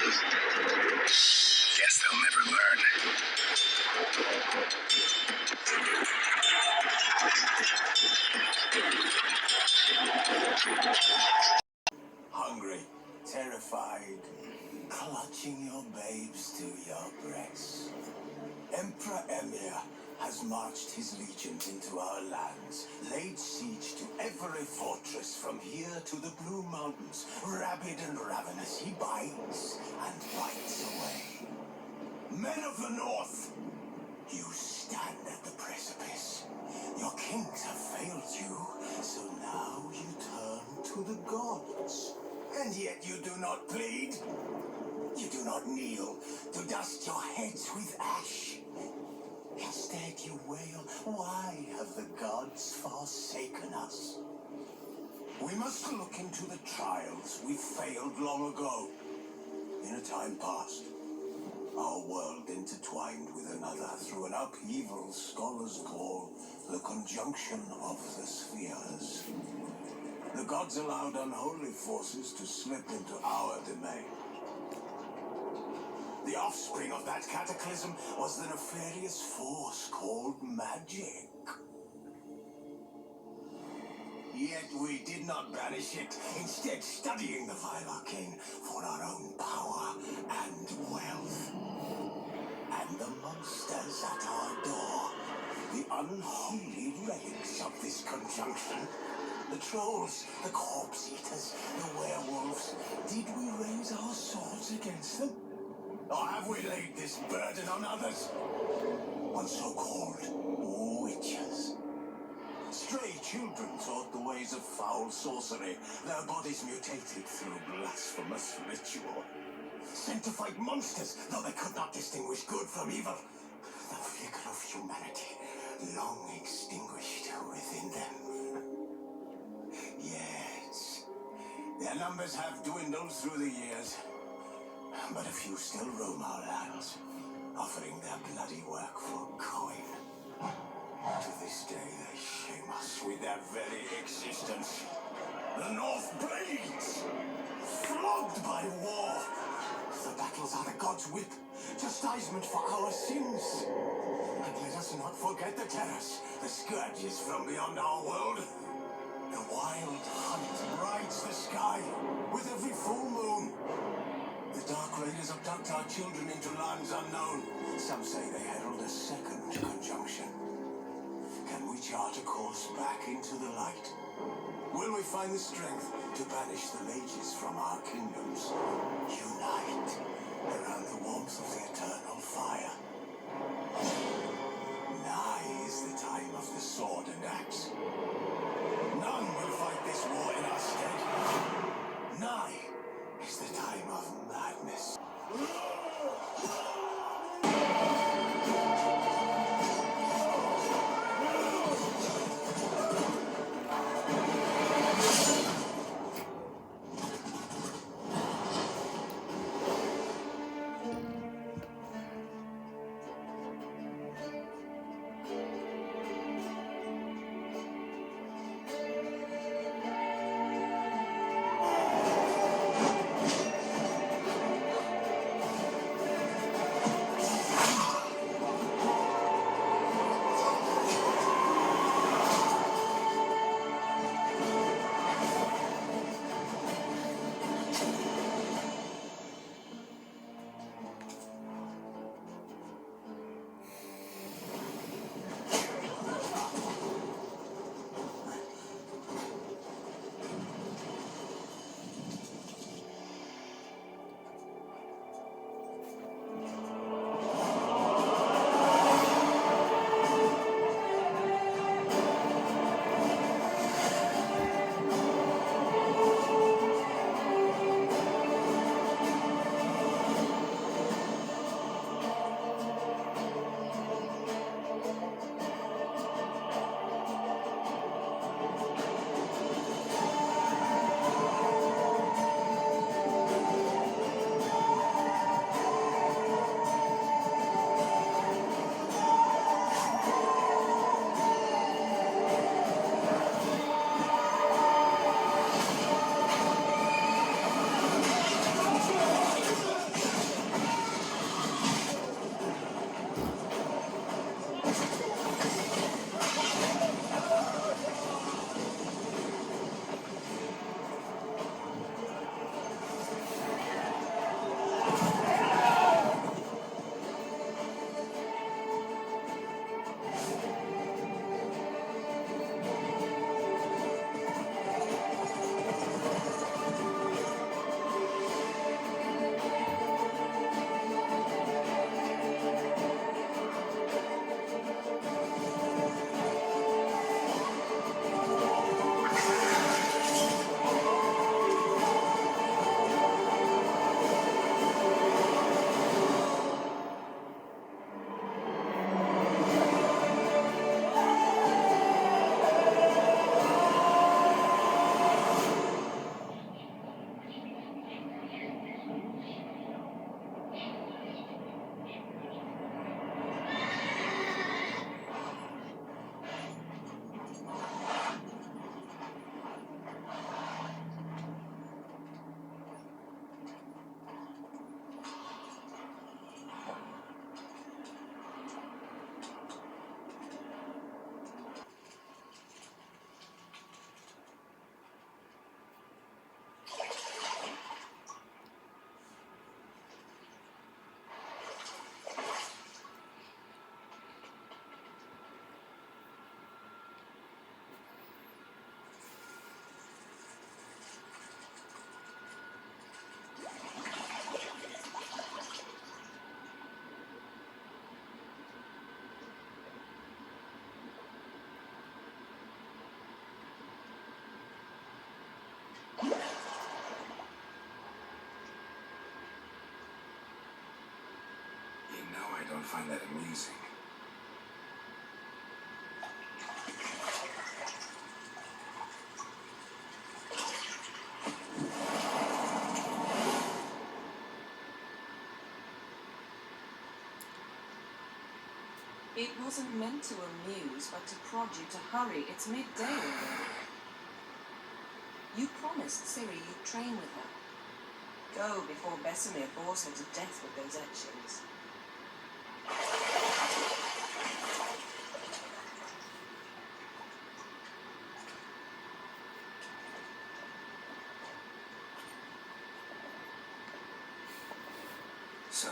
Guess they'll never learn. Hungry, terrified, clutching your babes to your breasts. Emperor Emir has marched his legions into our lands, laid siege to every fortress from here to the Blue Mountains. Rabid and ravenous, he bites and bites away. Men of the North, you stand at the precipice. Your kings have failed you, so now you turn to the gods. And yet you do not plead. You do not kneel to dust your heads with ash. Instead you wail, why have the gods forsaken us? We must look into the trials we failed long ago. In a time past, our world intertwined with another through an upheaval scholars call the conjunction of the spheres. The gods allowed unholy forces to slip into our domain. The offspring of that cataclysm was the nefarious force called magic. Yet we did not banish it, instead studying the vile arcane for our own power and wealth. And the monsters at our door, the unholy relics of this conjunction. The trolls, the corpse eaters, the werewolves. Did we raise our swords against them? Or have we laid this burden on others? On so-called witches. Stray children taught the ways of foul sorcery, their bodies mutated through blasphemous ritual. Sent to fight monsters, though they could not distinguish good from evil. The flicker of humanity, long extinguished within them. Yes, their numbers have dwindled through the years. But a few still roam our lands, offering their bloody work for coin. To this day, they shame us with their very existence. The North bleeds, flogged by war. The battles are the gods' whip, chastisement for our sins. And let us not forget the terrors, the scourges from beyond our world. The wild hunt rides the sky with every full moon. The Dark Raiders abduct our children into lands unknown. Some say they herald a second conjunction. Can we chart a course back into the light? Will we find the strength to banish the mages from our kingdoms? Unite around the warmth of the eternal fire. Nigh is the time of the sword and axe. None will fight this war in our stead. Nigh is the time of madness. know I don't find that amusing. It wasn't meant to amuse, but to prod you to hurry. It's midday already. You promised Ciri you'd train with her. Go before Vesemir bores her to death with those etchings. So,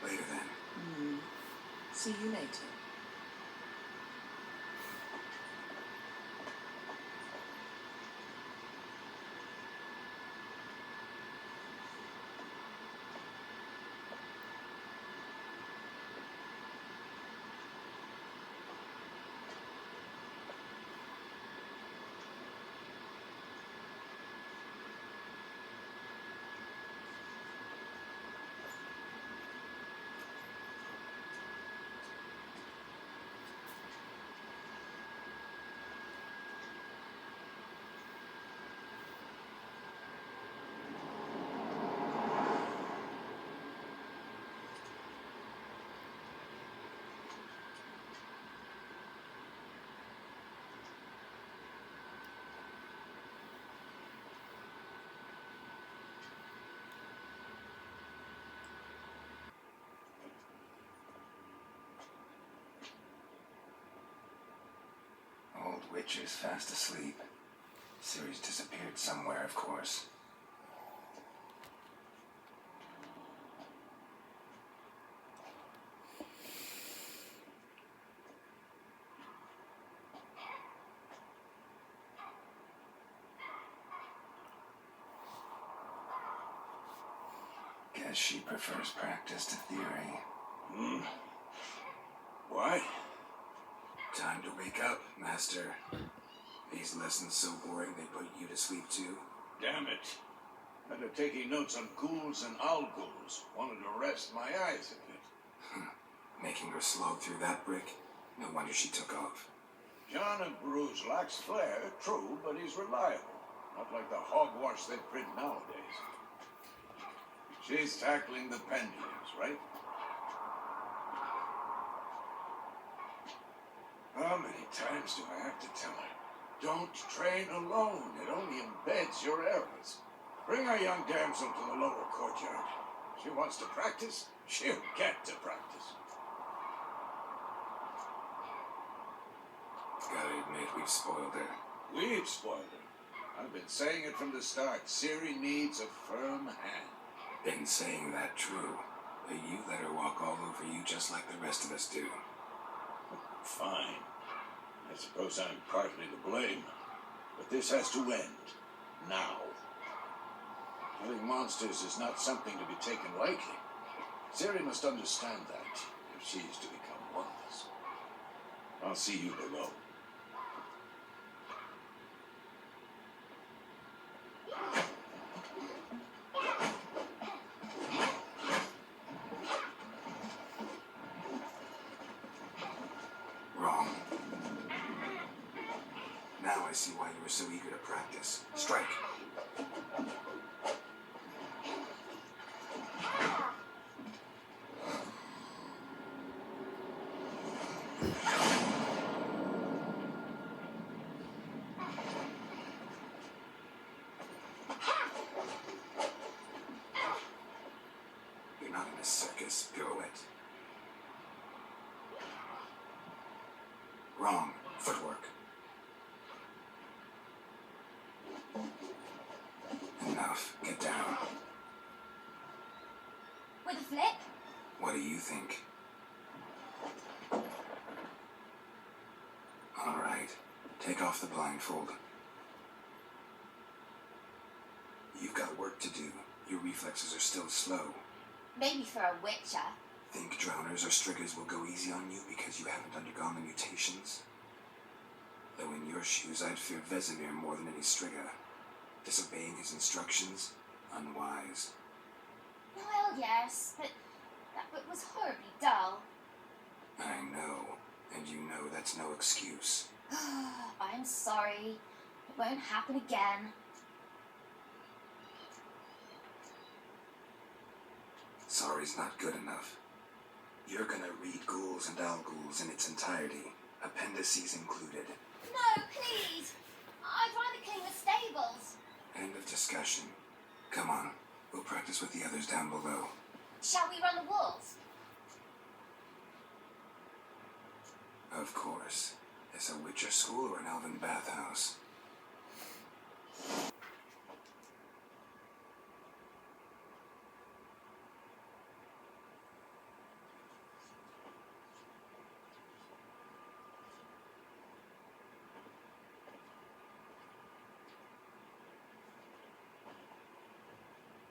later then. See you later. Old Witcher's fast asleep. Ciri's disappeared somewhere, of course. Guess she prefers practice to theory. Why? Time to wake up, Master. These lessons so boring they put you to sleep too. Damn it. After taking notes on ghouls and owl-ghouls, wanted to rest my eyes a bit. Making her slog through that brick? No wonder she took off. John of Bruges lacks flair, true, but he's reliable. Not like the hogwash they print nowadays. She's tackling the pendulums, right? How many times do I have to tell her? Don't train alone. It only embeds your errors. Bring our young damsel to the lower courtyard. She wants to practice, she'll get to practice. Gotta admit, we've spoiled her. We've spoiled her. I've been saying it from the start. Ciri needs a firm hand. Been saying that true, but you let her walk all over you just like the rest of us do. Fine. I suppose I'm partly to blame. But this has to end. Now. Killing monsters is not something to be taken lightly. Ciri must understand that, if she is to become one of us. I'll see you below. Wrong. Now I see why you were so eager to practice. Strike. You're not in a circus, pirouette. Wrong. Footwork. Enough. Get down. With a flip? What do you think? All right. Take off the blindfold. You've got work to do. Your reflexes are still slow. Maybe for a witcher. Think drowners or striggers will go easy on you because you haven't undergone the mutations? Though in your shoes, I'd fear Vesemir more than any strigger. Disobeying his instructions? Unwise. Well, yes, but That bit was horribly dull. I know, and you know that's no excuse. I'm sorry. It won't happen again. Sorry's not good enough. You're gonna read Ghouls and Al Ghouls in its entirety, appendices included. No, please! I'd rather clean the stables. End of discussion. Come on, we'll practice with the others down below. Shall we run the walls? Of course. Is a Witcher school or an elven bathhouse?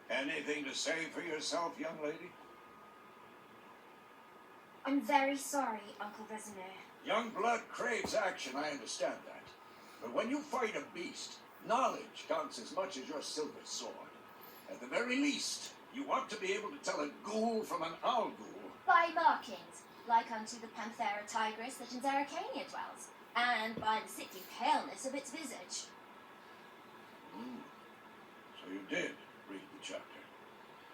Anything to say for yourself, young lady? I'm very sorry, Uncle Vesemir. Young blood craves action, I understand that. But when you fight a beast, knowledge counts as much as your silver sword. At the very least, you want to be able to tell a ghoul from an owl ghoul. By markings, like unto the Panthera tigris that in Zeracania dwells, and by the sickly paleness of its visage. So you did read the chapter.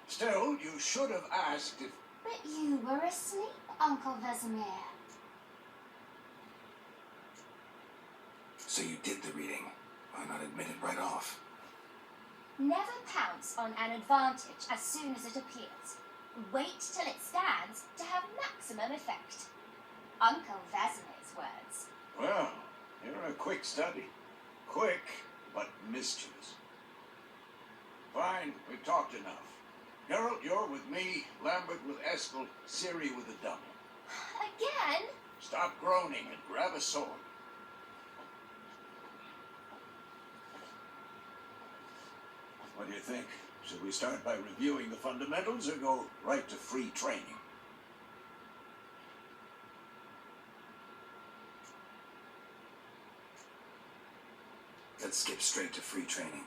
Still, you should have asked if... But you were asleep, Uncle Vesemir. So you did the reading. Why not admit it right off? Never pounce on an advantage as soon as it appears. Wait till it stands to have maximum effect. Uncle Vesemir's words. Well, you're a quick study. Quick, but mischievous. Fine, we've talked enough. Geralt, you're with me, Lambert with Eskel, Ciri with the double. Again? Stop groaning and grab a sword. What do you think? Should we start by reviewing the fundamentals or go right to free training? Let's skip straight to free training.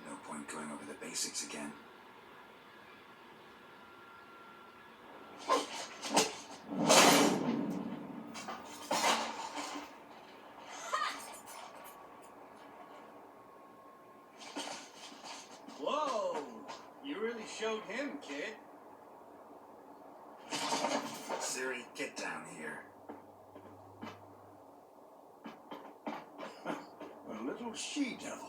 No point going over the basics again. Whoa! You really showed him, kid. Ciri, get down here. A little she-devil.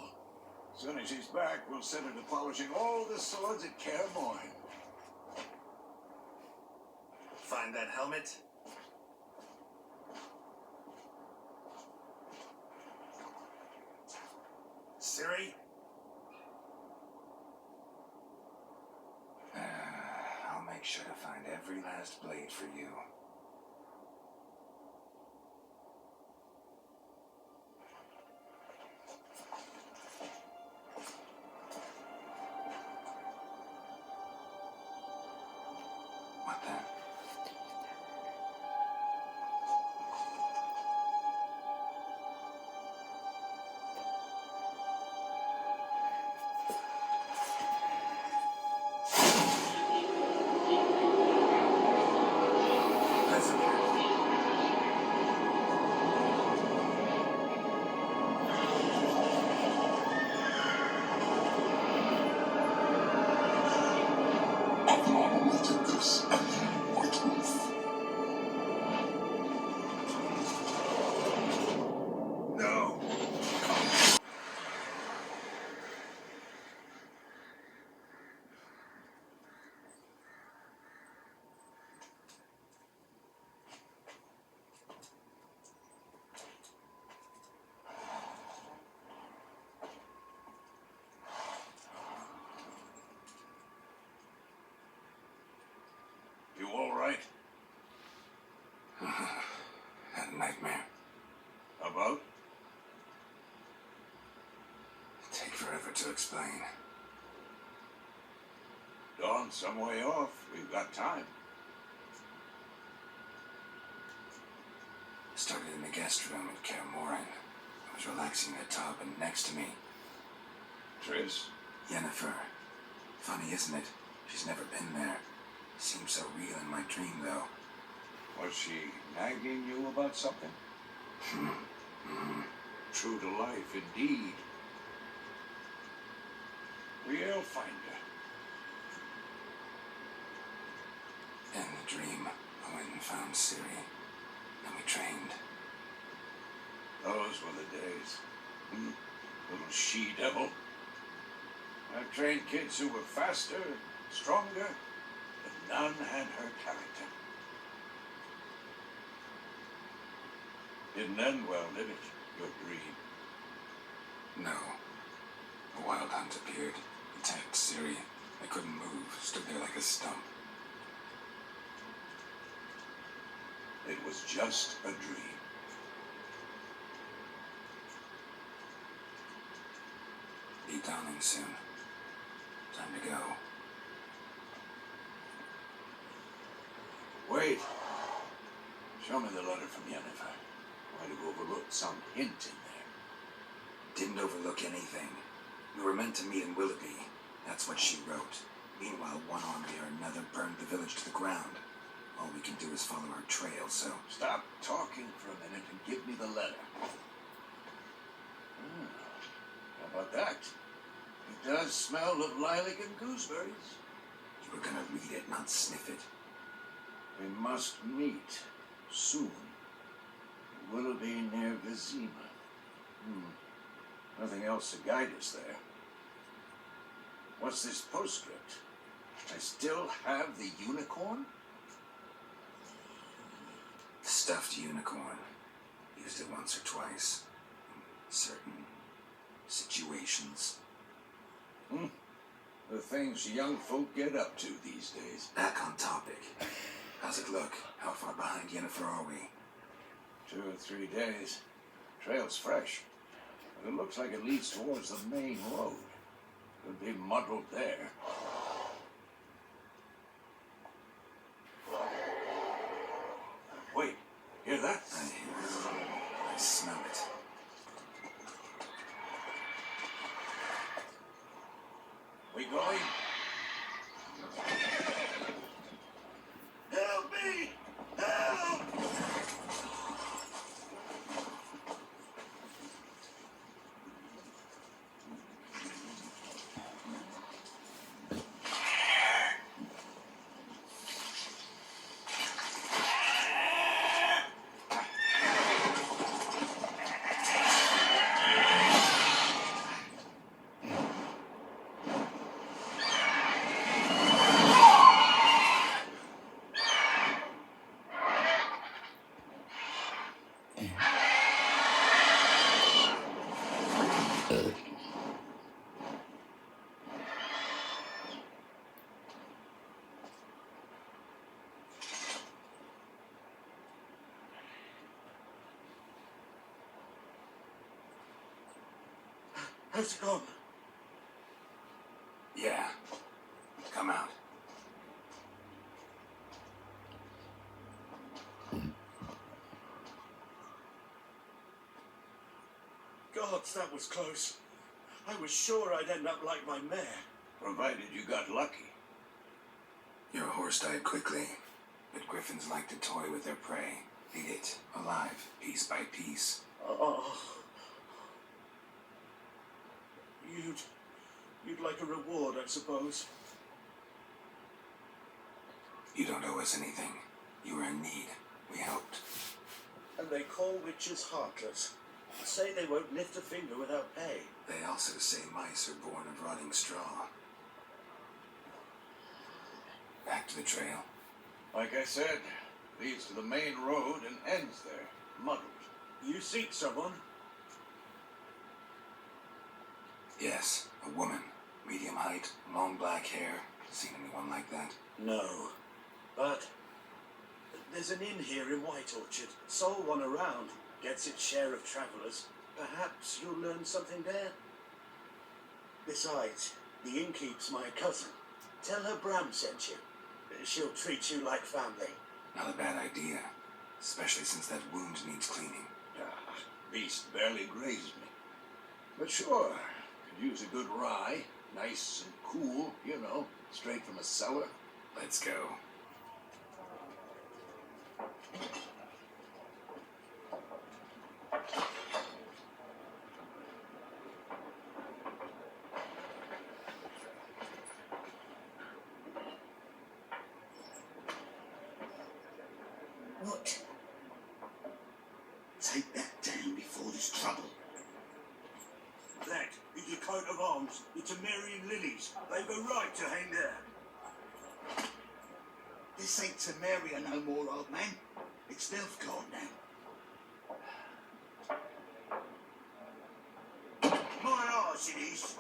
As soon as she's back, we'll set her to polishing all the swords at Kaer Morhen. Find that helmet? Ciri? I'll make sure to find every last blade for you. What then? No! You all right? Had a nightmare. About? Take forever to explain. Dawn's some way off. We've got time. Started in the guest room at Kaer Morhen. I was relaxing in a tub, and next to me, Triss? Yennefer. Funny, isn't it? She's never been there. Seemed so real in my dream, though. Was she nagging you about something? True to life, indeed. We'll find her. In the dream, I went and found Siri, and we trained. Those were the days. Little she-devil. I've trained kids who were faster, stronger, but none had her character. Didn't end well, did it? Your dream. No. A wild hunt appeared, attacked Siri. I couldn't move, stood there like a stump. It was just a dream. Be dawning soon. Time to go. Wait. Show me the letter from Yennefer. Might have overlooked some hint in there. Didn't overlook anything. We were meant to meet in Willoughby. That's what she wrote. Meanwhile, one army or another burned the village to the ground. All we can do is follow her trail, so... Stop talking for a minute and give me the letter. How about that? It does smell of lilac and gooseberries. You were gonna read it, not sniff it. We must meet soon. Willoughby near Vizima. Nothing else to guide us there. What's this postscript? I still have the unicorn? Stuffed unicorn. Used it once or twice. In certain situations. The things young folk get up to these days. Back on topic. How's it look? How far behind Yennefer are we? 2 or 3 days. Trail's fresh. But it looks like it leads towards the main road. Could be muddled there. Wait, hear that? I hear it. I smell it. We going? Help me! Help! How's it gone? Yeah. Come out. Gods, that was close. I was sure I'd end up like my mare. Provided you got lucky. Your horse died quickly, but griffins like to toy with their prey. Eat it, alive, piece by piece. Oh. You'd like a reward, I suppose. You don't owe us anything. You were in need. We helped. And they call witches heartless. Say they won't lift a finger without pay. They also say mice are born of rotting straw. Back to the trail. Like I said, leads to the main road and ends there, muddled. You seek someone? Yes, a woman. Medium height, long black hair. Seen anyone like that? No. But there's an inn here in White Orchard. Sole one around. Gets its share of travellers. Perhaps you'll learn something there. Besides, the innkeep's my cousin. Tell her Bram sent you. She'll treat you like family. Not a bad idea. Especially since that wound needs cleaning. Beast barely grazed me. But sure, could use a good rye. Nice and cool, you know, straight from a cellar. Let's go. What? Take that down before there's trouble. That is your coat of arms. It's a Marian Lilies. They've a right to hang there. This ain't Temeria no more, old man. It's Nilfgaard now. My arse it is.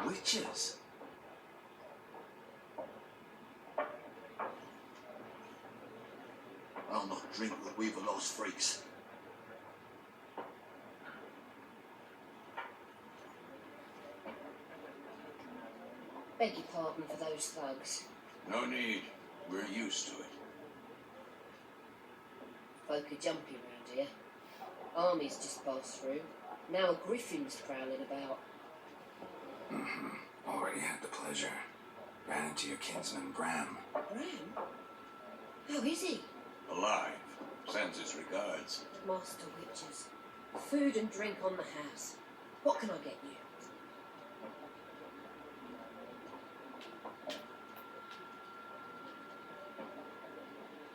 Witches? I'll not drink with Weaver Lost freaks. Beg your pardon for those thugs. No need. We're used to it. Folk are jumpy round here. Armies just passed through. Now a griffin's prowling about. Already had the pleasure. Ran into your kinsman, Bram. Bram? How is he? Alive. Sends his regards. Master Witches. Food and drink on the house. What can I get you?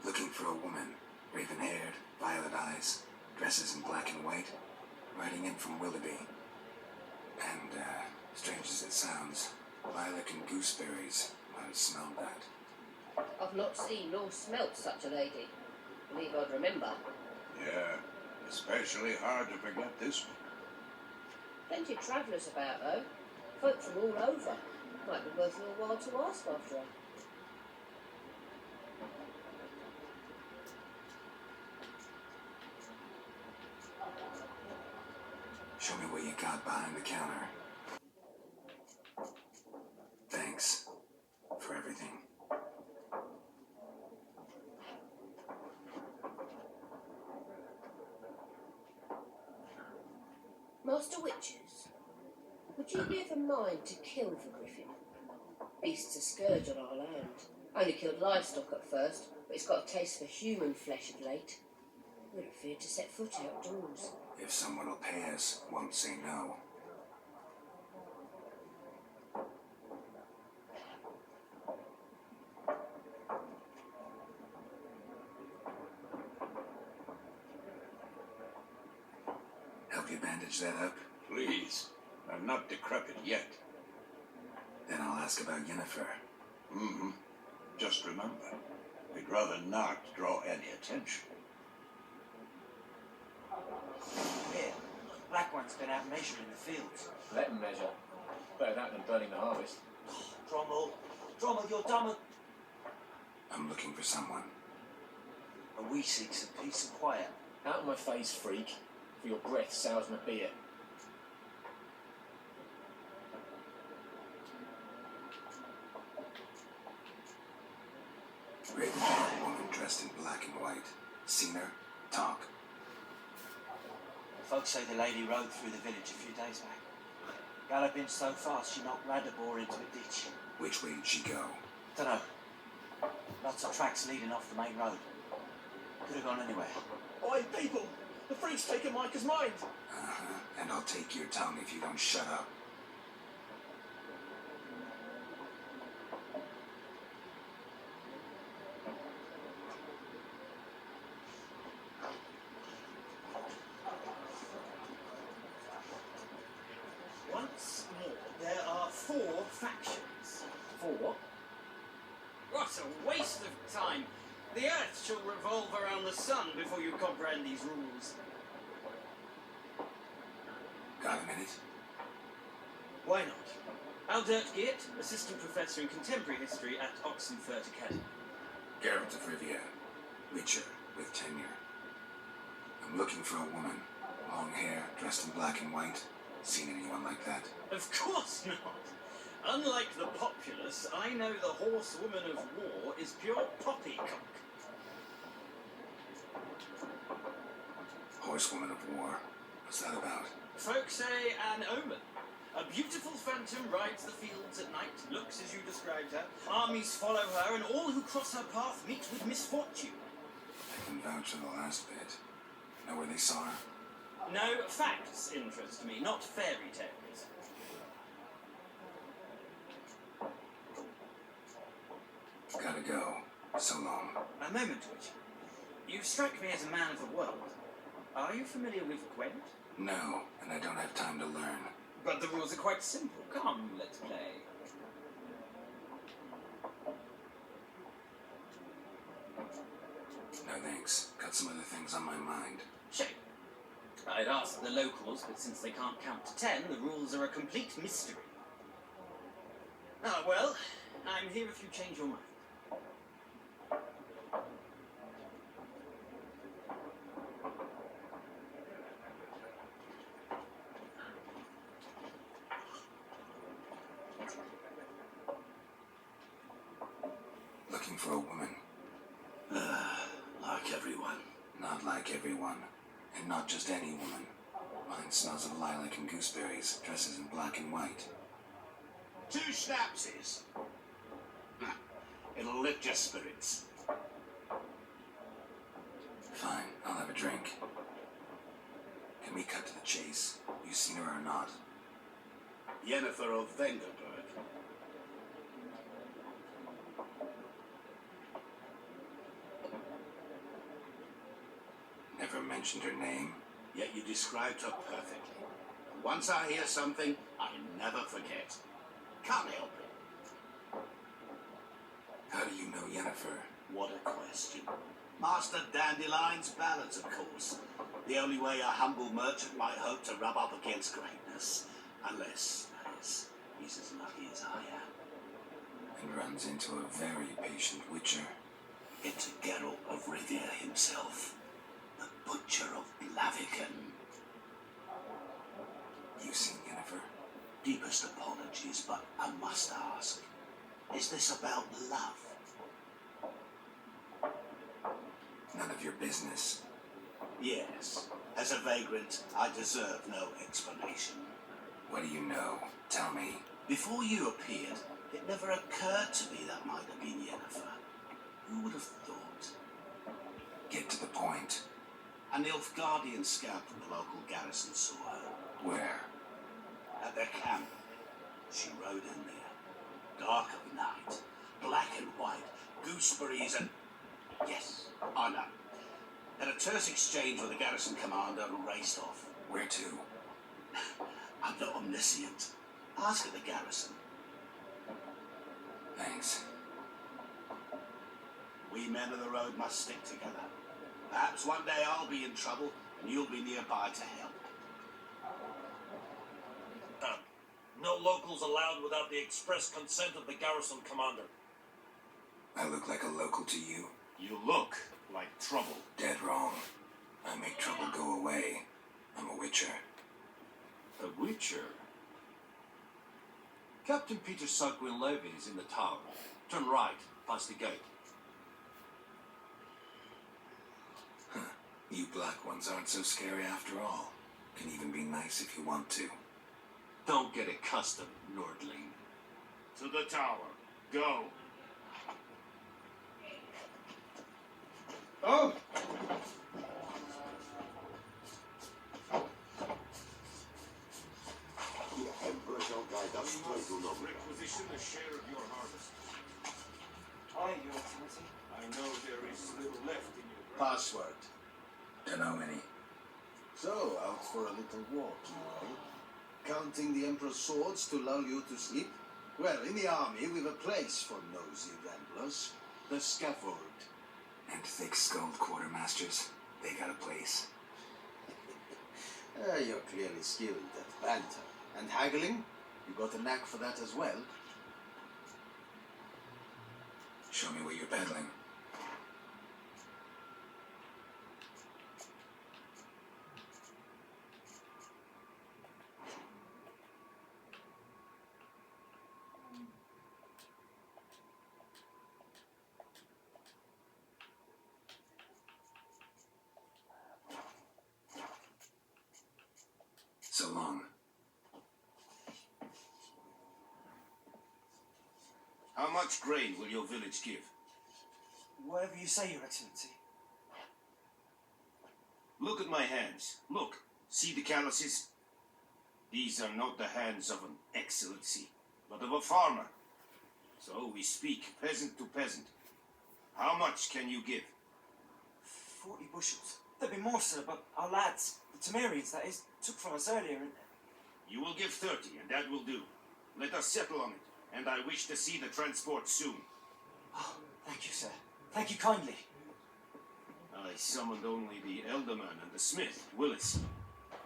Looking for a woman. Raven-haired, violet eyes, dresses in black and white. Riding in from Willoughby. And, strange as it sounds, lilac and gooseberries. Might have smelled that. I've not seen nor smelt such a lady. Believe I'd remember. Yeah. Especially hard to forget this one. Plenty of travellers about, though. Folk from all over. Might be worth your while to ask after her. Show me what you got behind the counter. Thanks for everything. Master Witches, would you be of a mind to kill the griffin? Beast's a scourge on our land. Only killed livestock at first, but it's got a taste for human flesh of late. We're afraid to set foot outdoors. If someone will pay us, won't say no. Help you bandage that up? Please. I'm not decrepit yet. Then I'll ask about Yennefer. Mm-hmm. Just remember, we'd rather not draw any attention. Here, Black One's been out measuring the fields. Let them measure. Better that than burning the harvest. Drommel, you're dumb. I'm looking for someone. And we seek some peace and quiet. Out of my face, freak. For your breath sours my beer. Raven-haired woman dressed in black and white. Seen her? Talk. Folks say the lady rode through the village a few days back. Galloping so fast she knocked Radabor into a ditch. Which way did she go? Dunno. Lots of tracks leading off the main road. Could have gone anywhere. Oi, people! The freak's taken Micah's mind! Uh-huh. And I'll take your tongue if you don't shut up. Once more, there are 4 factions. 4? What a waste of time! The Earth shall revolve around the sun before you comprehend these rules. Got a minute? Why not? Aldert Geert, Assistant Professor in Contemporary History at Oxenfurt Academy. Geralt of Rivia. Witcher with tenure. I'm looking for a woman. Long hair, dressed in black and white. Seen anyone like that? Of course not! Unlike the populace, I know the horsewoman of war is pure poppycock. Horsewoman of War. What's that about? Folk say an omen. A beautiful phantom rides the fields at night, looks as you described her. Armies follow her, and all who cross her path meet with misfortune. I can vouch for the last bit. Know where they saw her? No, facts interest me, not fairy tales. Gotta go. So long. A moment, Witcher. You strike me as a man of the world. Are you familiar with Gwent? No, and I don't have time to learn. But the rules are quite simple. Come, let's play. No thanks. Got some other things on my mind. Shame. I'd ask the locals, but since they can't count to 10, the rules are a complete mystery. Ah, well, I'm here if you change your mind. Looking for a woman. Like everyone. Not like everyone. And not just any woman. Mine smells of lilac and gooseberries, dresses in black and white. 2 schnapsies. It'll lift your spirits. Fine, I'll have a drink. Can we cut to the chase? You seen her or not? Yennefer of Vengerberg. Never mentioned her name. Yet you described her perfectly. Once I hear something, I never forget. Can't help it. How do you know Yennefer? What a question. Master Dandelion's ballads, of course. The only way a humble merchant might hope to rub up against greatness. Unless, that is, he's as lucky as I am. And runs into a very patient witcher. It's Geralt of Rivia himself. The Butcher of Blaviken. You seen Yennefer? Deepest apologies, but I must ask. Is this about love? None of your business. Yes. As a vagrant, I deserve no explanation. What do you know? Tell me. Before you appeared, it never occurred to me that might have been Yennefer. Who would have thought? Get to the point. A Nilfgaardian scout from the local garrison saw her. Where? At their camp. She rode in there. Dark of night. Black and white. Gooseberries and... Yes, I know. Had a terse exchange with the garrison commander and raced off. Where to? I'm not omniscient. Ask at the garrison. Thanks. We men of the road must stick together. Perhaps one day I'll be in trouble and you'll be nearby to help. No locals allowed without the express consent of the garrison commander. I look like a local to you? You look like trouble. Dead wrong. I make trouble go away. I'm a witcher. A witcher? Captain Peter Sugwin Levy is in the tower. Turn right, past the gate. You black ones aren't so scary after all. Can even be nice if you want to. Don't get accustomed, Nordling. To the tower. Go. Oh! The Emperor shall guide us to Requisition a share of your harvest. Aye, Your Excellency. I know there is little left in your Password. Dunno any. So, out for a little walk, you know. Counting the Emperor's swords to lull you to sleep? Well, in the army, we've a place for nosy ramblers. The scaffold. And thick-skulled quartermasters. They got a place. You're clearly skilled at banter. And haggling? You got a knack for that as well? Show me what you're peddling. much grain will your village give? Whatever you say, Your Excellency. Look at my hands. Look. See the calluses? These are not the hands of an excellency, but of a farmer. So we speak peasant to peasant. How much can you give? 40 bushels. There'd be more, sir, but our lads, the Temerians, that is, took from us earlier and... You will give 30, and that will do. Let us settle on it, and I wish to see the transport soon. Oh, thank you, sir. Thank you kindly. I summoned only the Elderman and the smith, Willis.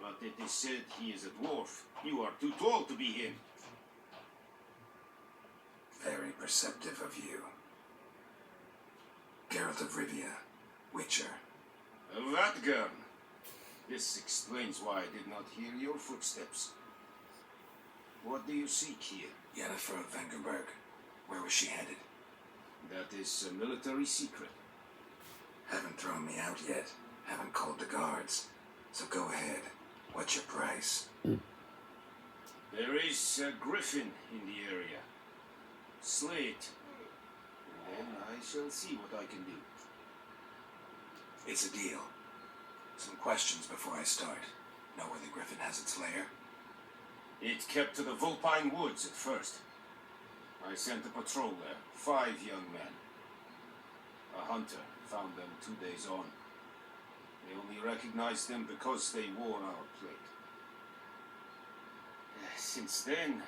But it is said he is a dwarf. You are too tall to be him. Very perceptive of you. Geralt of Rivia, Witcher. Vatgern. This explains why I did not hear your footsteps. What do you seek here? Yennefer of Vengerberg. Where was she headed? That is a military secret. Haven't thrown me out yet. Haven't called the guards. So go ahead. What's your price? There is a griffin in the area. Slay it. And then I shall see what I can do. It's a deal. Some questions before I start. Know where the griffin has its lair? It kept to the Vulpine Woods at first. I sent a patrol there. 5 young men. A hunter found them 2 days on. They only recognized them because they wore our plate. Since then,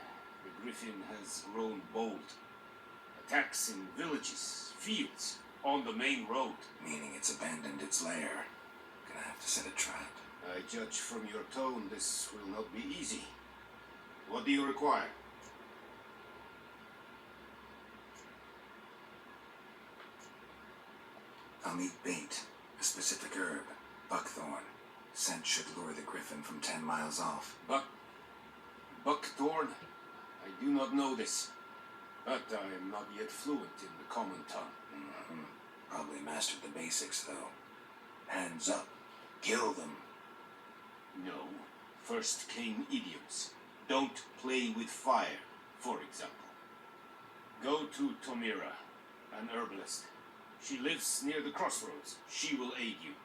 the griffin has grown bold. Attacks in villages, fields, on the main road. Meaning it's abandoned its lair. Gonna have to set a trap. I judge from your tone this will not be easy. What do you require? I'll need bait, a specific herb, buckthorn. Scent should lure the griffin from 10 miles off. Buckthorn? I do not know this, but I am not yet fluent in the common tongue. Probably mastered the basics, though. Hands up. Kill them. No. First came idioms. Don't play with fire, for example. Go to Tomira, an herbalist. She lives near the crossroads. She will aid you.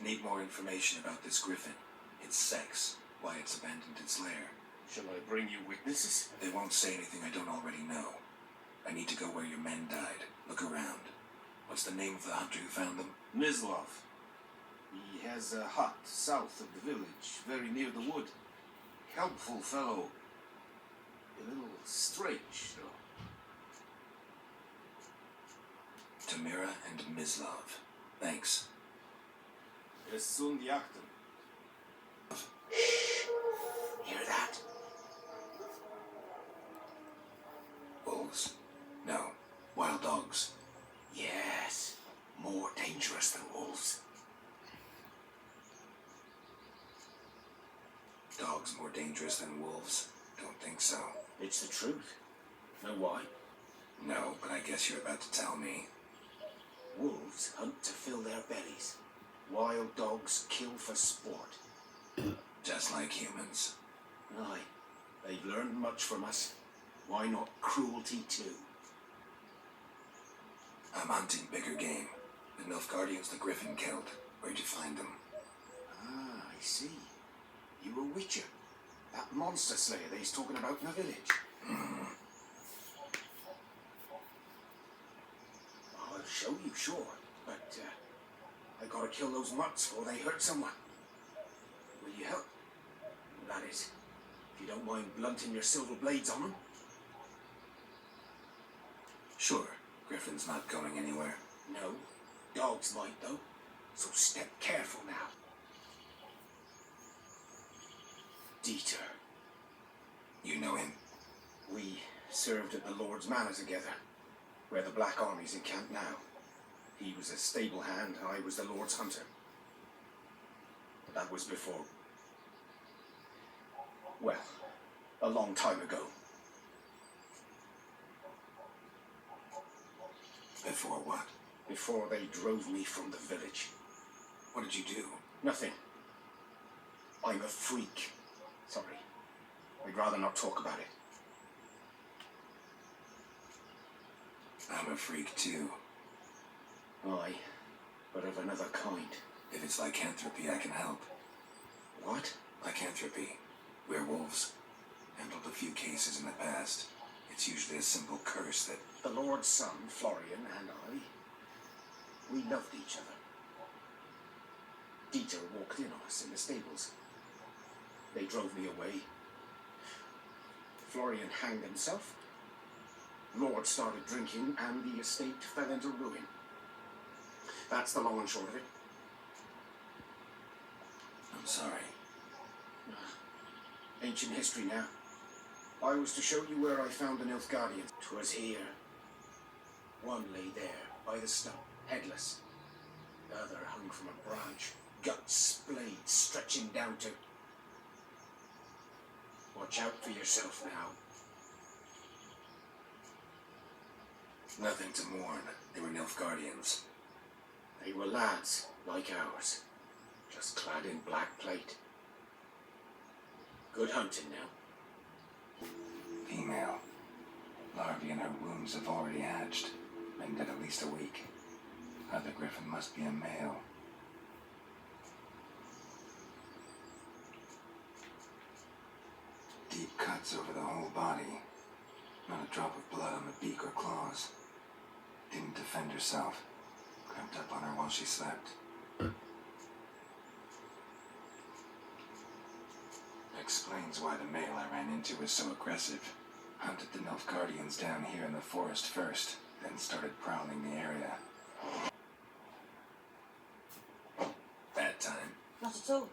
Need more information about this griffin. Its sex, why it's abandoned its lair. Shall I bring you witnesses? They won't say anything I don't already know. I need to go where your men died. Look around. What's the name of the hunter who found them? Mislav. He has a hut south of the village, very near the wood. Helpful fellow. A little strange, though. Tamira and Mislav. Thanks. Es sunt jagten. Hear that? Wolves? No. Wild dogs. Yes. More dangerous than wolves. Dogs more dangerous than wolves? Don't think so. It's the truth. Know why? No, but I guess you're about to tell me. Wolves hunt to fill their bellies. Wild dogs kill for sport. Just like humans. Aye, they've learned much from us. Why not cruelty too? I'm hunting bigger game. The Nilfgaardians the Griffin killed. Where'd you find them? Ah, I see. You a witcher. That monster slayer that he's talking about in the village. I'll show you, sure. But, I gotta kill those mutts before they hurt someone. Will you help? That is, if you don't mind blunting your silver blades on them. Sure. Griffin's not going anywhere. No, dogs might though. So step careful now. Dieter. You know him? We served at the Lord's Manor together, where the Black Army's encamped now. He was a stable hand, I was the Lord's hunter. But that was before... well, a long time ago. Before what? Before they drove me from the village. What did you do? Nothing. I'm a freak. Sorry. I'd rather not talk about it. I'm a freak too. Aye, but of another kind. If it's lycanthropy, I can help. What? Lycanthropy. Werewolves. Handled a few cases in the past. It's usually a simple curse that... The Lord's son, Florian, and I, we loved each other. Dieter walked in on us in the stables. They drove me away. Florian hanged himself. Lord started drinking, and the estate fell into ruin. That's the long and short of it. I'm sorry. Ancient history now. I was to show you where I found the Nilfgaardians. 'Twas here. One lay there, by the stump, headless. The other hung from a branch, guts splayed, stretching down to... Watch out for yourself now. Nothing to mourn. They were Nilfgaardians. They were lads, like ours, just clad in black plate. Good hunting now. Female. Larvae in her wombs have already hatched. Been dead at least a week. Other griffin must be a male. Deep cuts over the whole body. Not a drop of blood on the beak or claws. Didn't defend herself. Crept up on her while she slept. Explains why the male I ran into was so aggressive. Hunted the Nilfgaardians down here in the forest first, then started prowling the area. Bad time. Not at all.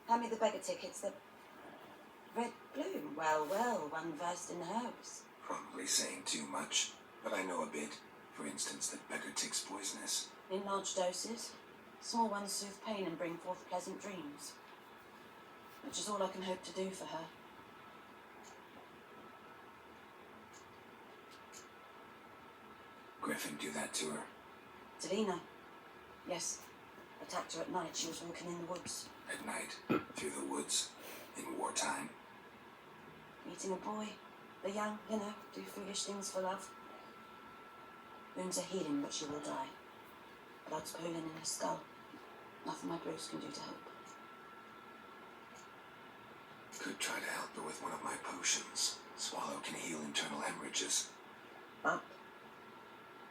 Hand me the beggar tickets. The red bloom. Well, well, one versed in herbs. Probably saying too much, but I know a bit. For instance, that beggar tick's poisonous. In large doses. Small ones soothe pain and bring forth pleasant dreams. Which is all I can hope to do for her. Griffin do that to her. Delina. Yes. Attacked her at night. She was walking in the woods. At night, through the woods, in wartime. Meeting a boy. The young, you know, do foolish things for love. Wounds are healing, but she will die. Blood's pooling in her skull. Nothing my Bruce can do to help. Could try to help her with one of my potions. Swallow can heal internal hemorrhages. But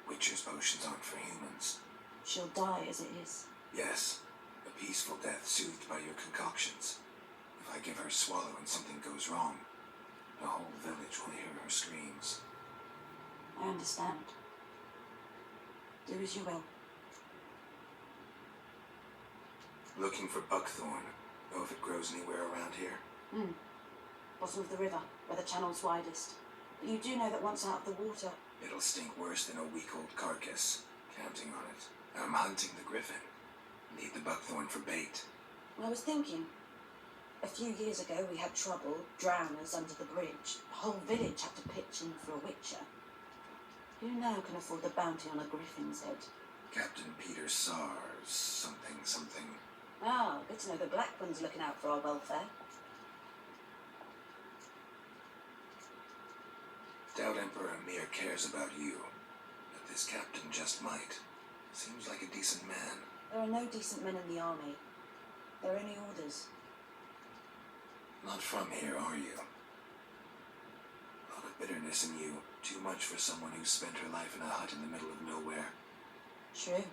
Witcher's potions aren't for humans. she'll die as it is. Yes, a peaceful death soothed by your concoctions. If I give her Swallow and something goes wrong, the whole village will hear her screams. I understand. Do as you will. Looking for buckthorn. Know if it grows anywhere around here? Bottom of the river, where the channel's widest. But you do know that once out of the water... It'll stink worse than a week-old carcass. Counting on it. I'm hunting the griffin. Need the buckthorn for bait. I was thinking, a few years ago we had trouble, drowners under the bridge. The whole village had to pitch in for a witcher. Who now can afford the bounty on a griffin's head? Captain Peter Sars, something. Ah, good to know the Black One's looking out for our welfare. Doubt Emperor Emir cares about you, but this captain just might. Seems like a decent man. There are no decent men in the army. They're only orders. Not from here, are you? A lot of bitterness in you. Too much for someone who spent her life in a hut in the middle of nowhere. True.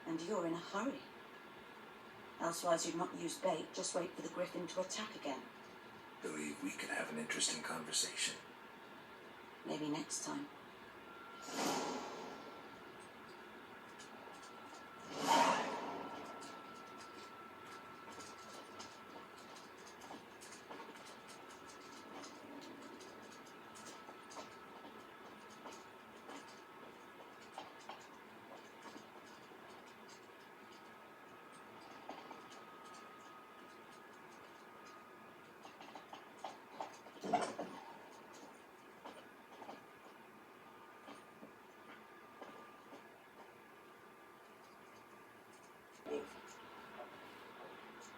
And you're in a hurry. Elsewise you'd not use bait, just wait for the griffin to attack again. Believe we could have an interesting conversation. Maybe next time.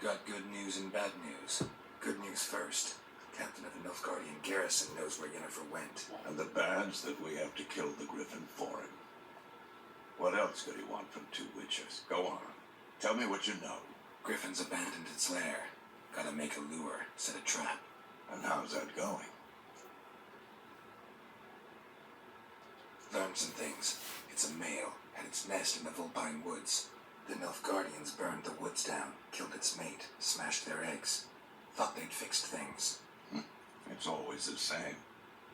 Got good news and bad news. Good news first. Captain of the Nilfgaardian garrison knows where Yennefer went. And the badge that we have to kill the Griffin for him. What else could he want from two witches? Go on. Tell me what you know. Griffin's abandoned its lair. Gotta make a lure, set a trap. And how's that going? Learned some things. It's a male, had its nest in the Vulpine Woods. The Nilfgaardians burned the woods down, killed its mate, smashed their eggs. Thought they'd fixed things. It's always the same.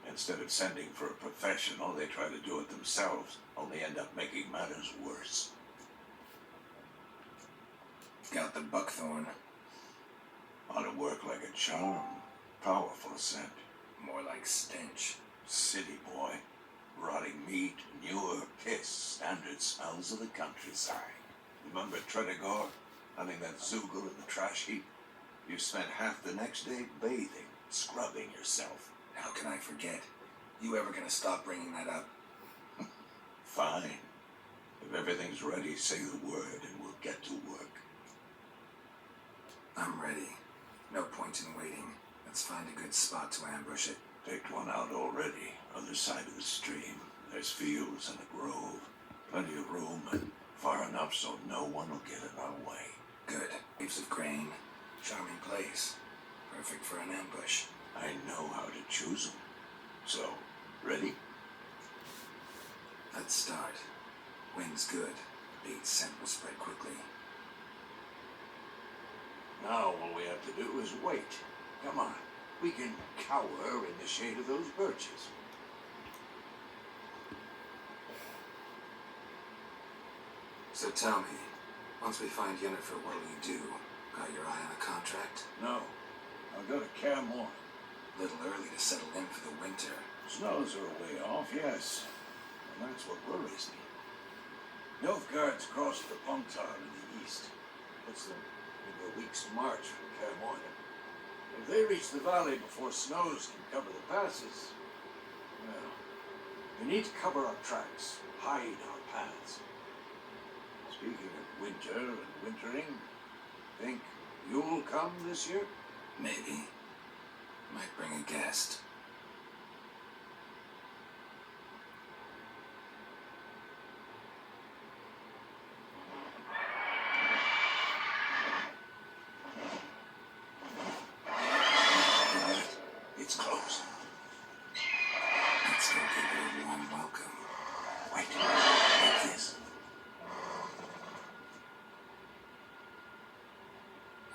Instead of sending for a professional, they try to do it themselves, only end up making matters worse. Got the buckthorn. Ought to work like a charm. Powerful scent. More like stench. City boy. Rotting meat, manure, piss, standard smells of the countryside. Remember Tredegor? Hunting that Zoogle in the trash heap? You spent half the next day bathing, scrubbing yourself. How can I forget? You ever gonna stop bringing that up? Fine. If everything's ready, say the word and we'll get to work. I'm ready. No point in waiting. Let's find a good spot to ambush it. Picked one out already. Other side of the stream. There's fields and a grove. Plenty of room and far enough so no one will get in our way. Good. Heaps of grain. Charming place. Perfect for an ambush. I know how to choose them. So, ready? Let's start. Wind's good. Bait's scent will spread quickly. Now all we have to do is wait. Come on. We can cower in the shade of those birches. So tell me, once we find Yennefer, what will you do? Got your eye on a contract? No. I'll go to Kaer Morhen. Little early to settle in for the winter. Snows are a way off, yes. And that's what worries me. Nilfgaard's crossed the Pongtar in the east. Puts them into a week's march from Kaer Morhen. If they reach the valley before snows can cover the passes, well, we need to cover our tracks, hide our paths. Speaking of winter and wintering, think you'll come this year? Maybe. Might bring a guest. It's close. Let's go give it a warm welcome. Wait, like this.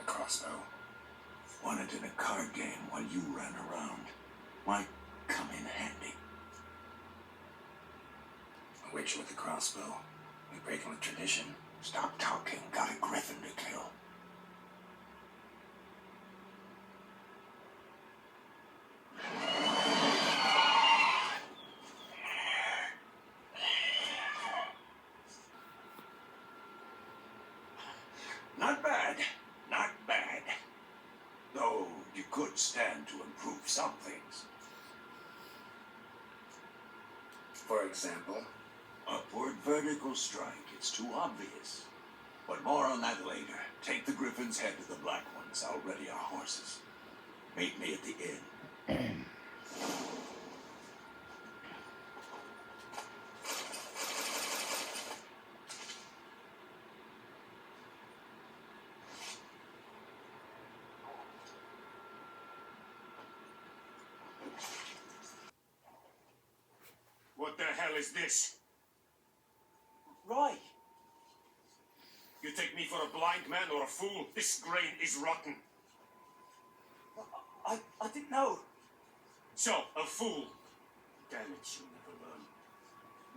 A crossbow. Won it in a card game while you ran around. Might come in handy. A witch with a crossbow. We breaking with tradition. Stop talking. Got a griffin to kill. Not bad. Not bad. Though you could stand to improve some things. For example, Upward vertical strike. It's too obvious. But more on that later. Take the griffin's head to the black ones. I'll ready our horses. Meet me at the inn. What the hell is this? Rye! You take me for a blind man or a fool? This grain is rotten. I didn't know. So, a fool. Damn it, you'll never learn.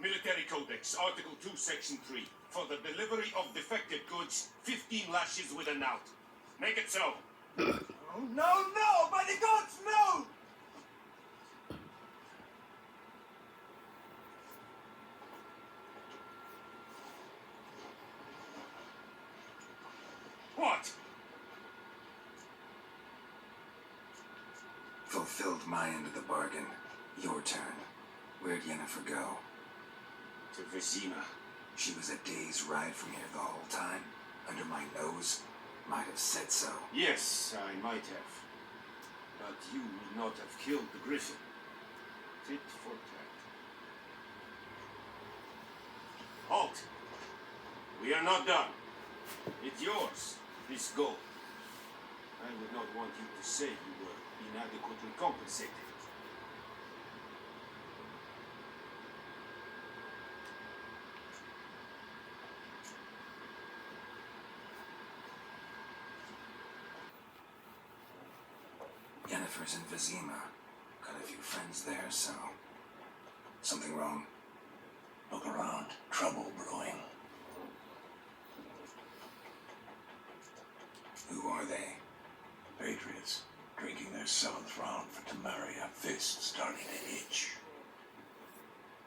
Military Codex, Article 2, Section 3. For the delivery of defective goods, 15 lashes with a knout. Make it so. Oh, no! By the gods, no! What? fulfilled my end of the bargain. Your turn. Where'd Yennefer go? To Vizima. She was a day's ride from here the whole time? Under my nose? Might have said so. Yes, I might have. But you would not have killed the griffin. Tit for tat. Halt! We are not done. It's yours, this gold. I would not want you to say you were inadequately compensated. Yennefer's in Vizima. Got a few friends there, so... Something wrong? Look around. Trouble brewing. Who are they? Patriots. Drinking their 7th round for Temeria. Fist starting to itch.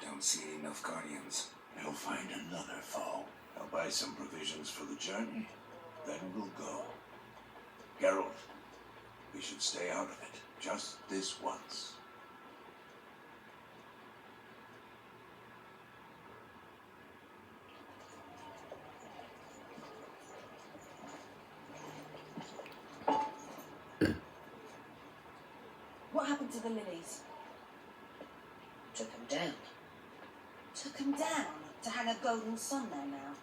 Don't see any Nilfgaardians. They'll find another foe. I'll buy some provisions for the journey. Then we'll go. Geralt, we should stay out of it. Just this once. What happened to the lilies? Took them down. Took them down to hang a golden sun there now.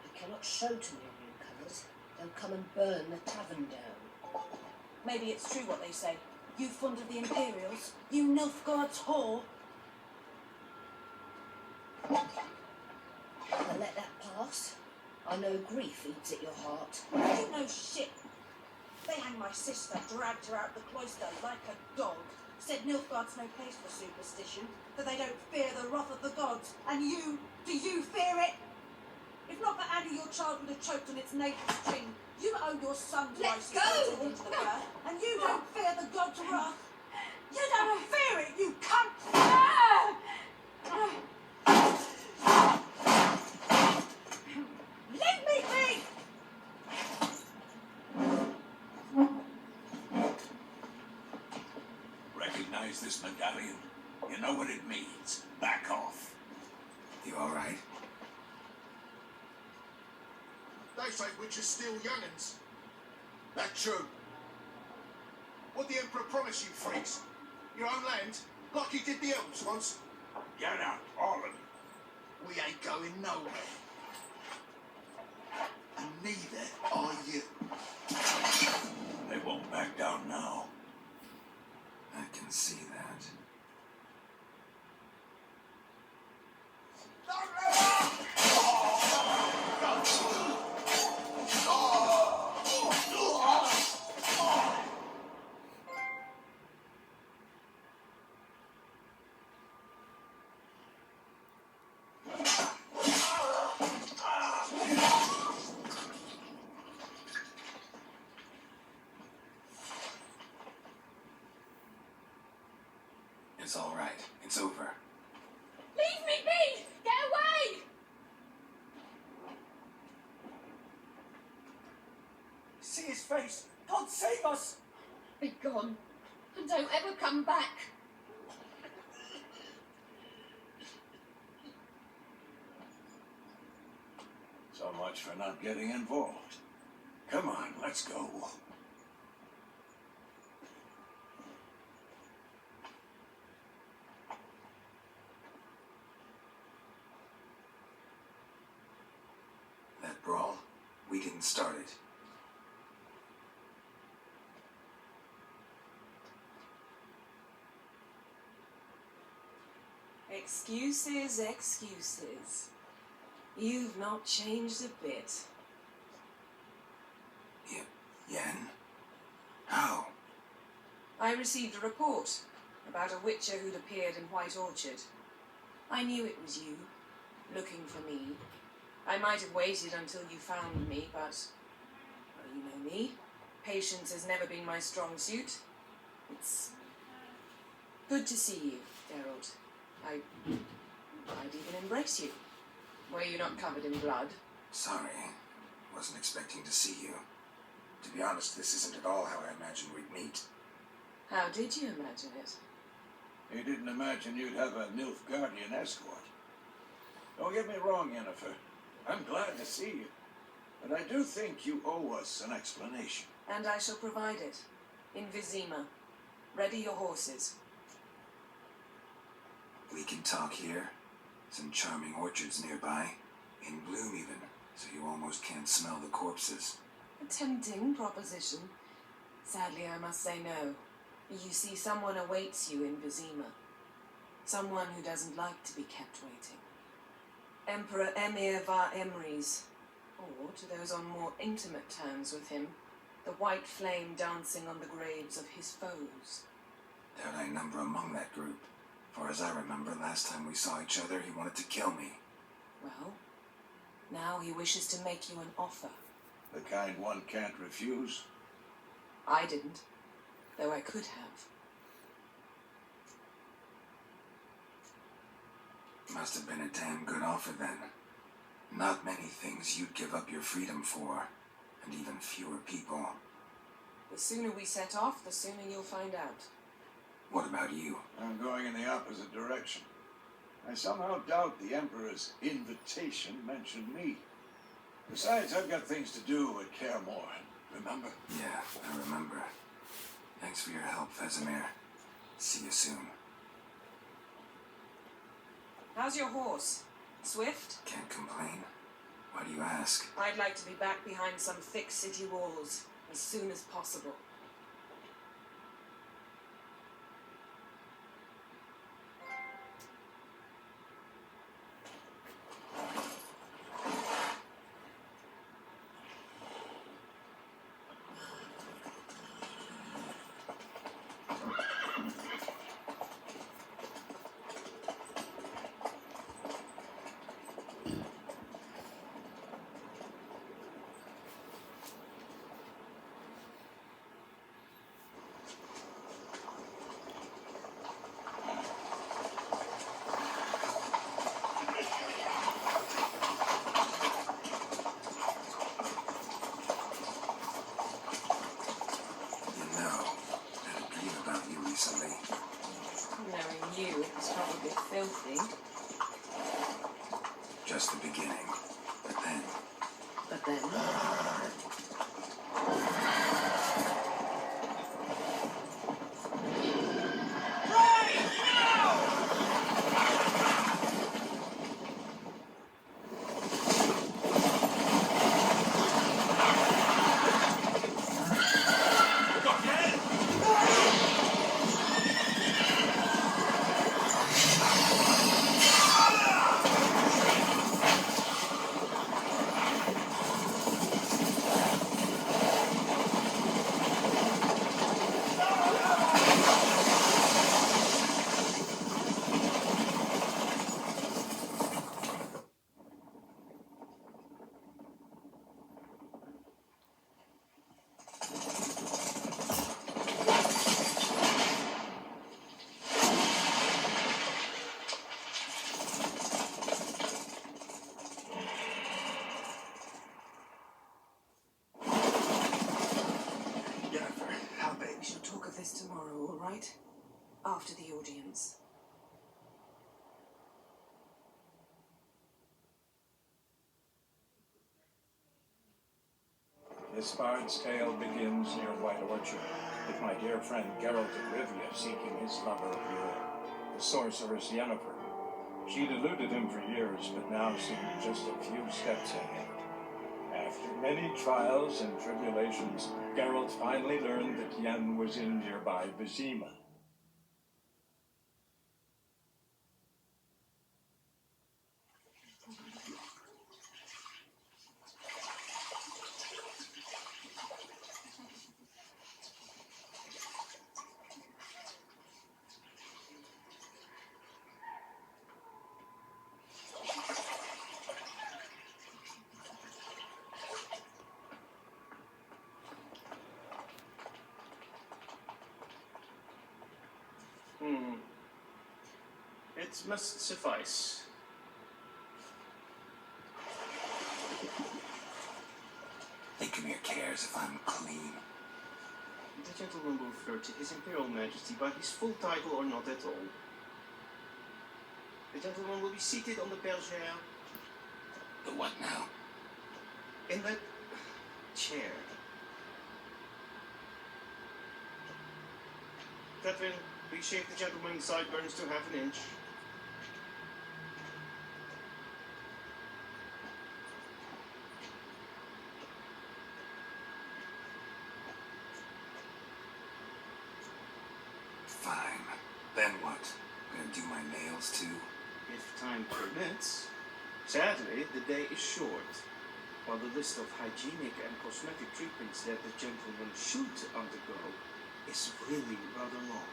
I cannot show to new newcomers. They'll come and burn the tavern down. Maybe it's true what they say. You fond of the Imperials? You Nilfgaard's whore? I'll let that pass. I know grief eats at your heart. You know shit. They hanged my sister, dragged her out the cloister like a dog. Said Nilfgaard's no place for superstition, that they don't fear the wrath of the gods. And you, do you fear it? If not for Annie, your child would have choked on its navel string. You owe your son to Let's my go! sister into the birth, and you don't fear the god's wrath. You don't fear it, you cunt! Leave me be! Recognize this medallion? You know what it means. Back off. You alright? They say witches steal young'uns. That true. What the Emperor promise you, freaks? Your own land? Like he did the elves once? Get out, all of you. We ain't going nowhere. And neither are you. They won't back down now. I can see that. It's all right. It's over. Leave me be! Get away! See his face! God save us! Be gone, and don't ever come back. So much for not getting involved. Come on, let's go. That brawl, we didn't start it. Excuses, excuses. You've not changed a bit. Yen? How? I received a report about a witcher who'd appeared in White Orchard. I knew it was you, looking for me. I might have waited until you found me, but, well, you know me. Patience has never been my strong suit. It's good to see you, Geralt. I'd even embrace you. Were you not covered in blood? Sorry. Wasn't expecting to see you. To be honest, this isn't at all how I imagined we'd meet. How did you imagine it? You didn't imagine you'd have a Nilfgaardian escort. Don't get me wrong, Yennefer. I'm glad to see you. But I do think you owe us an explanation. And I shall provide it. In Vizima. Ready your horses. We can talk here. Some charming orchards nearby. In bloom even, so you almost can't smell the corpses. A tempting proposition. Sadly, I must say no. You see, someone awaits you in Vizima. Someone who doesn't like to be kept waiting. Emperor Emir var Emrys. Or, to those on more intimate terms with him, the white flame dancing on the graves of his foes. Doubt I number among that group. For as I remember, last time we saw each other, he wanted to kill me. Well, now he wishes to make you an offer. The kind one can't refuse. I didn't, though I could have. Must have been a damn good offer then. Not many things you'd give up your freedom for, and even fewer people. The sooner we set off, the sooner you'll find out. What about you? I'm going in the opposite direction. I somehow doubt the Emperor's invitation mentioned me. Besides, I've got things to do at Kaer Morhen, remember? Yeah, I remember. Thanks for your help, Vesemir. See you soon. How's your horse? Swift? Can't complain. Why do you ask? I'd like to be back behind some thick city walls as soon as possible. Knowing you, it was probably filthy. Just the beginning. But then... But then? Tomorrow, all right? After the audience. This bard's tale begins near White Orchard, with my dear friend Geralt of Rivia seeking his lover of yore, the sorceress Yennefer. She'd eluded him for years, but now seemed just a few steps ahead. After many trials and tribulations, Geralt finally learned that Yen was in nearby Vizima. It must suffice. Ikemir cares if I'm clean. The gentleman will refer to His Imperial Majesty by his full title or not at all. The gentleman will be seated on the bergère. The what now? In that chair. Catherine, please shave the gentleman's sideburns to half an inch. Fine. Then what? Gonna do my nails too? If time permits. Sadly, the day is short. While the list of hygienic and cosmetic treatments that the gentleman should undergo is really rather long.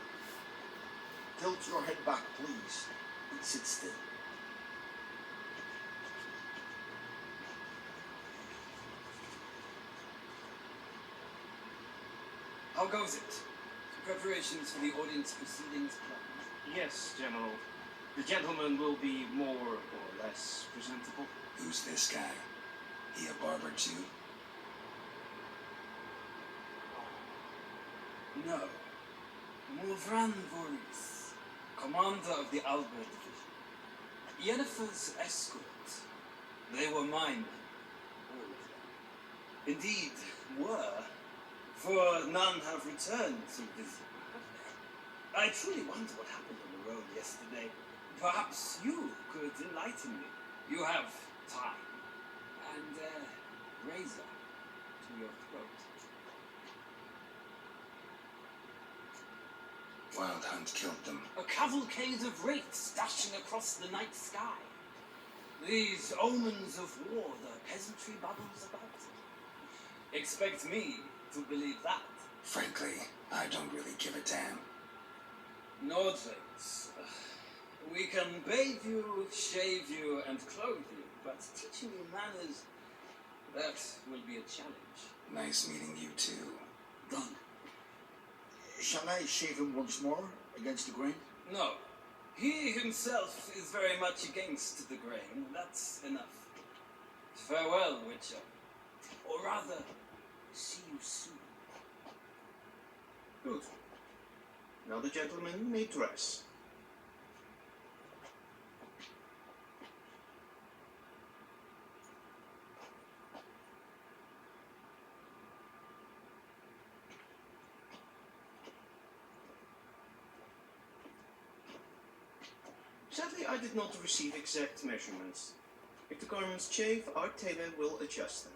Tilt your head back, please. And sit still. How goes it? Preparations for the audience proceedings planned? Yes, General. The gentleman will be more or less presentable. Who's this guy? He a barber too? No. Mulvran Voorhis, commander of the Albert Division. Yennefer's escort. They were mine, all of them. Indeed, were, for none have returned to visit. I truly wonder what happened on the road yesterday. Perhaps you could enlighten me. You have time and a razor to your throat. Wild Hunt killed them. A cavalcade of wraiths dashing across the night sky. These omens of war the peasantry babbles about. Expect me to believe that. Frankly, I don't really give a damn. Nordlings. We can bathe you, shave you, and clothe you, but teaching you manners, that will be a challenge. Nice meeting you too. Done. Shall I shave him once more, against the grain? No. He himself is very much against the grain. That's enough. Farewell, Witcher. Or rather, see you soon. Good. Now the gentleman may dress. Sadly, I did not receive exact measurements. If the garments chafe, our tailor will adjust them.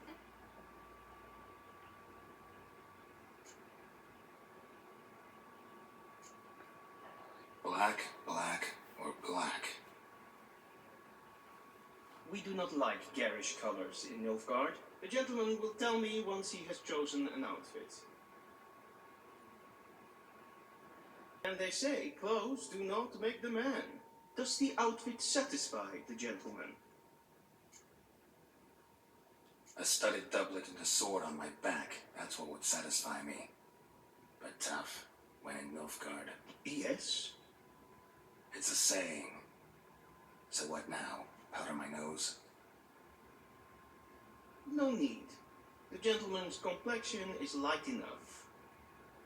Black, black, or black? We do not like garish colors in Nilfgaard. The gentleman will tell me once he has chosen an outfit. And they say clothes do not make the man. Does the outfit satisfy the gentleman? A studded doublet and a sword on my back. That's what would satisfy me. But tough, when in Nilfgaard. Yes. It's a saying. So what now? Powder my nose? No need. The gentleman's complexion is light enough.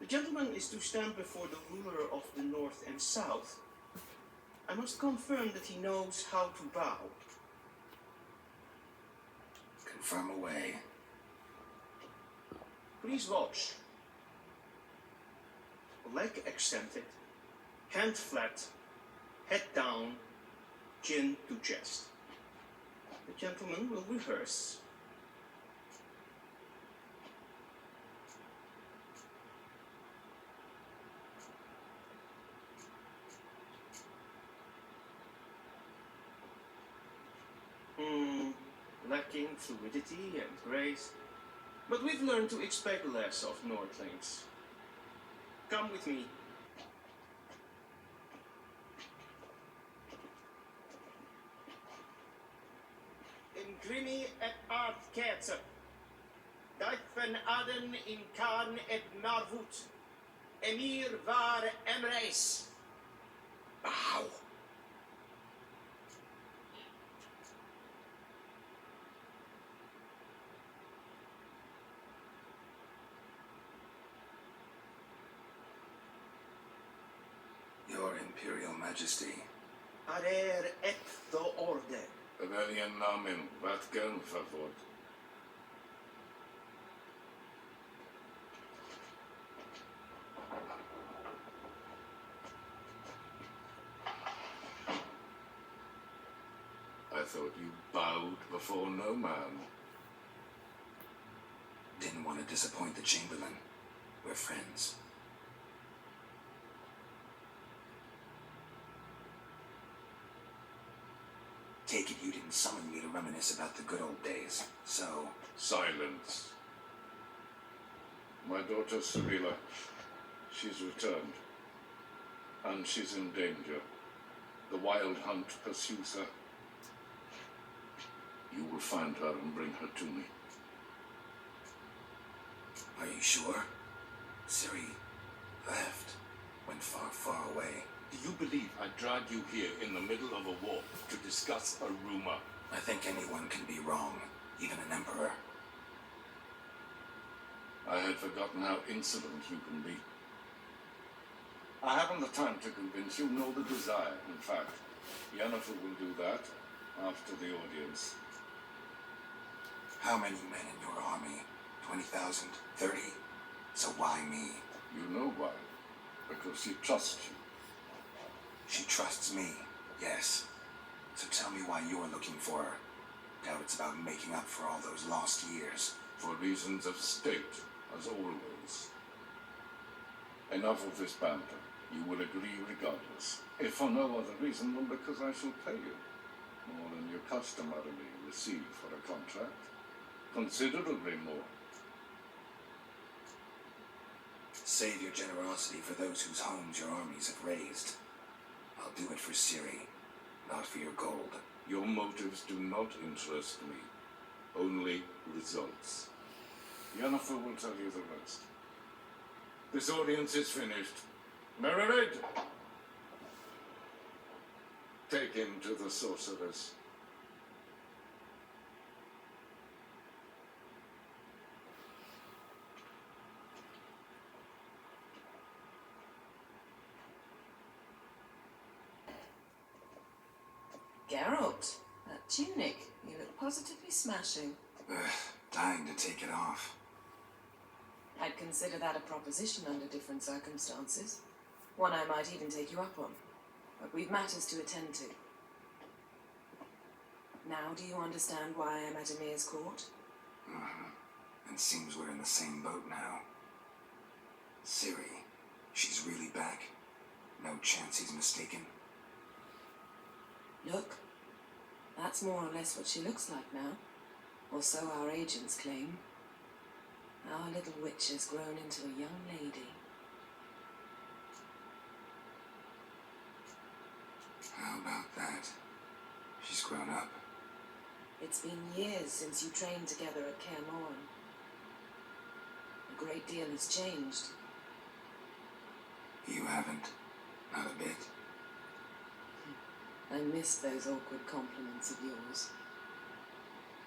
The gentleman is to stand before the ruler of the North and South. I must confirm that he knows how to bow. Confirm away. Please watch. Leg extended, hand flat, head down, chin to chest. The gentleman will rehearse. Lacking fluidity and grace. But we've learned to expect less of Nordlings. Come with me. In grimi et art ketzer. Dijven aden in Khan et Marvut. Emir var Emreis. Bow. Your Imperial Majesty. Arer et the orde. Velian namen, wat kan favor? thought you bowed before no man. Didn't want to disappoint the Chamberlain. We're friends. Take it you didn't summon me to reminisce about the good old days, so... Silence. My daughter Sybilla, she's returned. And she's in danger. The Wild Hunt pursues her. You will find her and bring her to me. Are you sure? Ciri left. Went far, far away. Do you believe I dragged you here in the middle of a war to discuss a rumor? I think anyone can be wrong, even an emperor. I had forgotten how insolent you can be. I haven't the time to convince you, nor the desire. In fact, Yennefer will do that after the audience. How many men in your army? 20,000? 30? So why me? You know why. Because she trusts you. She trusts me, yes. So tell me why you're looking for her. Doubt it's about making up for all those lost years. For reasons of state, as always. Enough of this banter. You will agree regardless. If for no other reason than because I shall pay you. More than you customarily receive for a contract. Considerably more. Save your generosity for those whose homes your armies have razed. I'll do it for Ciri, not for your gold. Your motives do not interest me. Only results. Yennefer will tell you the rest. This audience is finished. Mererid! Take him to the sorceress. Geralt, that tunic, you look positively smashing. Dying to take it off. I'd consider that a proposition under different circumstances. One I might even take you up on. But we've matters to attend to. Now do you understand why I'm at Ymir's court? And seems we're in the same boat now. Ciri, she's really back. No chance he's mistaken. Look, that's more or less what she looks like now. Or so our agents claim. Our little witch has grown into a young lady. How about that? She's grown up. It's been years since you trained together at Kaer Morhen. A great deal has changed. You haven't. Not a bit. I miss those awkward compliments of yours.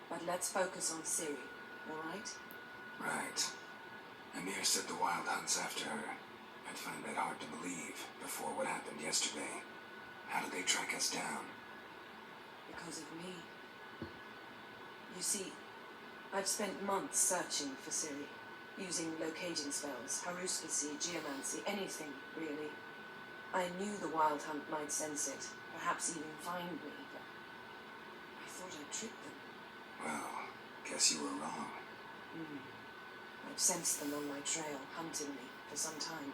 But let's focus on Ciri, all right? Right. Ymir said the Wild Hunt's after her. I'd find that hard to believe before what happened yesterday. How did they track us down? Because of me. You see, I've spent months searching for Ciri, using locating spells, haruspicy, geomancy, anything, really. I knew the Wild Hunt might sense it, perhaps even find me, but I thought I'd tricked them. Well, guess you were wrong. I've sensed them on my trail, hunting me, for some time.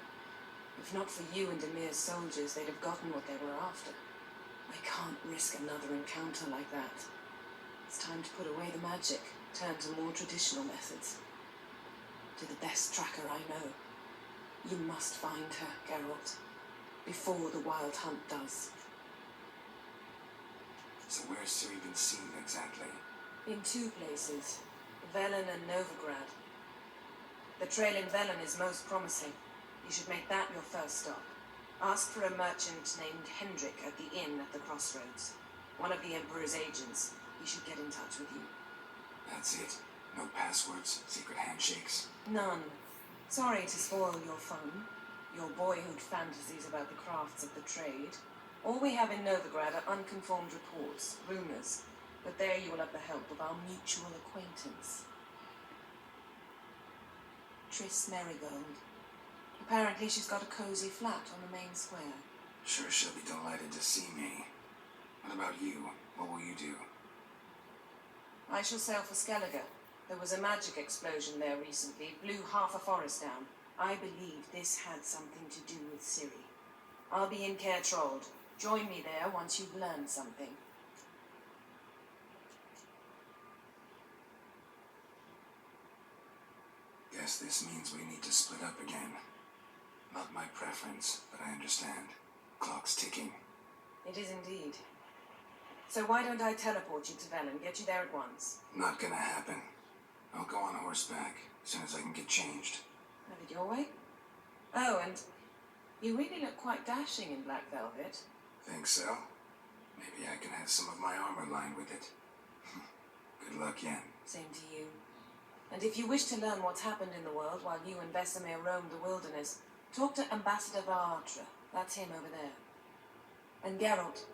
If not for you and Ymir's soldiers, they'd have gotten what they were after. I can't risk another encounter like that. It's time to put away the magic, turn to more traditional methods. To the best tracker I know. You must find her, Geralt. Before the Wild Hunt does. So where's Ciri been seen exactly? In two places, Velen and Novigrad. The trail in Velen is most promising. You should make that your first stop. Ask for a merchant named Hendrik at the inn at the crossroads. One of the Emperor's agents. He should get in touch with you. That's it? No passwords, secret handshakes? None. Sorry to spoil your fun, your boyhood fantasies about the crafts of the trade. All we have in Novigrad are unconfirmed reports, rumors, but there you will have the help of our mutual acquaintance. Triss Merigold. Apparently she's got a cozy flat on the main square. Sure she'll be delighted to see me. What about you? What will you do? I shall sail for Skellige. There was a magic explosion there recently, blew half a forest down. I believe this had something to do with Ciri. I'll be in Caer Trolde. Join me there once you've learned something. Guess this means we need to split up again. Not my preference, but I understand. Clock's ticking. It is indeed. So why don't I teleport you to Velen, get you there at once? Not gonna happen. I'll go on horseback as soon as I can get changed. Have it your way? Oh, and you really look quite dashing in black velvet. Think so? Maybe I can have some of my armor lined with it. Good luck, Yen. Same to you. And if you wish to learn what's happened in the world while you and Vesemir roamed the wilderness, talk to Ambassador Varatra. That's him over there. And Geralt,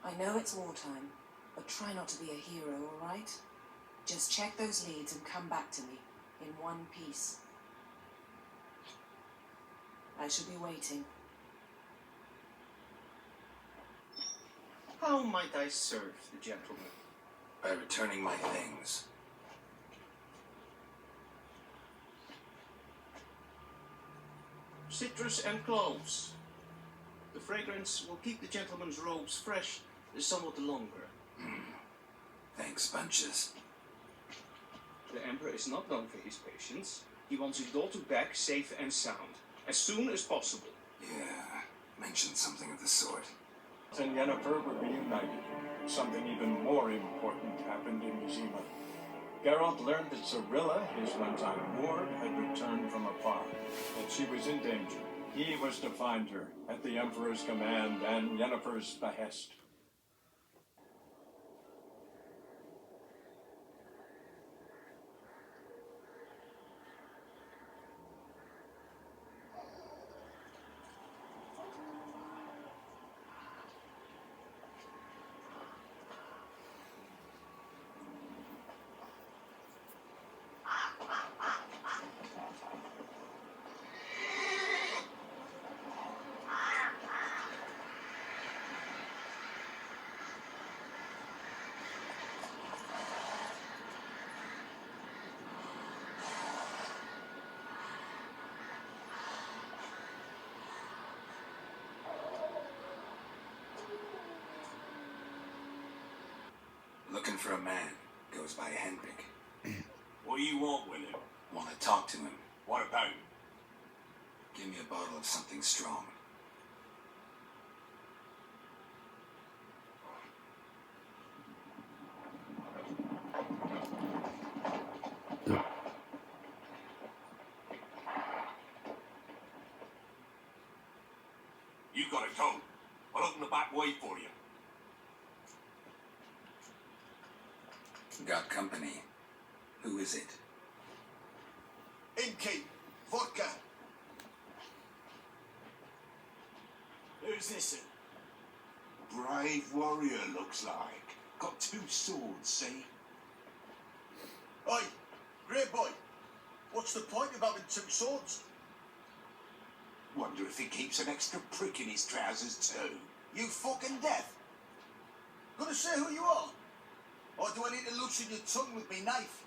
I know it's wartime, but try not to be a hero, all right? Just check those leads and come back to me in one piece. I shall be waiting. How might I serve the gentleman? By returning my things. Citrus and cloves. The fragrance will keep the gentleman's robes fresh somewhat longer. Thanks, bunches. The Emperor is not known for his patience. He wants his daughter back safe and sound, as soon as possible. Yeah, mentioned something of the sort. And Yennefer were reunited. Something even more important happened in Vizima. Geralt learned that Cirilla, his one-time ward, had returned from afar, that she was in danger. He was to find her, at the Emperor's command and Yennefer's behest. Looking for a man. Goes by Henrik. What do you want with him? Want to talk to him. What about him? Give me a bottle of something strong. You gotta go. I'll open the back way for you. Got company. Who is it? Innkeep, vodka. Who's this? Brave warrior, looks like. Got 2 swords, see? Oi, great boy. What's the point of having 2 swords? Wonder if he keeps an extra prick in his trousers too. You fucking deaf. Gonna say who you are? Or do I need to loosen your tongue with me knife?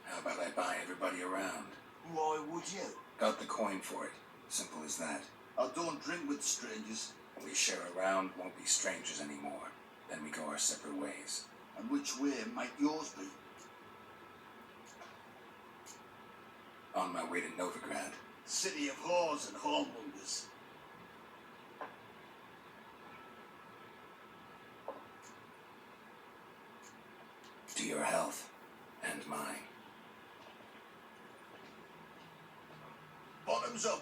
How about I buy everybody around? Why would you? Got the coin for it. Simple as that. I don't drink with strangers. We share a round, won't be strangers anymore. Then we go our separate ways. And which way might yours be? On my way to Novigrad. City of whores and whoremongers. To your health. And mine. Bottoms up.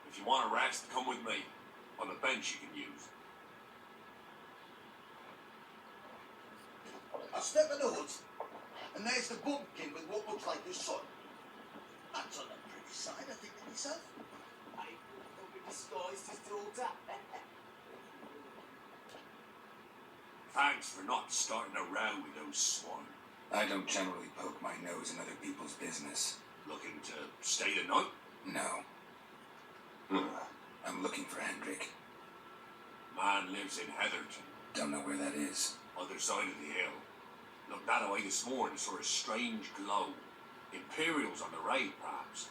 If you want a rest, come with me. On the bench you can use. I step in the hood, and there's the bumpkin with what looks like your son. That's on the pretty side, I think to myself. I thought we disguised his daughter. Thanks for not starting a row with those swine. I don't generally poke my nose in other people's business. Looking to stay the night? No. I'm looking for Hendrik. Man lives in Heatherton, Don't know where that is. other side of the hill. Looked that away this morning, saw a strange glow. Imperials on the raid, perhaps.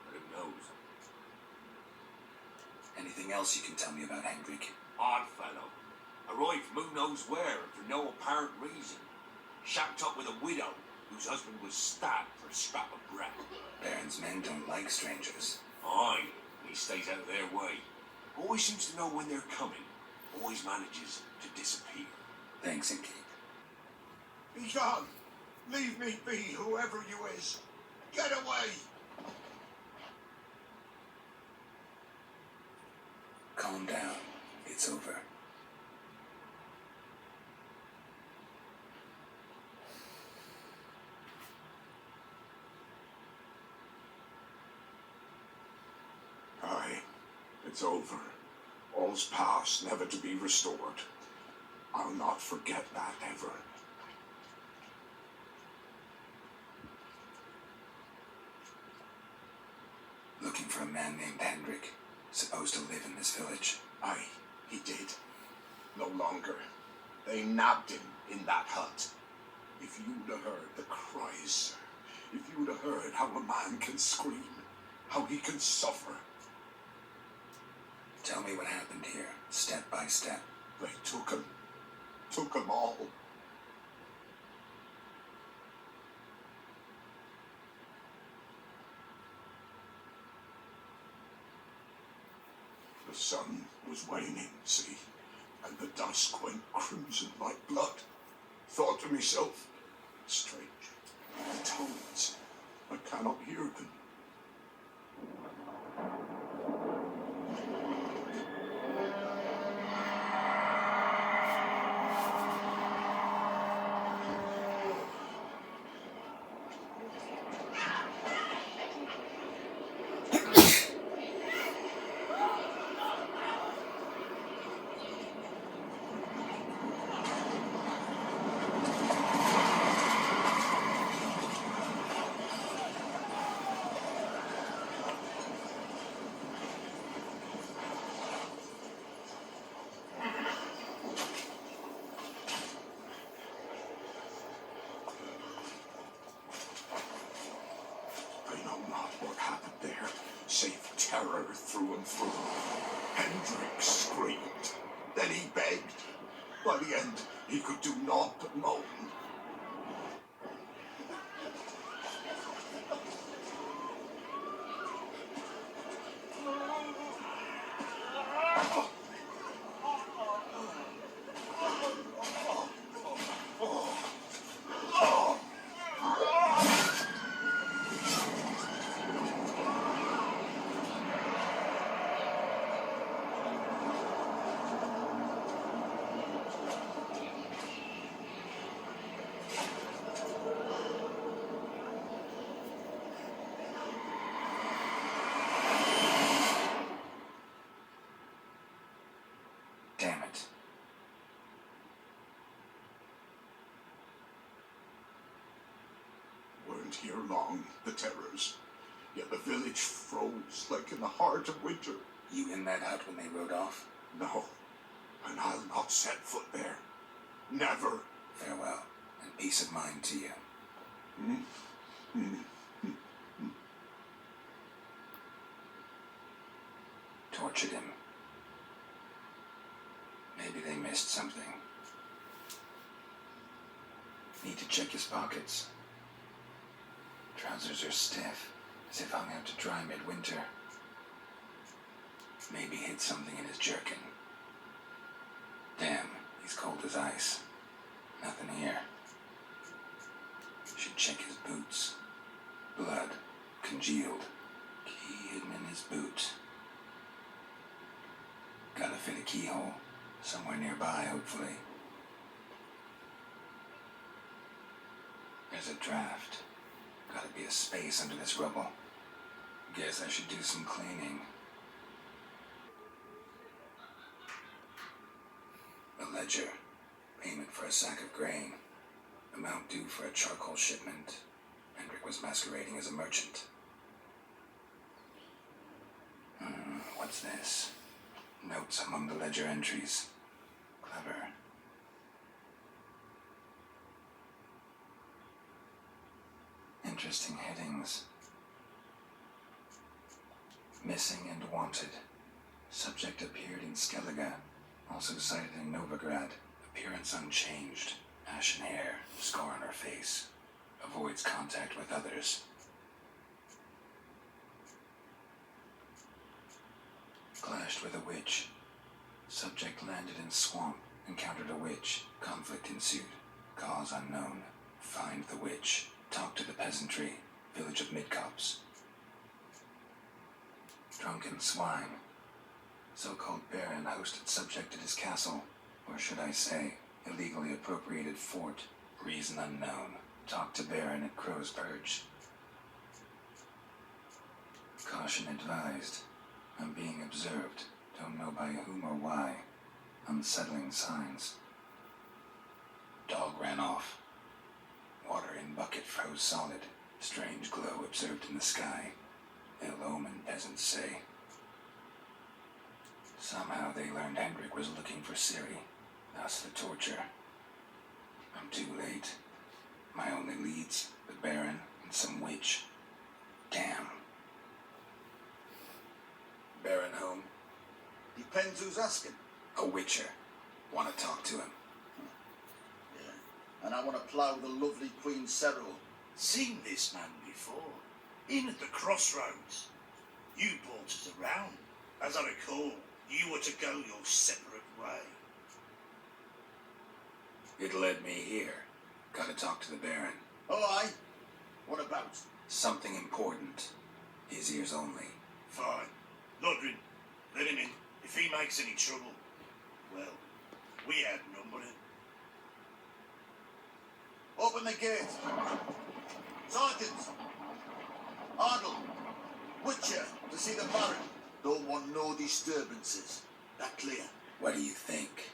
But who knows? Anything else you can tell me about Hendrik? Odd fellow. Arrived from who knows where and for no apparent reason. Shacked up with a widow whose husband was stabbed for a scrap of bread. Baron's men don't like strangers. Aye, he stays out of their way. Always seems to know when they're coming. Always manages to disappear. Thanks, Inkeep. Be gone! Leave me be, whoever you is! Get away! Calm down. It's over. Aye, it's over. All's past, never to be restored. I'll not forget that ever. Looking for a man named Hendrik, supposed to live in this village. Aye, he did. No longer. They nabbed him in that hut. If you'd have heard the cries, sir. If you'd have heard how a man can scream, how he can suffer. Tell me what happened here, step by step. They took him. Took them all. The sun was waning, see, and the dusk went crimson like blood. Thought to myself, strange, the tones, I cannot hear them. Save terror through and through. Hendrik screamed. Then he begged. By the end, he could do naught but moan. Damn it. Weren't here long, the terrors. Yet the village froze like in the heart of winter. You in that hut when they rode off? No, and I'll not set foot there. Never. Farewell, and peace of mind to you. Tortured him. Maybe they missed something. Need to check his pockets. Trousers are stiff, as if hung out to dry midwinter. Maybe hid something in his jerkin. Damn, he's cold as ice. Nothing here. Should check his boots. Blood, congealed. Key hidden in his boot. Gotta fit a keyhole. Somewhere nearby, hopefully. There's a draft. Gotta be a space under this rubble. Guess I should do some cleaning. A ledger. Payment for a sack of grain. Amount due for a charcoal shipment. Hendrik was masquerading as a merchant. What's this? Notes among the ledger entries. Clever. Interesting headings. Missing and wanted. Subject appeared in Skellige. Also sighted in Novigrad. Appearance unchanged. Ashen hair. Scar on her face. Avoids contact with others. Clashed with a witch. Subject landed in swamp. Encountered a witch. Conflict ensued. Cause unknown. Find the witch. Talk to the peasantry. Village of Midcopse. Drunken swine. So-called baron hosted subject at his castle. Or should I say, illegally appropriated fort. Reason unknown. Talk to baron at Crow's Purge. Caution advised. I'm being observed. Don't know by whom or why. Unsettling signs. Dog ran off. Water in bucket froze solid. Strange glow observed in the sky. Ill omen, peasants say. Somehow they learned Hendrik was looking for Ciri. Thus the torture. I'm too late. My only leads, the Baron and some witch. Damn. Baron home? Depends who's asking. A witcher. Want to talk to him. Yeah. And I want to plough the lovely Queen Cerul. Seen this man before. In at the crossroads. You brought us around. As I recall, you were to go your separate way. It led me here. Gotta talk to the Baron. Oh, aye? What about? Something important. His ears only. Fine. Lodrin, let him in. If he makes any trouble, well, we outnumber him. Open the gate. Sergeant! Ardle! Witcher, to see the Baron. Don't want no disturbances. That clear? What do you think?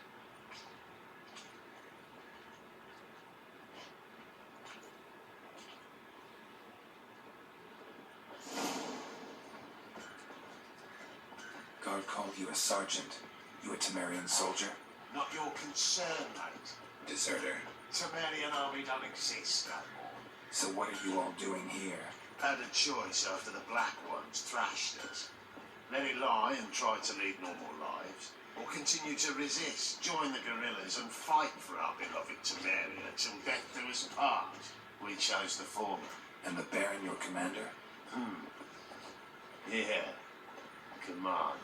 Guard called you a sergeant. You a Temerian soldier? Not your concern, mate. Deserter. Temerian army don't exist no more. So what are you all doing here? Had a choice after the Black Ones thrashed us. Let it lie and try to lead normal lives, or continue to resist, join the guerrillas and fight for our beloved Temeria till death do us part. We chose the former. And the Baron your commander? Yeah. Commander.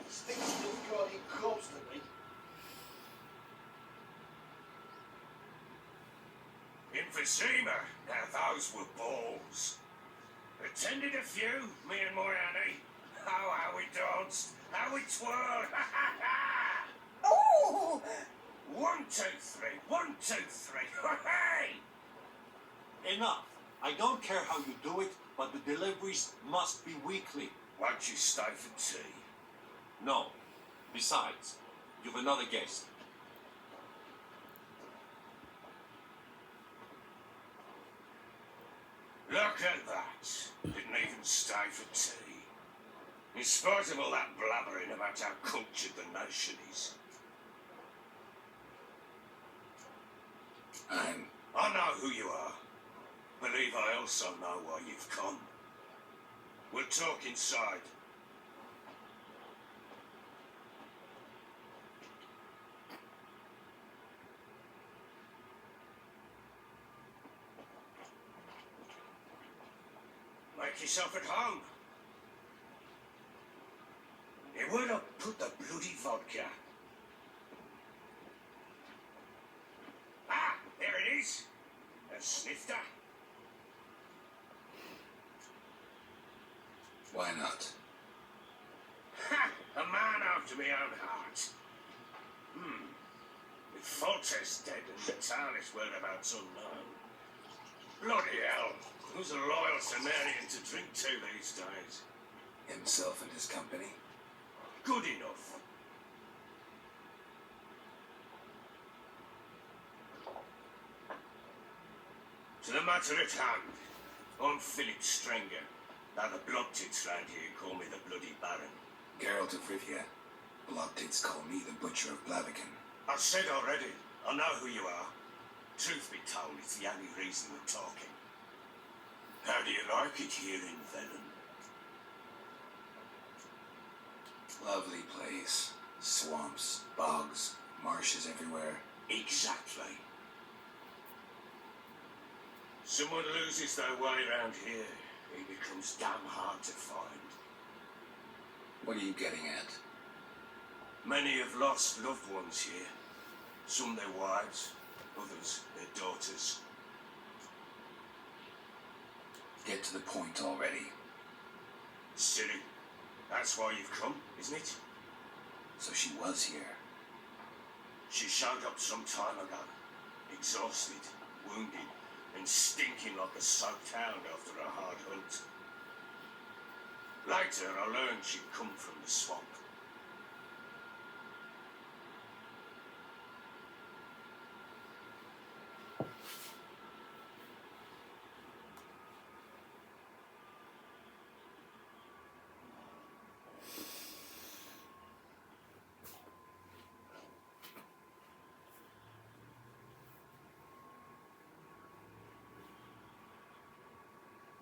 Sticks Nilfgaardian constantly. Emphysema. Now those were balls. Attended a few, me and Moriani. Oh, how we danced, how we twirled. Oh! 1, 2, 3. 1, 2, 3. Hey! Enough. I don't care how you do it, but the deliveries must be weekly. Won't you stay for tea? No. Besides, you've another guest. Look at that. Didn't even stay for tea. In spite of all that blabbering about how cultured the nation is. I know who you are. Believe I also know why you've come. We'll talk inside. Make yourself at home. Where to put the bloody vodka? Ah, there it is. A snifter. Why not? Ha! A man after my own heart. With Foltest dead and Natalis whereabouts unknown. Bloody hell. Who's a loyal Temerian to drink to these days? Himself and his company? Good enough. To the matter at hand, I'm Philip Strenger. Now the Bloodtits round here call me the Bloody Baron. Geralt of Rivia. Bloodtits call me the Butcher of Blaviken. I said already, I know who you are. Truth be told, it's the only reason we're talking. How do you like it here in Velen? Lovely place. Swamps, bogs, marshes everywhere. Exactly. Someone loses their way around here, he becomes damn hard to find. What are you getting at? Many have lost loved ones here. Some their wives, others their daughters. Get to the point already. Silly. That's why you've come, isn't it? So she was here. She showed up some time ago. Exhausted, wounded, and stinking like a soaked hound after a hard hunt. Later, I learned she'd come from the swamp.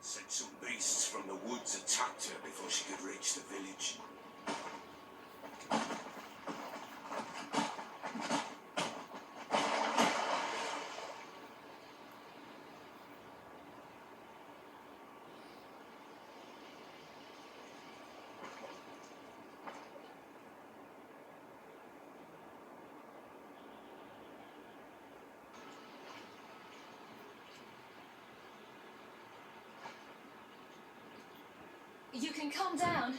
Said some beasts from the woods attacked her before she could reach the village. You can calm down.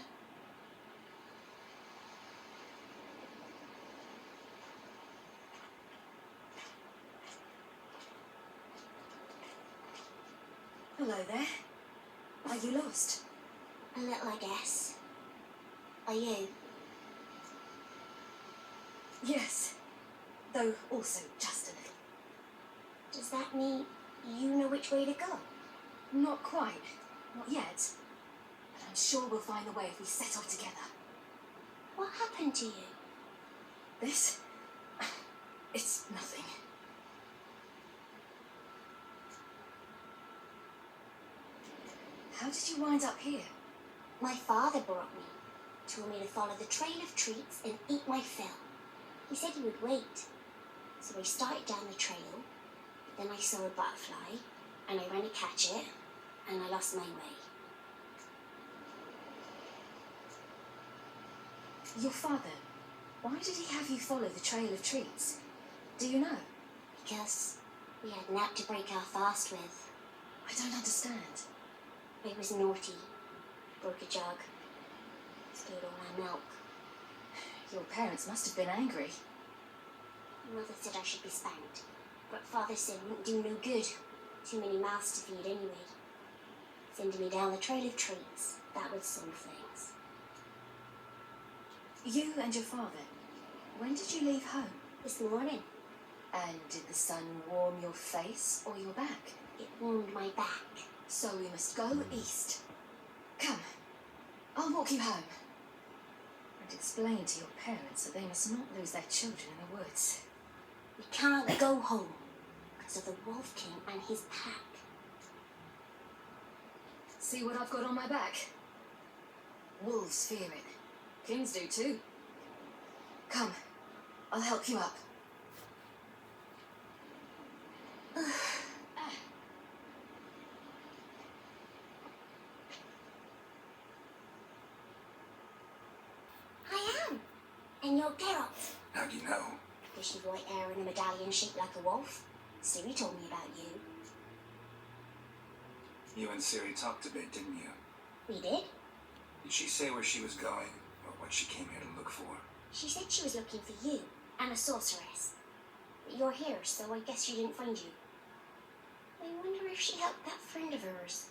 Hello there. Are you lost? A little, I guess. Are you? Yes. Though also just a little. Does that mean you know which way to go? Not quite. Not yet. But I'm sure we'll find the way if we set off together. What happened to you? This? It's nothing. How did you wind up here? My father brought me. Told me to follow the trail of treats and eat my fill. He said he would wait. So I started down the trail, but then I saw a butterfly, and I ran to catch it, and I lost my way. Your father, why did he have you follow the trail of treats? Do you know? Because we had naught to break our fast with. I don't understand. I was naughty. Broke a jug. Stole all our milk. Your parents must have been angry. Mother said I should be spanked, but Father said it wouldn't do no good. Too many mouths to feed anyway. Sending me down the trail of treats, that would solve things. You and your father, when did you leave home? This morning. And did the sun warm your face or your back? It warmed my back. So we must go east. Come, I'll walk you home. And explain to your parents that they must not lose their children in the woods. We can't go home because of the Wolf King and his pack. See what I've got on my back? Wolves fear it. Kings do too. Come, I'll help you up. I am. And you're Geralt. How do you know? Because you've white hair and a medallion shaped like a wolf. Ciri told me about you. You and Ciri talked a bit, didn't you? We did? Did she say where she was going, or what she came here to look for? She said she was looking for you and a sorceress. But you're here, so I guess she didn't find you. I wonder if she helped that friend of hers.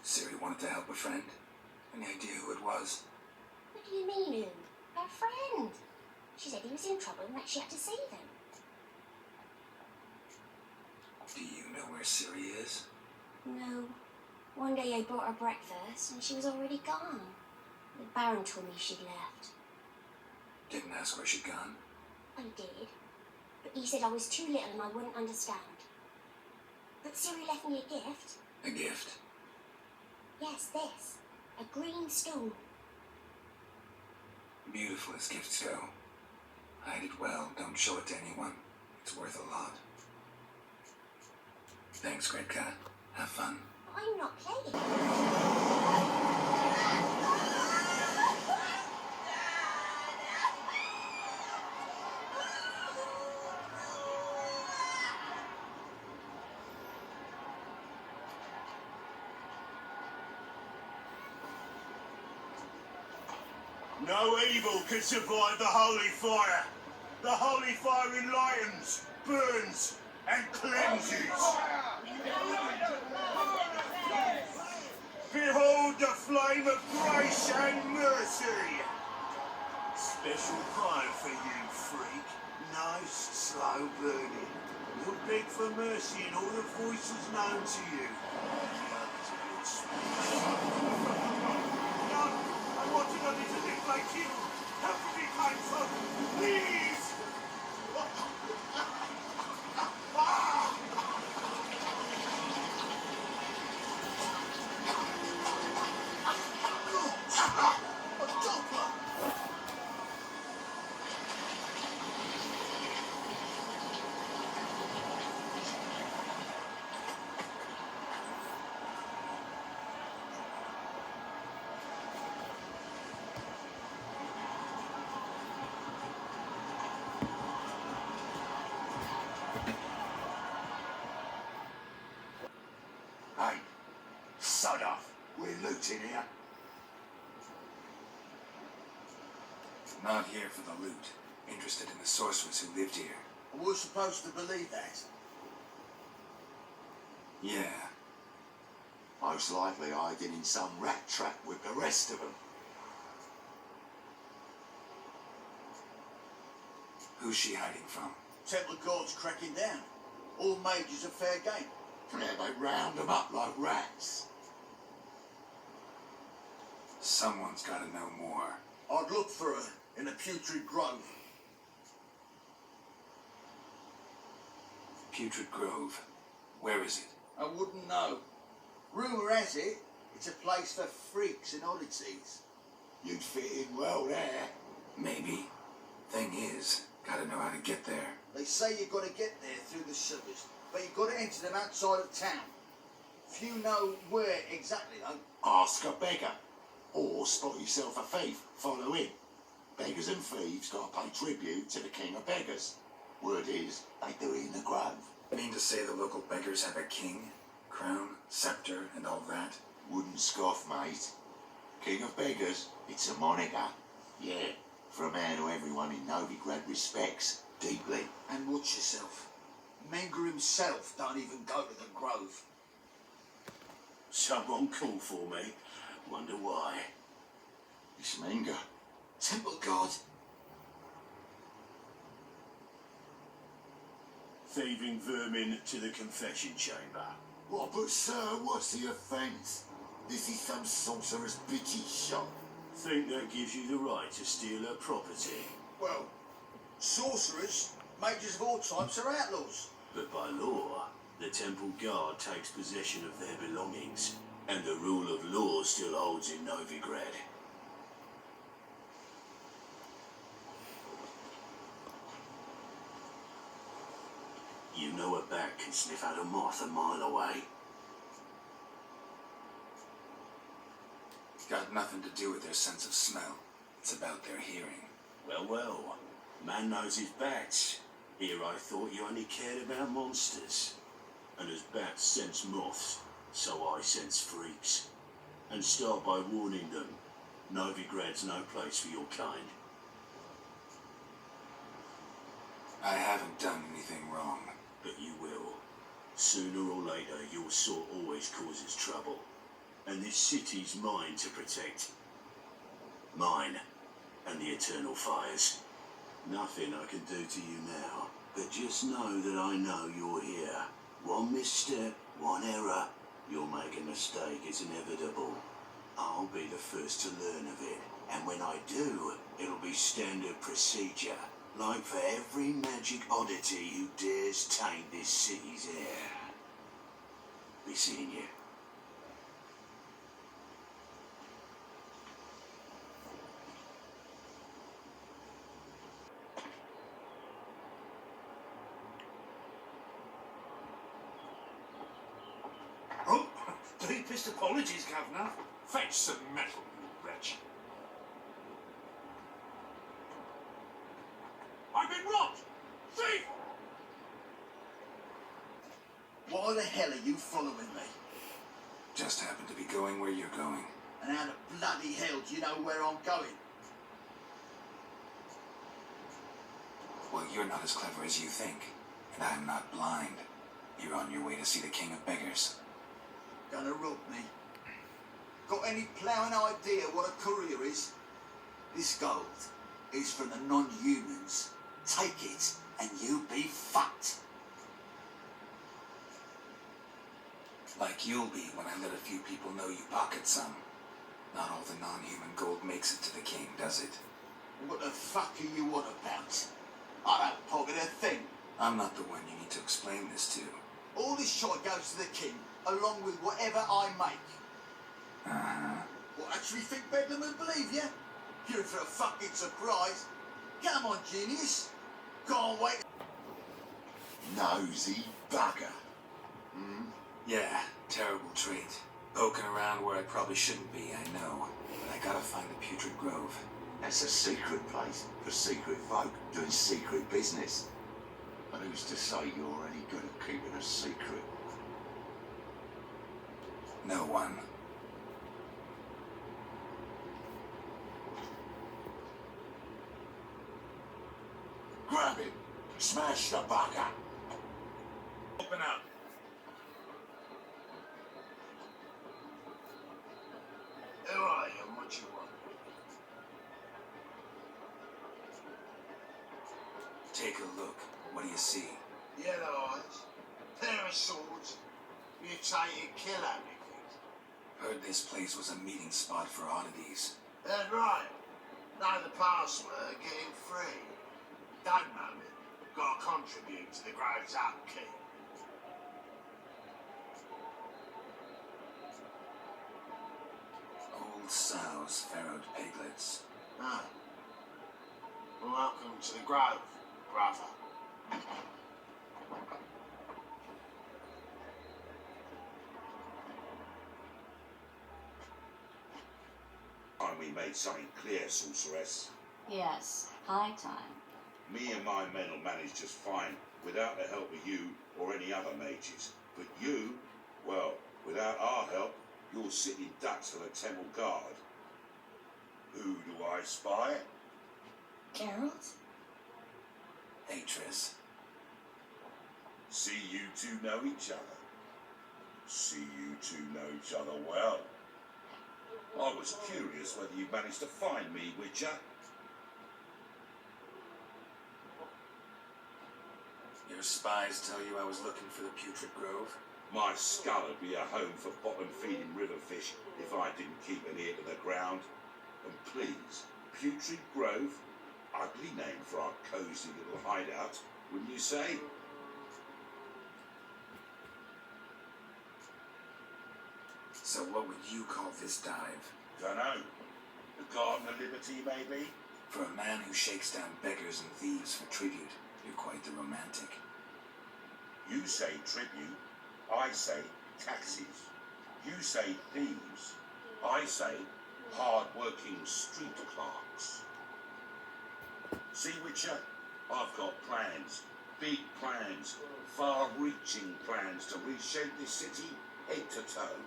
Ciri wanted to help a friend. Any idea who it was? What do you mean, who? Her friend. She said he was in trouble and that she had to save him. Do you know where Ciri is? No. One day I brought her breakfast and she was already gone. The Baron told me she'd left. Didn't ask where she'd gone. I did. But he said I was too little and I wouldn't understand. But Ciri left me a gift. A gift? Yes, this. A green stone. Beautiful as gifts go. Hide it well, don't show it to anyone. It's worth a lot. Thanks, Great Cat. Have fun. I'm not playing. No evil can survive the holy fire. The holy fire enlightens, burns, and cleanses. Behold the flame of grace and mercy. Special fire for you, freak. Nice, slow burning. You'll beg for mercy in all the voices known to you. I wanted a little bit like you. Help me, kind folk, please. Hey, sod off. We're looting here. Not here for the loot. Interested in the sorcerers who lived here. We're supposed to believe that. Yeah. Most likely hiding in some rat trap with the rest of them. Who's she hiding from? Temple Guard's cracking down. All mages are fair game. Yeah, they round them up like rats. Someone's gotta know more. I'd look for her in a putrid grove. Putrid Grove. Where is it? I wouldn't know. Rumour has it, it's a place for freaks and oddities. You'd fit in well there. Maybe. Thing is, gotta know how to get there. They say you gotta get there through the sewers, but you gotta enter them outside of town. Few know where exactly though. Ask a beggar. Or spot yourself a thief, follow him. Beggars and thieves gotta pay tribute to the king of beggars. Word is, they do it in the grove. Mean to say the local beggars have a king, crown, scepter, and all that? Wouldn't scoff, mate. King of beggars, it's a moniker. Yeah, for a man who everyone in Novigrad respects deeply. And watch yourself. Menger himself don't even go to the grove. Someone called for me. Wonder why. It's Menger. Temple Guard. Thieving vermin to the confession chamber. What, but sir, what's the offence? This is some sorcerer's bitchy shop. Think that gives you the right to steal her property? Well, sorcerers, mages of all types are outlaws. But by law, the Temple Guard takes possession of their belongings, and the rule of law still holds in Novigrad. You know a bat can sniff out a moth a mile away. Got nothing to do with their sense of smell. It's about their hearing. Well, well. Man knows his bats. Here I thought you only cared about monsters. And as bats sense moths, so I sense freaks. And start by warning them. Novigrad's no place for your kind. I haven't done anything wrong. But you will. Sooner or later, your sort always causes trouble. And this city's mine to protect. Mine and the eternal fires. Nothing I can do to you now, but just know that I know you're here. One misstep, one error, you'll make a mistake, it's inevitable. I'll be the first to learn of it, and when I do, it'll be standard procedure. Like for every magic oddity who dares taint this city's air. Be seeing you. Oh, deepest apologies, Governor. Fetch some metal, you wretch. I've been robbed! Thief! Why the hell are you following me? Just happen to be going where you're going. And how the bloody hell do you know where I'm going? Well, you're not as clever as you think, and I'm not blind. You're on your way to see the King of Beggars. Gonna rob me? Got any ploughing idea what a courier is? This gold is from the non-humans. Take it, and you'll be fucked. Like you'll be when I let a few people know you pocket some. Not all the non-human gold makes it to the king, does it? What the fuck are you on about? I don't pocket a thing. I'm not the one you need to explain this to. All this shot goes to the king, along with whatever I make. Uh-huh. What, actually think Bedlam would believe you? You're in for a fucking surprise. Come on, genius. Can't wait. Nosy bugger. Yeah, terrible trait. Poking around where I probably shouldn't be, I know. But I gotta find the Putrid Grove. That's a secret place for secret folk doing secret business. And who's to say you're any good at keeping a secret? No one. Grab him. Smash the bugger. Open up. Who are you and what you want? Take a look. What do you see? Yellow eyes, pair of swords, mutated killer nickers. Heard this place was a meeting spot for oddities. That's right. Know the password, get in free. Don't know it. Gotta contribute to the grove's upkeep. Old sows, farrowed piglets. No. Well, welcome to the grove, brother. Time we made something clear, sorceress. Yes, high time. Me and my men will manage just fine without the help of you or any other mages. But you, well, without our help, you're sitting ducks for the Temple Guard. Who do I spy? Geralt? Atris. See you two know each other. See you two know each other well. I was curious whether you managed to find me, Witcher. Your spies tell you I was looking for the Putrid Grove? My skull would be a home for bottom-feeding riverfish if I didn't keep an ear to the ground. And please, Putrid Grove, ugly name for our cosy little hideout, wouldn't you say? So what would you call this dive? Dunno. The Garden of Liberty, maybe? For a man who shakes down beggars and thieves for tribute, you're quite the romantic. You say tribute, I say taxes. You say thieves, I say hard-working street clerks. See, Witcher, I've got plans, big plans, far-reaching plans to reshape this city head to toe.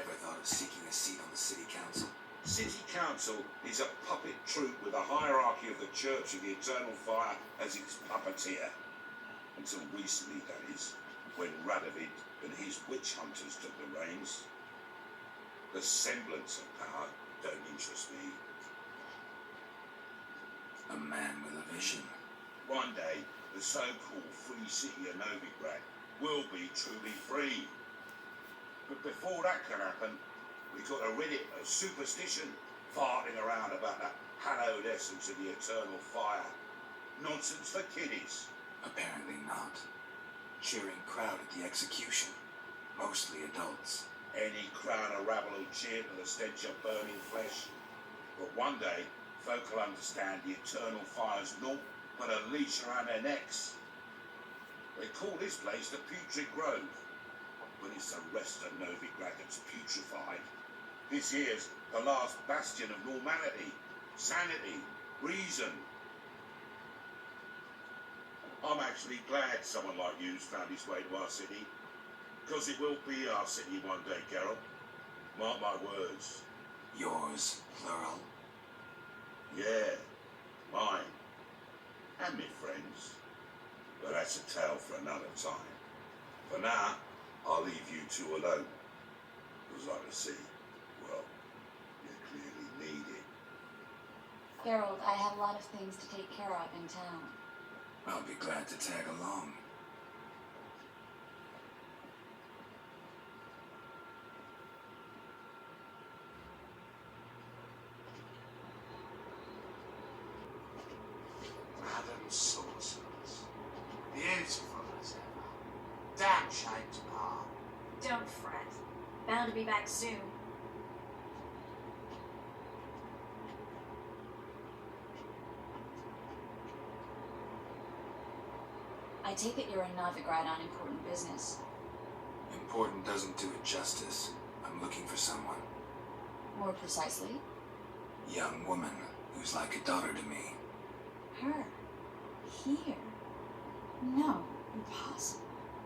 Ever thought of seeking a seat on the city council? City council is a puppet troupe with a hierarchy of the Church of the Eternal Fire as its puppeteer. Until recently, that is, when Radovid and his witch hunters took the reins. The semblance of power don't interest me. A man with a vision. One day, the so-called free city of Novigrad will be truly free. But before that can happen, we've got a rid of superstition farting around about the hallowed essence of the eternal fire. Nonsense for kiddies. Apparently not. Cheering crowd at the execution. Mostly adults. Any crowd of rabble will cheer to the stench of burning flesh. But one day, folk will understand the eternal fire's naught but a leash around their necks. They call this place the Putrid Grove, but it's the rest of Novigrad that's putrefied. This here's the last bastion of normality, sanity, reason. I'm actually glad someone like you's found his way to our city, because it will be our city one day, Geralt. Mark my words. Yours, plural. Yeah, mine. And me friends. But that's a tale for another time. For now, I'll leave you two alone. Because I can see, well, you clearly need it. Geralt, I have a lot of things to take care of in town. I'll be glad to tag along. Madam Sorceress. Beautiful as ever. Damn shame to part. Don't fret. Bound to be back soon. I take it you're in Novigrad on important business. Important doesn't do it justice. I'm looking for someone. More precisely? Young woman who's like a daughter to me. Her? Here? No, impossible.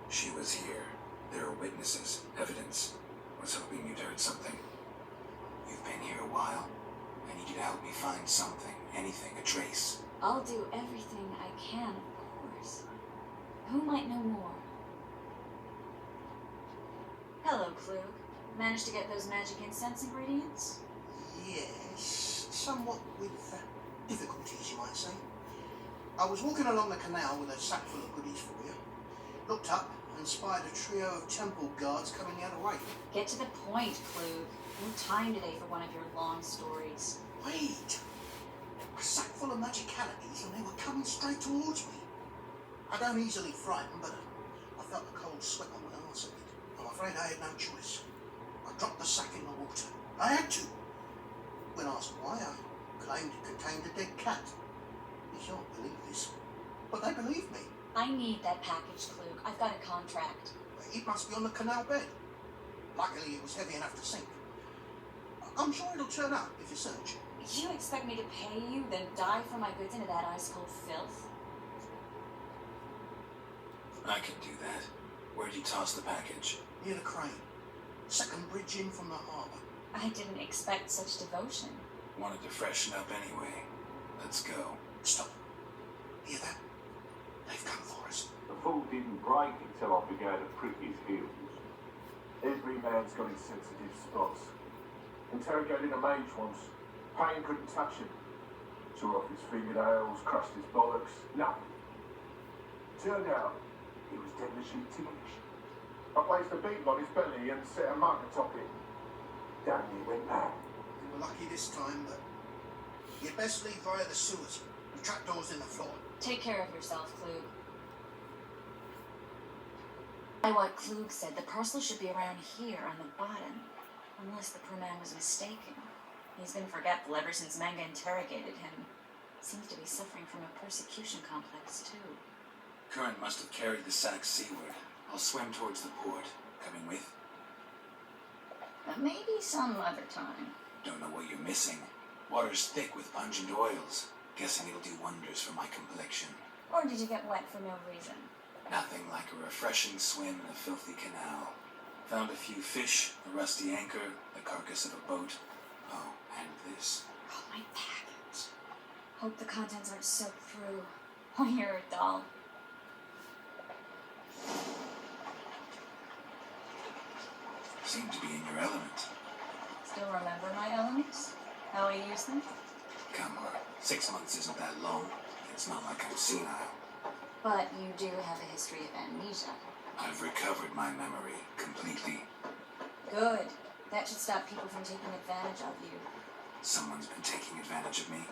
She was here. There are witnesses, evidence. Was hoping you'd heard something. You've been here a while. I need you to help me find something, anything, a trace. I'll do everything I can, of course. Who might know more? Hello, Klug. Managed to get those magic incense ingredients? Yes, somewhat with difficulties, you might say. I was walking along the canal with a sack full of goodies for you. Looked up and spied a trio of temple guards coming the other way. Get to the point, Klug. No time today for one of your long stories. Wait! A sack full of magicalities and they were coming straight towards me. I don't easily frighten, but I felt a cold sweat on my arse a bit. I'm afraid I had no choice. I dropped the sack in the water. I had to. When asked why, I claimed it contained a dead cat. You shan't believe this, but they believed me. I need that package, Klug. I've got a contract. It must be on the canal bed. Luckily, it was heavy enough to sink. I'm sure it'll turn up if you search. You expect me to pay you, then dive for my goods into that ice-cold filth? I can do that. Where'd you toss the package? Near the crane. Second bridge in from the harbour. I didn't expect such devotion. Wanted to freshen up anyway. Let's go. Stop. Hear that? They've come for us. The fool didn't break until I began to prick his heels. Every man's got his sensitive spots. Interrogated a mage once. Payne couldn't touch him. Tore off his fingernails, crushed his bollocks, nothing. Turned out, he was devilishly ticklish. I placed a beetle on his belly and set a mark atop it. Damn, he went mad. We were lucky this time, but you'd best leave via the sewers. The trapdoor's in the floor. Take care of yourself, Klug. By what Klug said, the parcel should be around here on the bottom. Unless the poor man was mistaken. He's been forgetful ever since Manga interrogated him. Seems to be suffering from a persecution complex, too. Current must have carried the sack seaward. I'll swim towards the port. Coming with? Maybe some other time. Don't know what you're missing. Water's thick with pungent oils. Guessing it'll do wonders for my complexion. Or did you get wet for no reason? Nothing like a refreshing swim in a filthy canal. Found a few fish, a rusty anchor, the carcass of a boat. Oh, and this. Oh, my package. Hope the contents aren't soaked through. Oh, you're a doll. Seem to be in your element. Still remember my elements? How I use them? Come on, 6 months isn't that long. It's not like I'm senile. But you do have a history of amnesia. I've recovered my memory completely. Good. That should stop people from taking advantage of you. Someone's been taking advantage of me.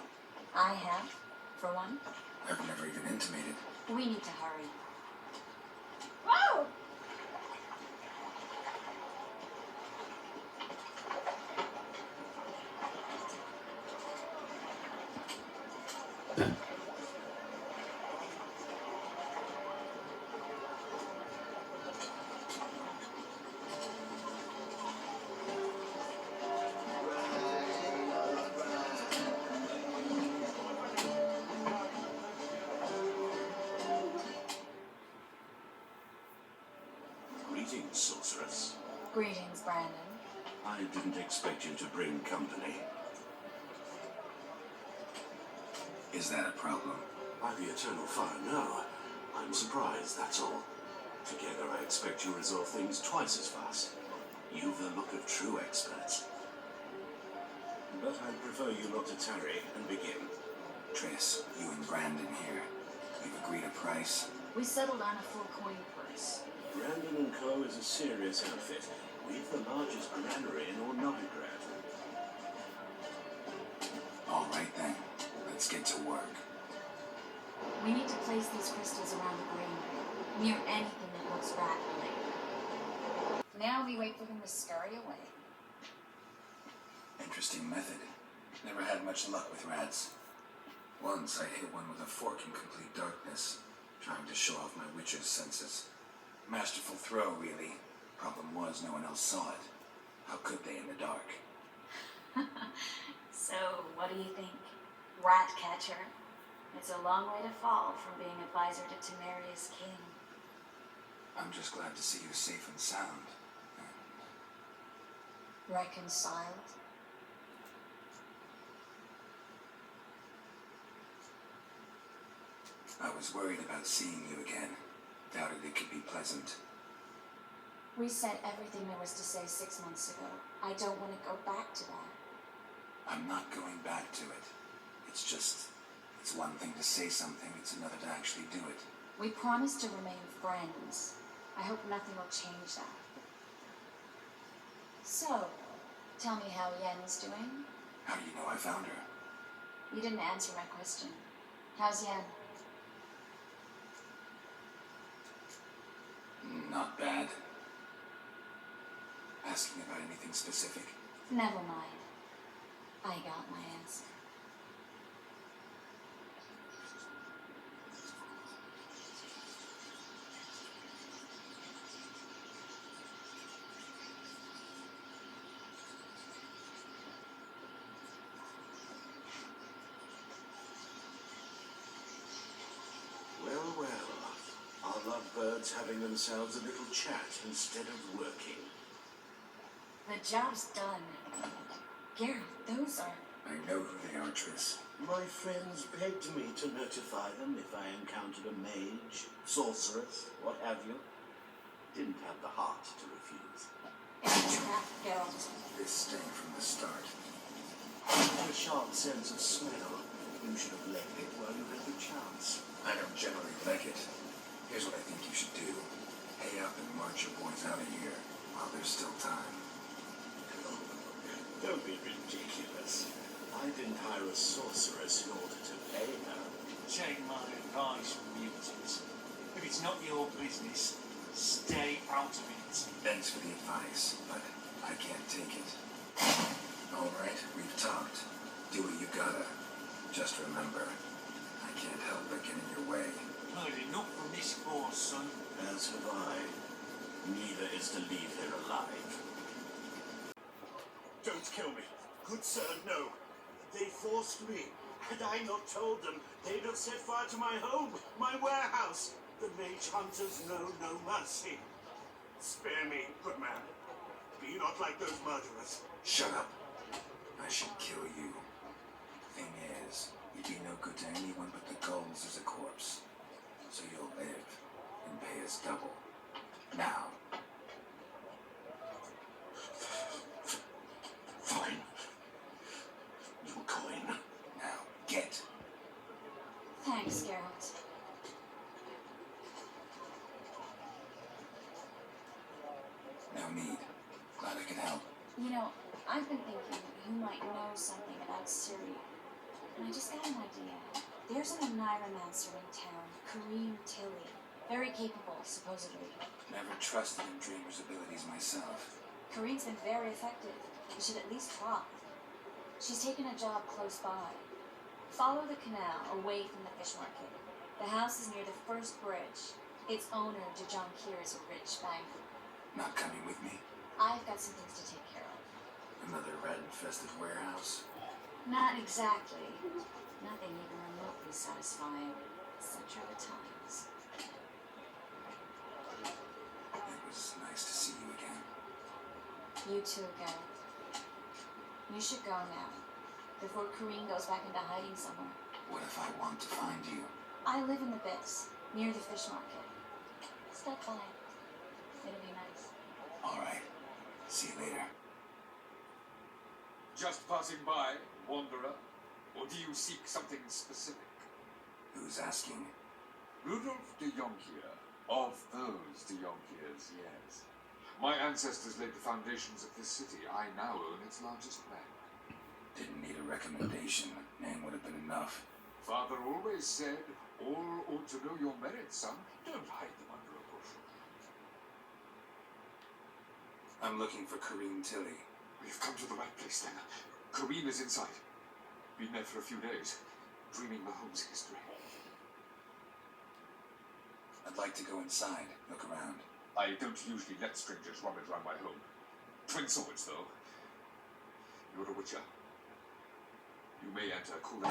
I have, for one. I've never even intimated. We need to hurry. Whoa! Greetings, sorceress. Greetings, Brandon. I didn't expect you to bring company. Is that a problem? By the eternal fire, no. I'm surprised, that's all. Together, I expect you resolve things twice as fast. You've the look of true experts. But I'd prefer you not to tarry and begin. Triss, you and Brandon here. You've agreed a price? We settled on a full coin purse. Brandon & Co. is a serious outfit. We've the largest granary in all Novigrad. All right then. Let's get to work. We need to place these crystals around the granary, near anything that looks rat-related. Now we wait for them to scurry away. Interesting method. Never had much luck with rats. Once I hit one with a fork in complete darkness, trying to show off my witcher's senses. Masterful throw, really. Problem was, no one else saw it. How could they in the dark? So, what do you think? Rat catcher? It's a long way to fall from being advisor to Temeria's king. I'm just glad to see you safe and sound. Reconciled? I was worried about seeing you again. Doubted it could be pleasant. We said everything there was to say 6 months ago. I don't want to go back to that. I'm not going back to it. It's one thing to say something, it's another to actually do it. We promised to remain friends. I hope nothing will change that. So, tell me how Yen's doing? How do you know I found her? You didn't answer my question. How's Yen? Not bad. Asking about anything specific? Never mind. I got my answer. Well, well. Our lovebirds having themselves a little chat instead of working. The job's done. Geralt, those are... I know who they are, Triss. My friends begged me to notify them if I encountered a mage, sorceress, what have you. Didn't have the heart to refuse. It's a trap, Geralt. This staying from the start. A sharp sense of smell. You should have left it while you had the chance. I don't generally like it. Here's what I think you should do. Pay up and march your boys out of here while there's still time. Don't be ridiculous. I didn't hire a sorceress in order to pay her. Take my advice, mutants. If it's not your business, stay out of it. Thanks for the advice, but I can't take it. All right, we've talked. Do what you gotta. Just remember, I can't help but get in your way. Heard enough from this force, son. As have I. Neither is to leave here alive. Don't kill me. Good sir, no. They forced me. Had I not told them, they'd have set fire to my home, my warehouse. The mage hunters know no mercy. Spare me, good man. Be not like those murderers. Shut up. I should kill you. Thing is, you'd be no good to anyone but the Gulls as a corpse. So you'll live and pay us double. Now. help. You know, I've been thinking you might know something about Ciri. And I just got an idea. There's an Oneiromancer in town, Kareem Tilly. Very capable, supposedly. Never trusted in Dreamer's abilities myself. Kareem's been very effective. You should at least try. She's taken a job close by. Follow the canal away from the fish market. The house is near the first bridge. Its owner, Dejon Kier, is a rich banker. Not coming with me? I've got some things to take care of. Another rat-infested warehouse? Not exactly. Nothing even remotely satisfying. Such are the times. It was nice to see you again. You too, Garrett. You should go now, before Kareem goes back into hiding somewhere. What if I want to find you? I live in the Bits, near the fish market. Stop by. It'll be nice. All right. See you later. Just passing by, wanderer? Or do you seek something specific? Who's asking? Rudolf de Jonkier. Of those de Jonkiers, yes. My ancestors laid the foundations of this city. I now own its largest bank. Didn't need a recommendation. Name would have been enough. Father always said, all ought to know your merits, son. Don't hide them under a bushel. I'm looking for Kareem Tilly. We've come to the right place, then. Kareem is inside. Been there for a few days, dreaming Mahomes' history. I'd like to go inside, look around. I don't usually let strangers rummage around my home. Twin swords, though. You're a witcher. You may enter cool.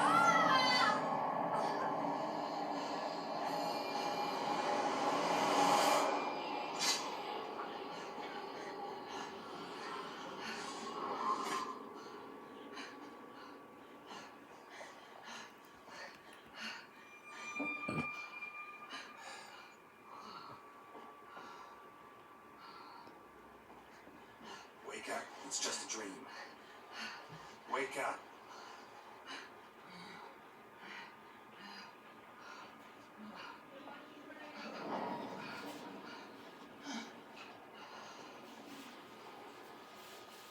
Wake up. It's just a dream. Wake up.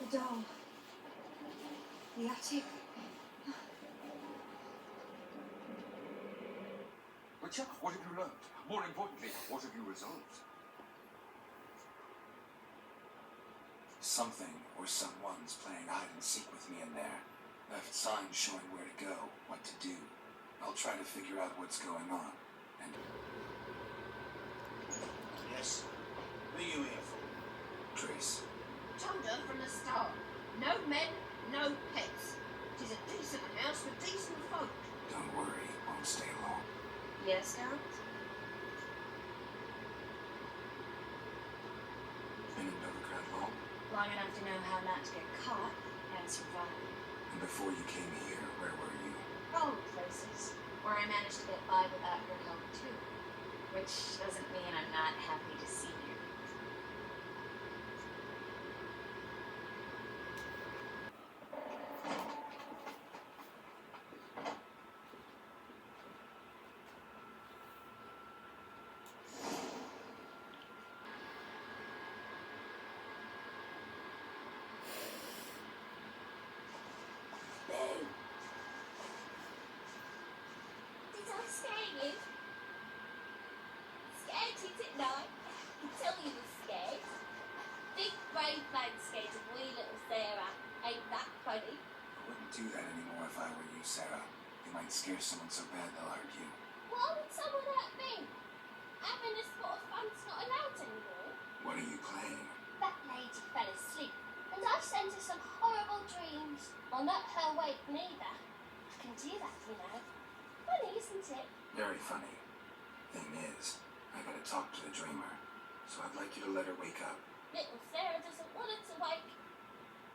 The doll. The attic. Witcher, what have you learned? More importantly, what have you resolved? Something or someone's playing hide and seek with me in there. Left signs showing where to go, what to do. I'll try to figure out what's going on. And Yes? What are you here for? Trace. Told her from the start. No men, no pets. It is a decent house for decent folk. Don't worry, won't stay long. Yes, Garrett? Been in Novigrad long? Long enough to know how not to get caught and survive. And before you came here, where were you? All places where I managed to get by without your help too. Which doesn't mean I'm not happy to see you. Did I scare you? Scared you, didn't I? I can tell you were scared. Big brave man scared of wee little Sarah. Ain't that funny? I wouldn't do that anymore if I were you, Sarah. You might scare someone so bad they'll hurt you. Why would someone hurt me? Having a spot of fun's not allowed anymore. What are you playing? That lady fell asleep, and I sent her some horrible dreams. I'll not her wake neither. I can do that, you know. Funny, isn't it? Very funny. Thing is, I gotta talk to the dreamer. So I'd like you to let her wake up. Little Sarah doesn't want her to wake.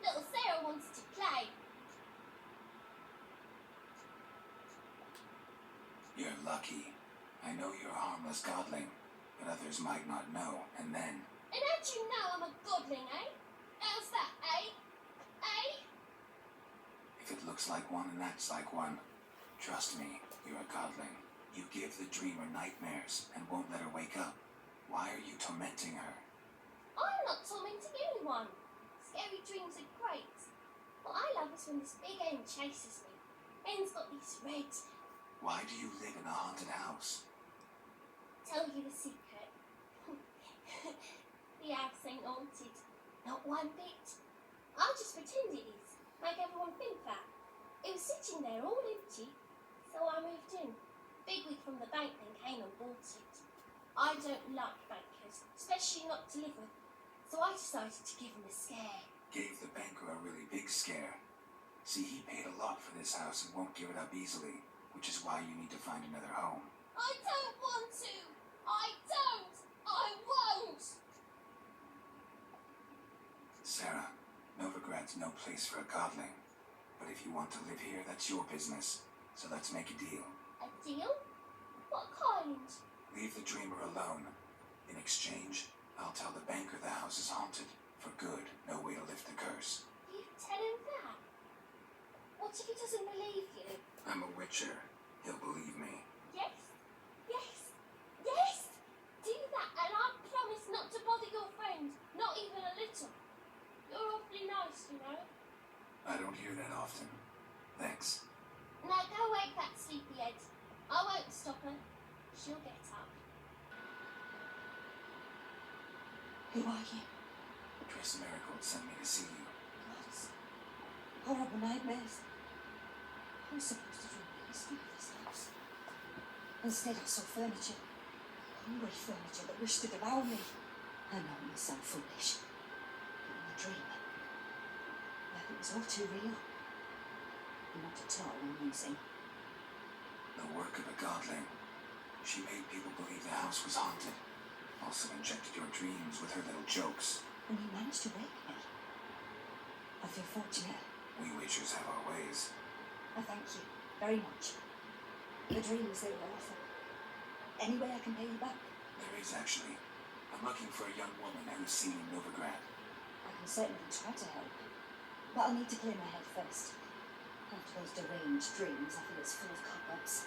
Little Sarah wants to play. You're lucky. I know you're a harmless godling, but others might not know, and then... And how'd you know I'm a godling, eh? How's that, eh? Eh? If it looks like one and acts like one, trust me, you're a godling. You give the dreamer nightmares and won't let her wake up. Why are you tormenting her? I'm not tormenting anyone. scary dreams are great. What I love is when this big end chases me. End's got these red. Why do you live in a haunted house? Tell you the secret. The house ain't haunted. Not one bit. I'll just pretend it is. Make everyone think that. It was sitting there all empty. So I moved in. Bigwig from the bank then came and bought it. I don't like bankers, especially not to live with. So I decided to give him a scare. Gave the banker a really big scare. See, he paid a lot for this house and won't give it up easily, which is why you need to find another home. I don't want to. I don't. I won't. Sarah, Novigrad's no place for a godling. But if you want to live here, that's your business. So let's make a deal. A deal? What kind? Leave the dreamer alone. In exchange, I'll tell the banker the house is haunted. For good, no way to lift the curse. You tell him that? What if he doesn't believe you? I'm a witcher. He'll believe me. Yes? Yes? Yes? Do that and I promise not to bother your friend. Not even a little. You're awfully nice, you know. I don't hear that often. Thanks. Now go wake that sleepyhead. I won't stop her. She'll get up. Who are you? Triss Merigold sent me to see you. What? Horrible nightmares. I was supposed to dream the history of this house. Instead I saw furniture. Hungry furniture that wished to devour me. I know it may sound foolish. But in a dream, well, it was all too real. And not at all amusing. The work of a godling. She made people believe the house was haunted. Also injected your dreams with her little jokes. And you managed to wake me. I feel fortunate. We witchers have our ways. I thank you very much. The dreams they were offer. Any way I can pay you back? There is actually. I'm looking for a young woman who's seen Novigrad. I can certainly try to help. But I'll need to clear my head first. After those deranged dreams, I feel it's full of cobwebs.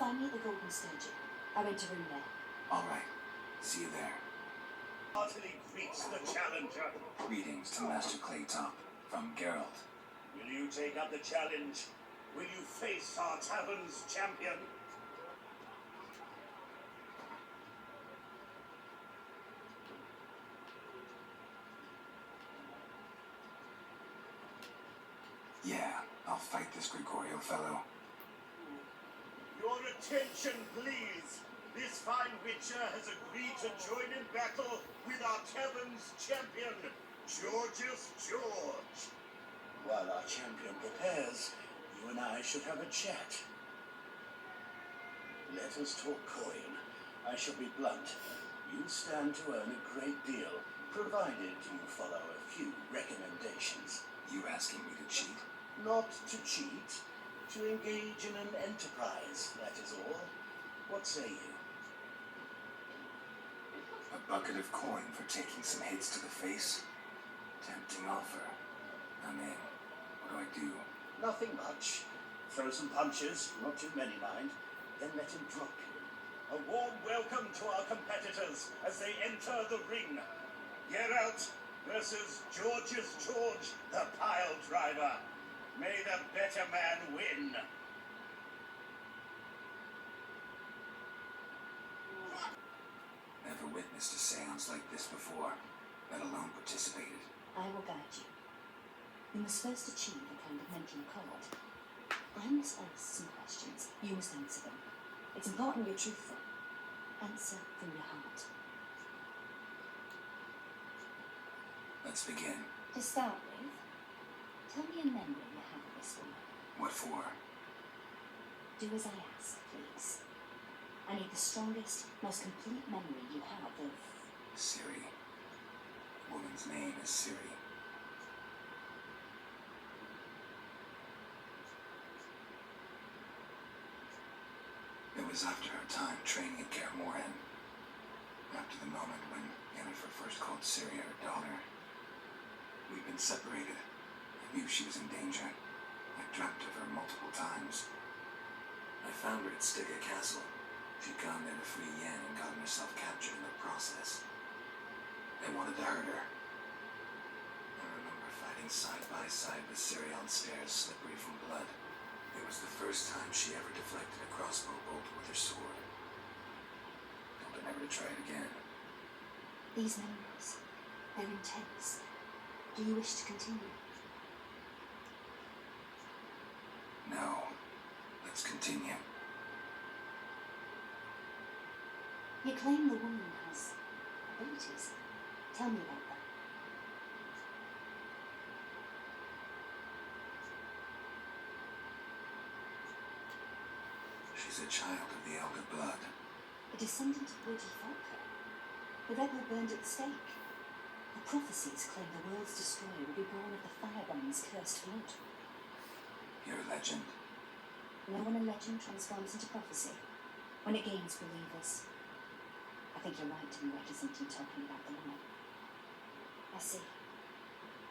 Find me the Golden Sturgeon. I rent a room there. All right. See you there. Heartily greets the challenger. Greetings to Master Claytop from Geralt. Will you take up the challenge? Will you face our tavern's champion? Yeah, I'll fight this Gregorio fellow. Your attention, please. This fine witcher has agreed to join in battle with our tavern's champion, Georgius George. While our champion prepares, you and I should have a chat. Let us talk coin. I shall be blunt. You stand to earn a great deal, provided you follow a few recommendations. You asking me to cheat? Not to cheat, to engage in an enterprise, that is all. What say you? A bucket of coin for taking some hits to the face? Tempting offer. I'm in. What do I do? Nothing much. Throw some punches, not too many, mind, then let him drop you. A warm welcome to our competitors as they enter the ring. Geralt versus Georgius George, the pile driver. May the better man win. Never witnessed a seance like this before, let alone participated. I will guide you. You must first achieve a kind of mental accord. I must ask some questions. You must answer them. It's important you're truthful. Answer from your heart. Let's begin. To start with, tell me a memory you have of this woman. What for? Do as I ask, please. I need the strongest, most complete memory you have of... Ciri. The woman's name is Ciri. It was after her time training at Kaer Morhen. After the moment when Yennefer first called Ciri her daughter. We'd been separated. I knew she was in danger. I dreamt of her multiple times. I found her at Stygia Castle. She'd gone there to free Yen and gotten herself captured in the process. They wanted to hurt her. I standing side by side with Ciri on stairs slippery from blood. It was the first time she ever deflected a crossbow bolt with her sword. Told her never to try it again. These memories, they're intense. Do you wish to continue? No. Let's continue. You claim the woman has abilities. Tell me about them. She's a child of the Elder Blood. A descendant of Bloody Falco. The rebel burned at the stake. The prophecies claim the world's destroyer will be born of the Firebrand's cursed blood. You're a legend. No when a legend transforms into prophecy, when it gains believers. I think you're right to be reticent in talking about the woman. I see.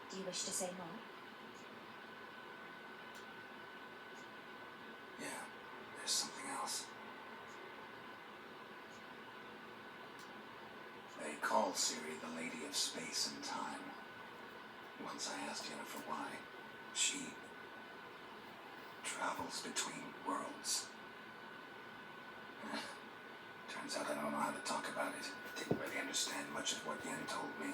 Do you wish to say more? Yeah, there's something else. They call Ciri the Lady of Space and Time. Once I asked Yennefer why. She travels between worlds. Turns out I don't know how to talk about it. Didn't really understand much of what Yen told me.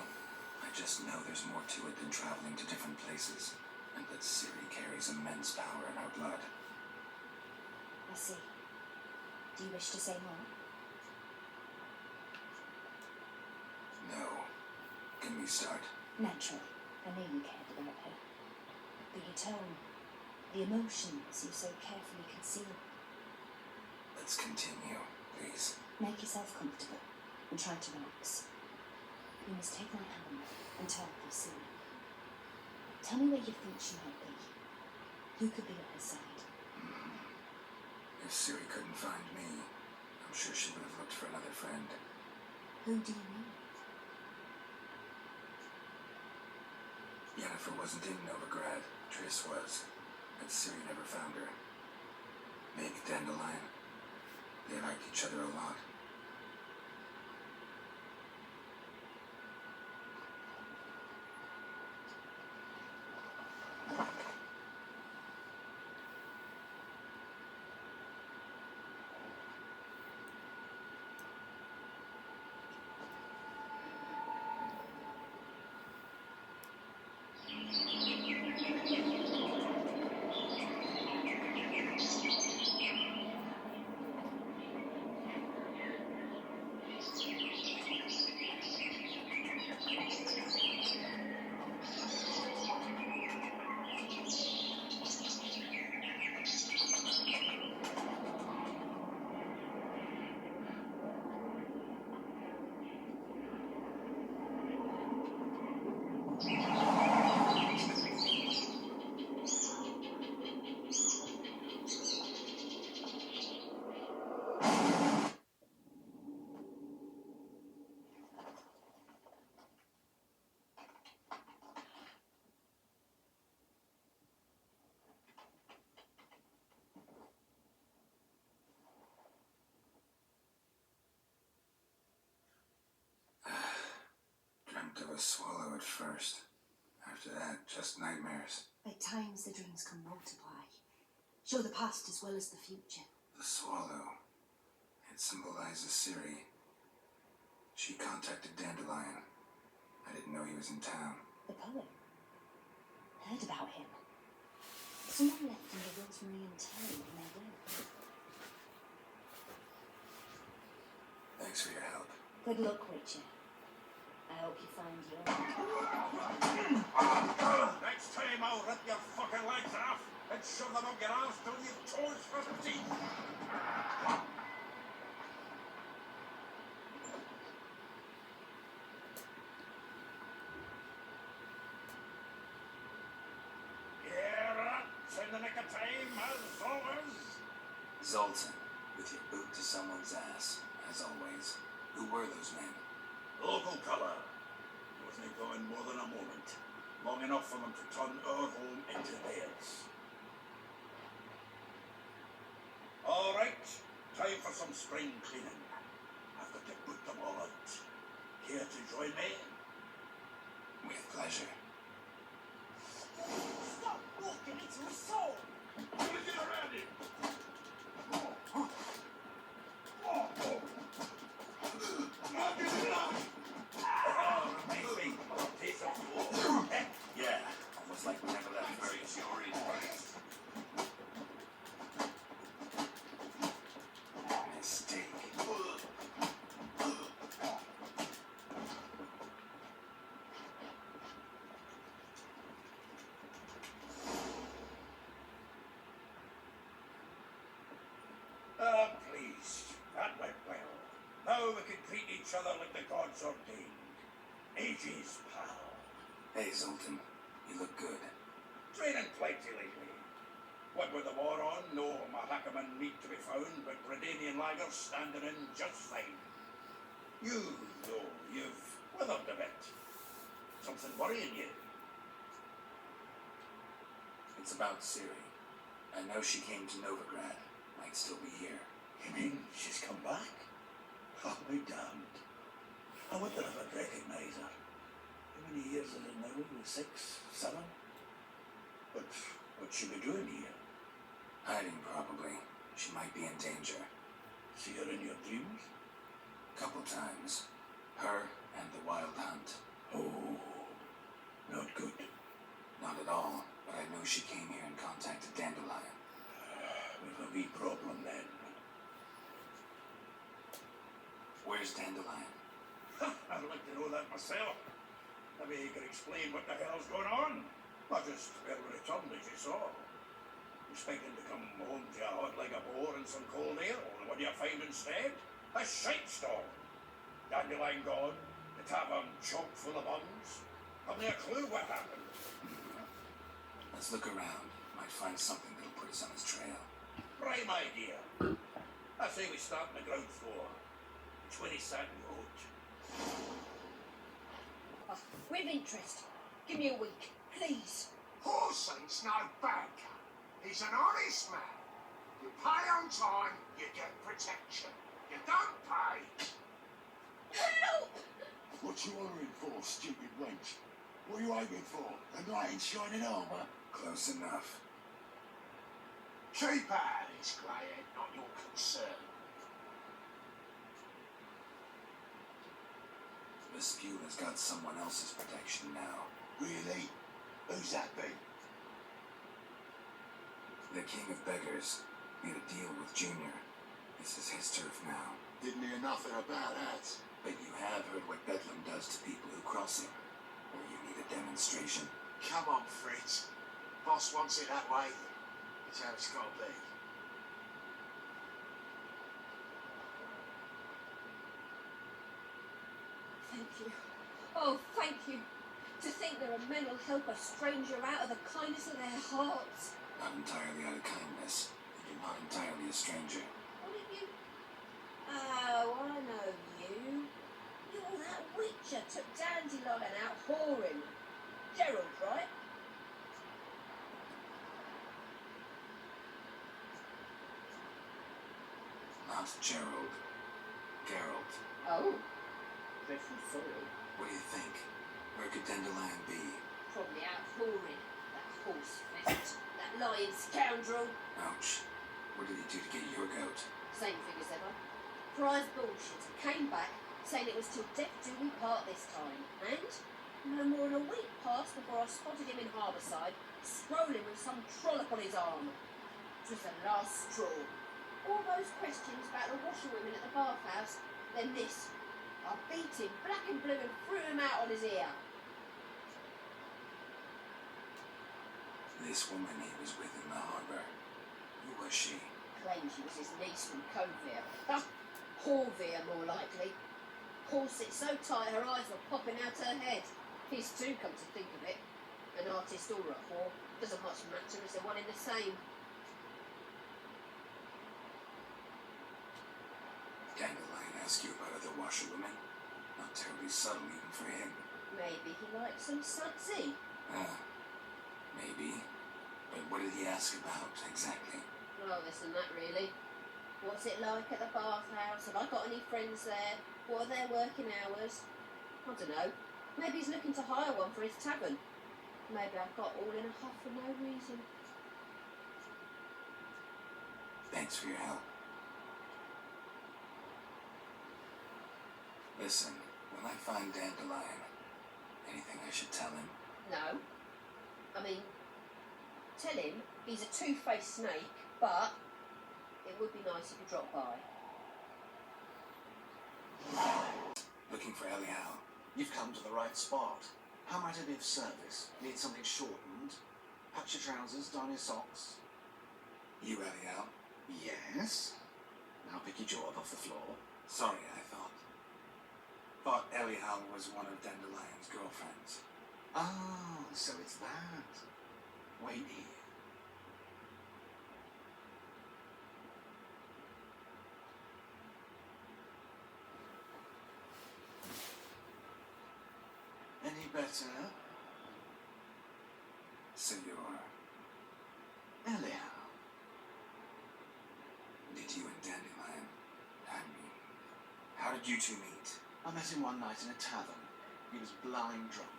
I just know there's more to it than traveling to different places, and that Ciri carries immense power in her blood. I see. Do you wish to say more? No. Can we start? Naturally. I knew you cared about her. But your tone, the emotions you so carefully conceal. Let's continue, please. Make yourself comfortable and try to relax. You must take my hand and talk of Ciri. Tell me where you think she might be. Who could be at her side? If Ciri couldn't find me, I'm sure she would have looked for another friend. Who do you mean? Yennefer wasn't in Novigrad. Triss was. But Ciri never found her. Maybe Dandelion. They liked each other a lot. Dreamt of a swallow at first. After that, just nightmares. At times the dreams can multiply. Show the past as well as the future. The swallow. It symbolizes Ciri. She contacted Dandelion. I didn't know he was in town. The poet. Heard about him. Someone left him the rosemary and thyme in their will. Thanks for your help. Good luck, Witcher. I hope you find your... Next time I'll rip your fucking legs off and shove them up your ass till you've toes for teeth. You're up in the nick of time, as always. Zoltan, with your boot to someone's ass, as always. Who were those men? Local colour. Wasn't going more than a moment. Long enough for them to turn our home into theirs. All right, time for some spring cleaning. I've got to put them all out. Care to join me? With pleasure. each other like the gods ordained. Ages, pal. Hey, Zoltan. You look good. Training plenty lately. What with the war on, no Mahakaman need to be found, but Redanian lagers standing in just fine. You, though, you've withered a bit. Something worrying you? It's about Ciri. I know she came to Novigrad. Might still be here. You mean she's come back? I'll be damned. I wonder if I'd recognise her. How many years is it now? 6, 7? But what'd she be doing here? Hiding, probably. She might be in danger. See her in your dreams? Couple times. Her and the Wild Hunt. Oh, not good. Not at all, but I know she came here and contacted Dandelion. We've a wee problem then. Where's Dandelion? I'd like to know that myself. Maybe you could explain what the hell's going on. Not just where we returned, as you saw. Expecting to come home to a hut like a boar and some cold ale, and what do you find instead? A shitstorm. Dandelion gone, the tavern chock full of bums. Haven't a clue what happened. Let's look around. Might find something that'll put us on his trail. Prime idea. I say we start on the ground floor. It's when he sat in the hut. With interest. Give me a week, please. Horson's no banker. He's an honest man. You pay on time, you get protection. You don't pay. Help! What you honouring for, stupid wench? What are you aiming for? A knight in shining armour? Close enough. Keep out of this, Greyhead, not your concern. Vespula's got someone else's protection now. Really? Who's that be? The King of Beggars made a deal with Junior. This is his turf now. Didn't hear nothing about that. But you have heard what Bedlam does to people who cross him. Or you need a demonstration. Come on, Fritz. Boss wants it that way. It's how it's got to be. Thank you. Oh, thank you. To think there are men who'll help a stranger out of the kindness of their hearts. Not entirely out of kindness. You're not entirely a stranger. What have you... Oh, I know you. You're that witch that took Dandelion out whoring. Gerald, right? Not Gerald. Geralt. Oh. Dreadful sorry. What do you think? Where could Dandelion be? Probably out whoring. That horse fest. That lying scoundrel. Ouch. What did he do to get your goat? Same thing as ever. Prize bullshit. Came back saying it was till death do we part this time. And no more than a week passed before I spotted him in Harbourside, strolling with some trollop on his arm. It was the last straw. All those questions about the washerwomen at the bathhouse, then this. I beat him black and blue and threw him out on his ear. This woman he was with in the harbour. Who was she? Claimed she was his niece from Covere. Horvere, more likely. Corset so tight her eyes were popping out her head. His too, come to think of it. An artist or a whore. Doesn't much matter as they're one in the same. Dandelion asked you about other washerwomen? Not terribly subtle even for him. Maybe he likes some sudsy. Maybe. But what did he ask about, exactly? Well, this and that, really. What's it like at the bathhouse? Have I got any friends there? What are their working hours? I don't know. Maybe he's looking to hire one for his tavern. Maybe I've got all in a huff for no reason. Thanks for your help. Listen, when I find Dandelion, anything I should tell him? No. I mean, tell him he's a two-faced snake, but it would be nice if he dropped by. Looking for Elial. You've come to the right spot. How might I be of service? Need something shortened? Patch your trousers, darn your socks. You, Elial? Yes. Now pick your jaw up off the floor. Sorry, I thought. Thought Elial was one of Dandelion's girlfriends. Oh, so it's that. Wait here. Any better? So you're... Elial. Did you and Dandelion... how did you two meet? I met him one night in a tavern. He was blind drunk.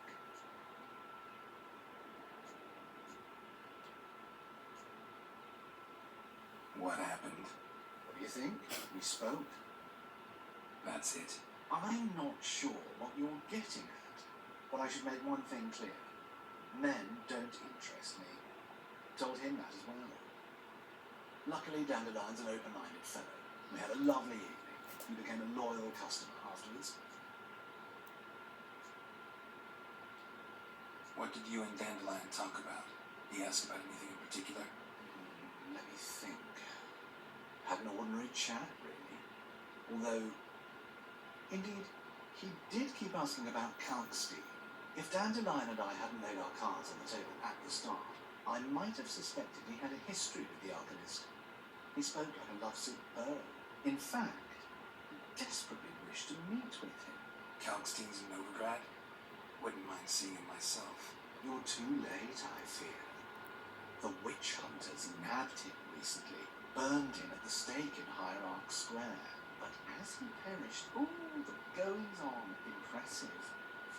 What happened? What do you think? We spoke. That's it. I'm not sure what you're getting at. But I should make one thing clear. Men don't interest me. Told him that as well. Luckily, Dandelion's an open-minded fellow. We had a lovely evening. He became a loyal customer afterwards. What did you and Dandelion talk about? He asked about anything in particular? Let me think. Had an ordinary chat, really. Although, indeed, he did keep asking about Kalkstein. If Dandelion and I hadn't laid our cards on the table at the start, I might have suspected he had a history with the Arcanist. He spoke like a lovesick bird. In fact, he desperately wished to meet with him. Kalkstein's in Novigrad? Wouldn't mind seeing him myself. You're too late, I fear. The witch hunters nabbed him recently, burned him at the stake in Hierarch Square. But as he perished, the goings-on impressive.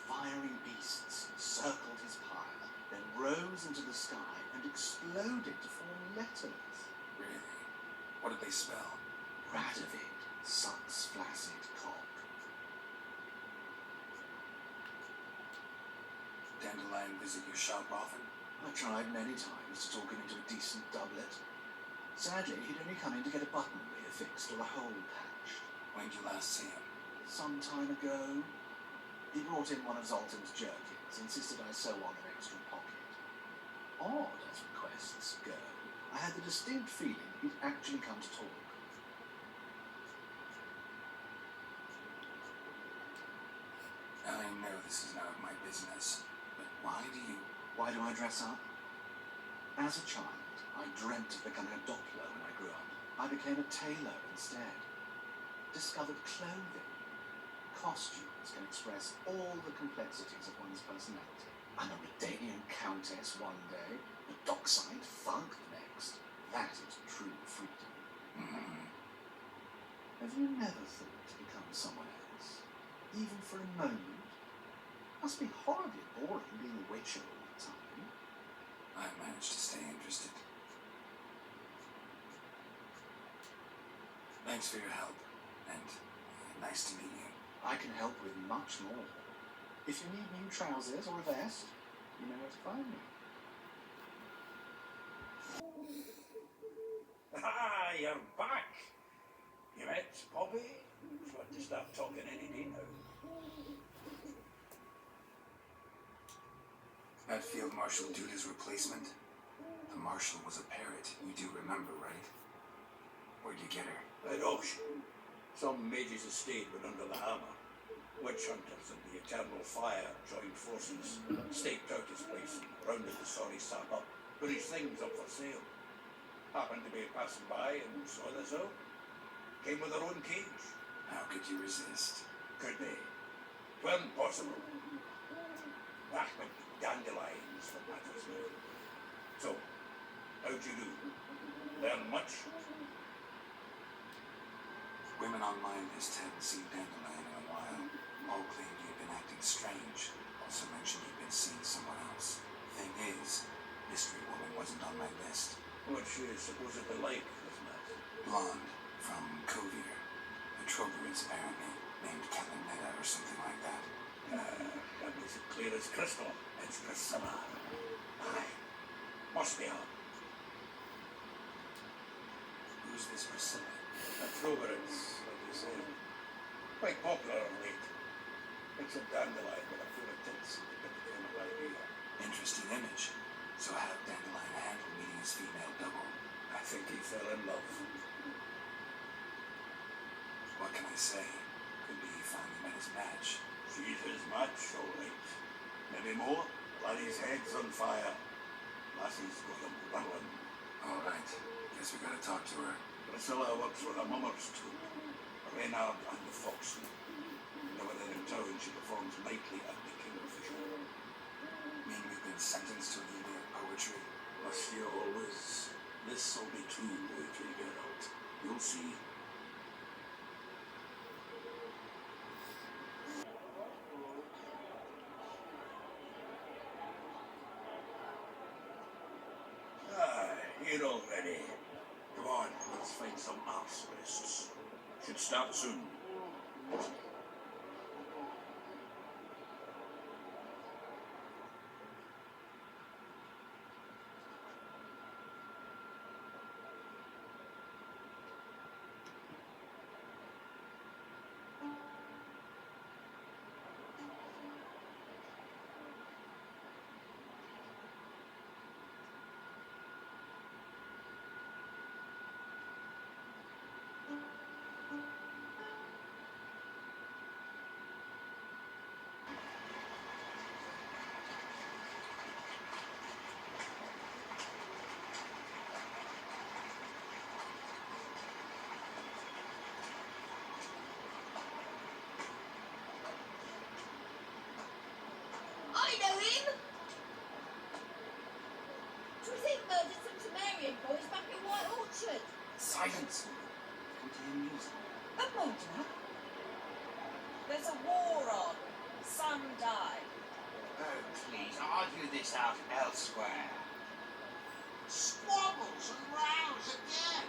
Fiery beasts circled his pile, then rose into the sky and exploded to form letters. Really? What did they spell? Radovid, sucks flaccid cock. Dandelion visit your shop often? I tried many times to talk him into a decent doublet. Sadly, he'd only come in to get a button reaffixed or a hole patched. When did you last see him? Some time ago. He brought in one of Zoltan's jerkins, insisted I sew on an extra pocket. Odd as requests go, I had the distinct feeling he'd actually come to talk. I know this is none of my business, but why do I dress up? As a child, I dreamt of becoming a doppler when I grew up. I became a tailor instead. Discovered clothing. Costumes can express all the complexities of one's personality. I'm a Redanian countess one day, a dockside thug the next. That is true freedom. Have you never thought to become someone else? Even for a moment? Must be horribly boring being a witcher all the time. I managed to stay interested. Thanks for your help, and nice to meet you. I can help with much more. If you need new trousers or a vest, you know where to find me. Ah, you're back. You met Poppy? Got to start talking any day now. That Field Marshal Duda's replacement? The Marshal was a parrot. You do remember, right? Where'd you get her? At auction. Some mage's estate went under the hammer. Witch hunters and the Eternal Fire joined forces, staked out his place and rounded the sorry sap up, put his things up for sale. Happened to be passing by and saw this out. Came with her own cage. How could you resist? Could be. 'Twasn't possible. That went to dandelions for matters now. So, how'd you do? Learn much? Women on my list hadn't seen Dandelion in a while. All claimed you'd been acting strange. Also mentioned you'd been seeing someone else. Thing is, Mystery Woman wasn't on my list. Which is supposedly like, isn't it? Blonde, from Kovir. A Trogarids, apparently, named Kalinetta or something like that. That makes it clear as crystal. It's Priscilla. Aye. Must be her. Who's this Priscilla? A Trogarids, like you say. Quite popular of late. It's a dandelion with a full of tits and a bit of a right ear. Interesting image. So how did Dandelion handle meeting his female double? I think he fell in love. What can I say? Could be he finally met his match. She's his match, all right. Maybe more? Laddie's head's on fire. Lassie's got him running. All right. Guess we gotta talk to her. Priscilla works with the mummers too. Reynard and the Foxen. Whenever they're in town, she performs nightly at the Kingfisher. Mean we've been sentenced to an evening of poetry? Must you always? This'll be true poetry, Geralt. You'll see. Here already. Come on, let's find some arse rests. Should start soon. I know him! Was he murdered some Temerian boys back in White Orchard? Silence! Come to hear music. A murder? There's a war on. Some died. Oh, please, argue this out elsewhere. Squabbles and rows again.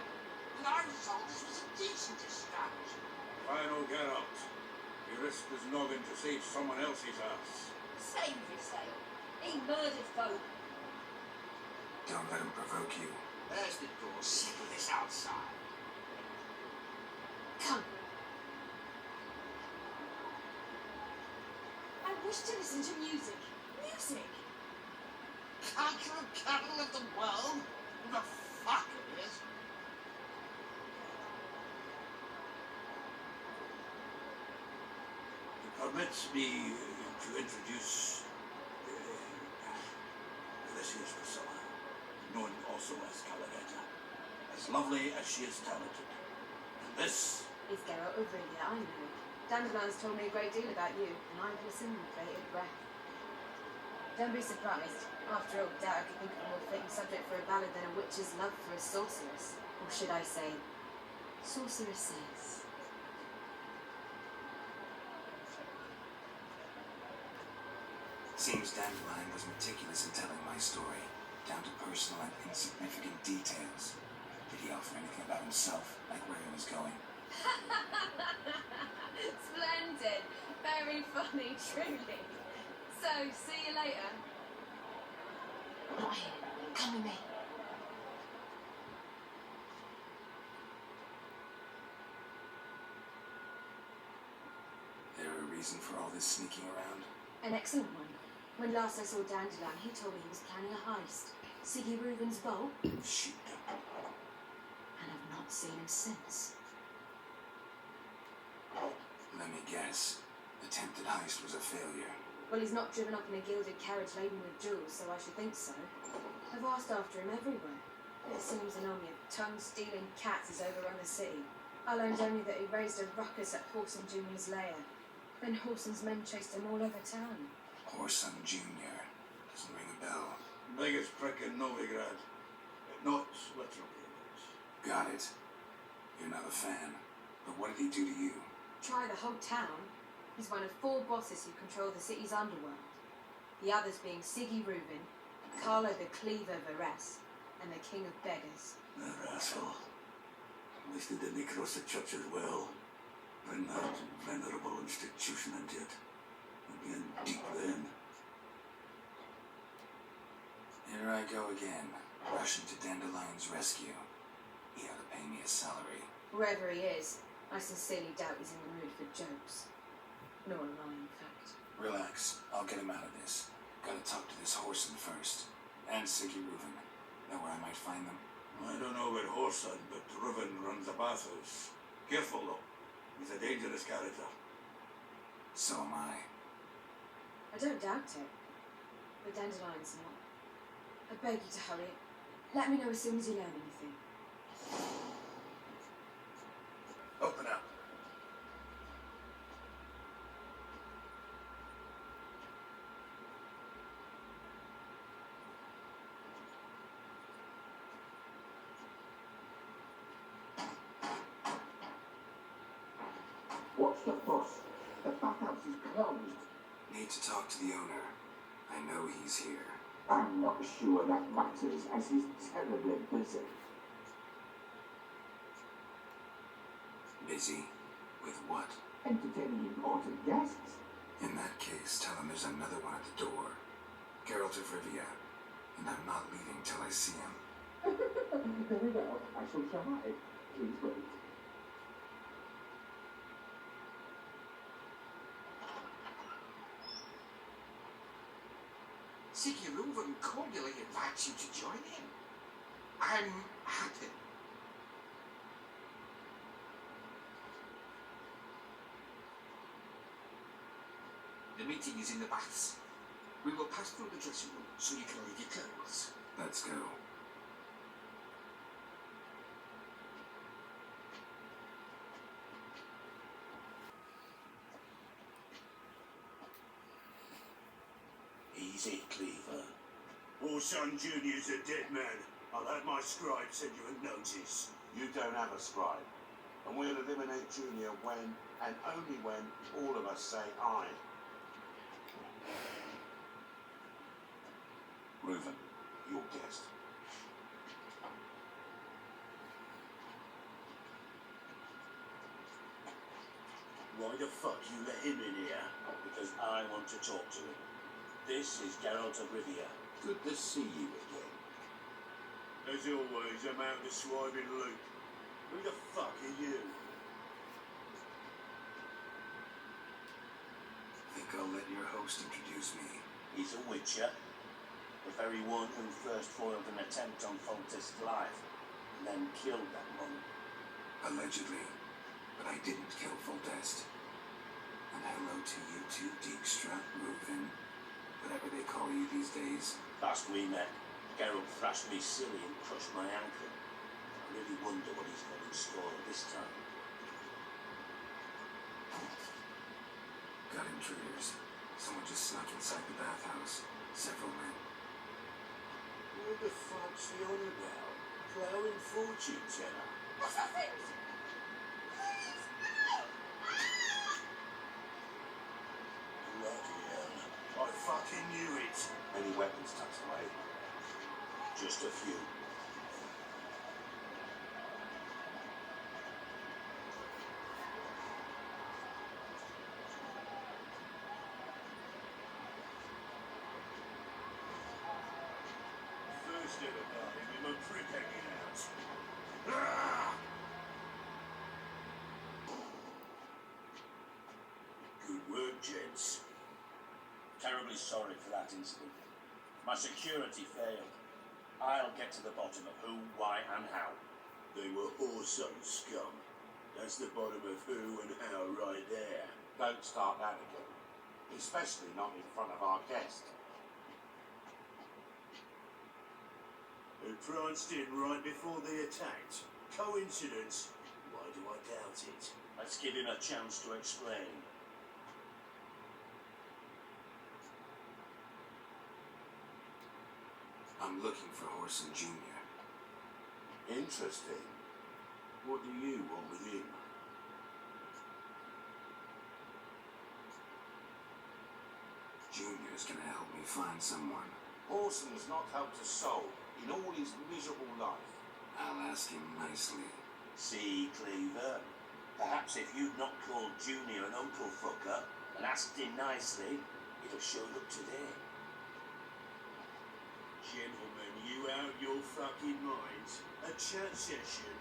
And I was told this was a decent establishment. Final Geralt. You risked his noggin to save someone else's ass. Save yourself. He murdered folk. Don't let him provoke you. There's the door. Settle this outside. Come. I wish to listen to music. Music! Cultural capital of the world? Who the fuck it is? It permits me to introduce this here's Priscilla, known also as Caladetta. As lovely as she is talented. And this is Geralt of Rivia, I know. Dandelions told me a great deal about you, and I've listened with bated breath. Don't be surprised. After all, doubt I could think of a more fitting subject for a ballad than a witch's love for a sorceress. Or should I say, sorceresses. Seems Dandelion was meticulous in telling my story, down to personal and insignificant details. Did he offer anything about himself, like where he was going? Splendid. Very funny, truly. So, see you later. Not here. Come with me. There a reason for all this sneaking around? An excellent one. When last I saw Dandelion, he told me he was planning a heist. Siggy Reuben's vault. Shoot. And I've not seen him since. Let me guess. Attempted heist was a failure. Well, he's not driven up in a gilded carriage laden with jewels, so I should think so. I've asked after him everywhere. It seems an army of tongue-stealing cats has overrun the city. I learned only that he raised a ruckus at Whoreson Jr.'s lair. Then Whoreson's men chased him all over town. Whoreson Jr. Doesn't ring a bell. biggest prick in Novigrad. Not literally. Got it. You're not a fan. But what did he do to you? Try the whole town. He's one of 4 bosses who control the city's underworld. The others being Siggy Reuben, Carlo the Cleaver Varese, and the King of Beggars. That asshole. At least he didn't cross the church as well. Bring that venerable institution into it. I'd be in deep then. Here I go again, rushing to Dandelion's rescue. He ought to pay me a salary. Wherever he is, I sincerely doubt he's in the mood for jokes. Nor am I, in fact. Relax, I'll get him out of this. Gotta talk to this Whoreson first. And Siggy Reuben. Know where I might find them? I don't know about Whoreson, but Reuben runs a bathhouse. Careful though. He's a dangerous character. So am I. I don't doubt it. But Dandelion's not. I beg you to hurry. Let me know as soon as you learn anything. Open up. What's the fuss? The bathhouse is closed. Need to talk to the owner. I know he's here. I'm not sure that matters, as he's terribly busy. Busy? With what? Entertaining important guests. In that case, tell him there's another one at the door. Geralt of Rivia. And I'm not leaving till I see him. Very well, I shall try. Please wait. Sigurd cordially invites you to join him. I'm happy. The meeting is in the baths. We will pass through the dressing room so you can leave your clothes. Let's go. Easy, Cleaver. Orson Jr.'s a dead man. I'll have my scribe send you a notice. You don't have a scribe. And we'll eliminate Junior when, and only when, all of us say aye. Reuven, your guest. Why the fuck you let him in here? Because I want to talk to him. This is Geralt of Rivia. Good to see you again. As always, I'm out the swiving loop. Who the fuck are you? Think I'll let your host introduce me. He's a witcher. The very one who first foiled an attempt on Foltest's life, and then killed that monk. Allegedly. But I didn't kill Foltest. And hello to you too, Dijkstra, Reuven, whatever they call you these days. Last we met, Geralt thrashed me silly and crushed my ankle. I really wonder what he's got in store this time. Got intruders. Someone just snuck inside the bathhouse. Several men. What the fuck's he on about? Plowing fortune teller? Assassins! Bloody hell. I fucking knew it. Any weapons tucked away? Just a few. First ever party with my prick hanging out. Ah! Good work, gents. Terribly sorry for that incident. My security failed. I'll get to the bottom of who, why, and how. They were also scum. That's the bottom of who and how right there. Don't start that again. Especially not in front of our guest. Who pranced in right before they attacked. Coincidence? Why do I doubt it? Let's give him a chance to explain. I'm looking for Whoreson Jr. Interesting. What do you want with him? Junior's gonna help me find someone. Whoreson's not helped a soul in all his miserable life. I'll ask him nicely. See, Cleaver? Perhaps if you'd not called Junior an uncle fucker and asked him nicely, he'd have showed up today. Gentlemen, you out your fucking minds? A chat session?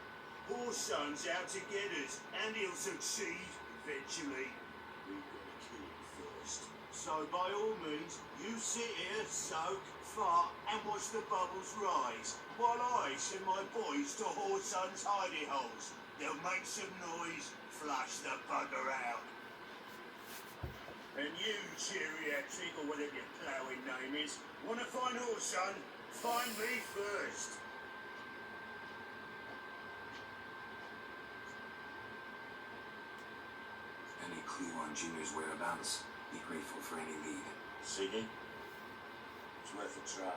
Whoreson's out to get us, and he'll succeed eventually. We've got to kill him first. So by all means, you sit here, soak, fart, and watch the bubbles rise, while I send my boys to Whoreson's hidey holes. They'll make some noise, flush the bugger out. And you, geriatric, or whatever your ploughing name is, want to find horse, son? Find me first. Any clue on Junior's whereabouts? Be grateful for any lead. Siggy? It's worth a try.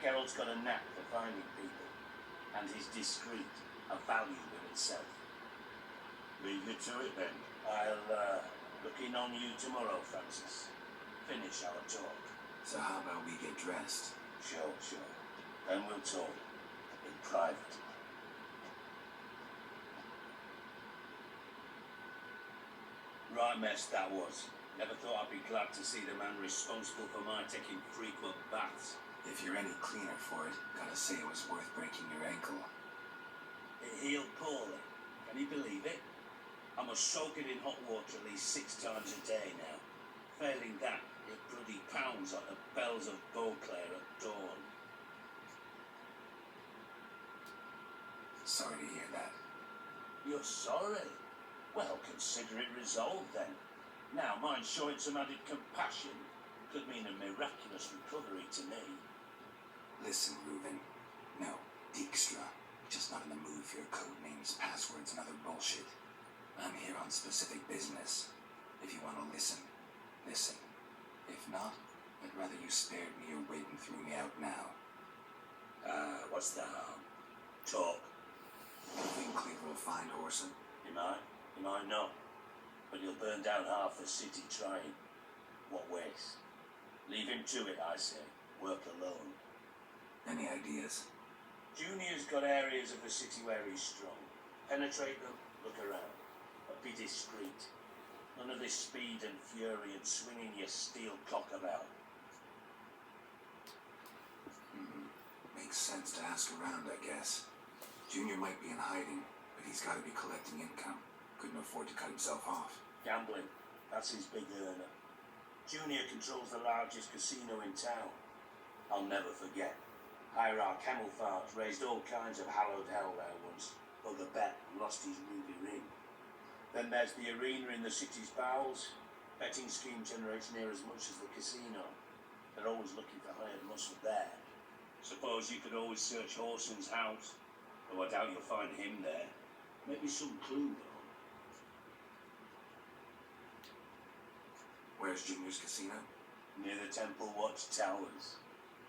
Geralt's got a knack for finding people, and he's discreet, a value in itself. Leave you to it then. I'll look in on you tomorrow, Francis. Finish our talk. So how about we get dressed? Sure. Then we'll talk. In private. Right mess that was. Never thought I'd be glad to see the man responsible for my taking frequent baths. If you're any cleaner for it, gotta say it was worth breaking your ankle. It healed poorly. Can you believe it? I must soak it in hot water at least 6 times a day now. Failing that, it bloody pounds like the bells of Beauclair at dawn. Sorry to hear that. You're sorry? Well, consider it resolved then. Now, mind showing some added compassion could mean a miraculous recovery to me. Listen, Reuven. No, Dijkstra. Just not in the mood for your code names, passwords, and other bullshit. I'm here on specific business. If you want to listen, listen. If not, I'd rather you spared me your wit and threw me out now. What's the harm? Talk. You think Cleaver will find Orson? He might not. But he'll burn down half the city trying. What waste? Leave him to it, I say. Work alone. Any ideas? Junior's got areas of the city where he's strong. Penetrate them, look around. But be discreet. None of this speed and fury and swinging your steel cock about. Makes sense to ask around, I guess. Junior might be in hiding, but he's got to be collecting income. Couldn't afford to cut himself off. Gambling. That's his big earner. Junior controls the largest casino in town. I'll never forget. Hierarch Camelfart raised all kinds of hallowed hell there once. Bugger bet lost his ruby ring. Then there's the arena in the city's bowels. Betting scheme generates near as much as the casino. They're always looking for hired muscle there. Suppose you could always search Horson's house, though I doubt you'll find him there. Maybe some clue, though. Where's Junior's casino? Near the Temple Watch Towers.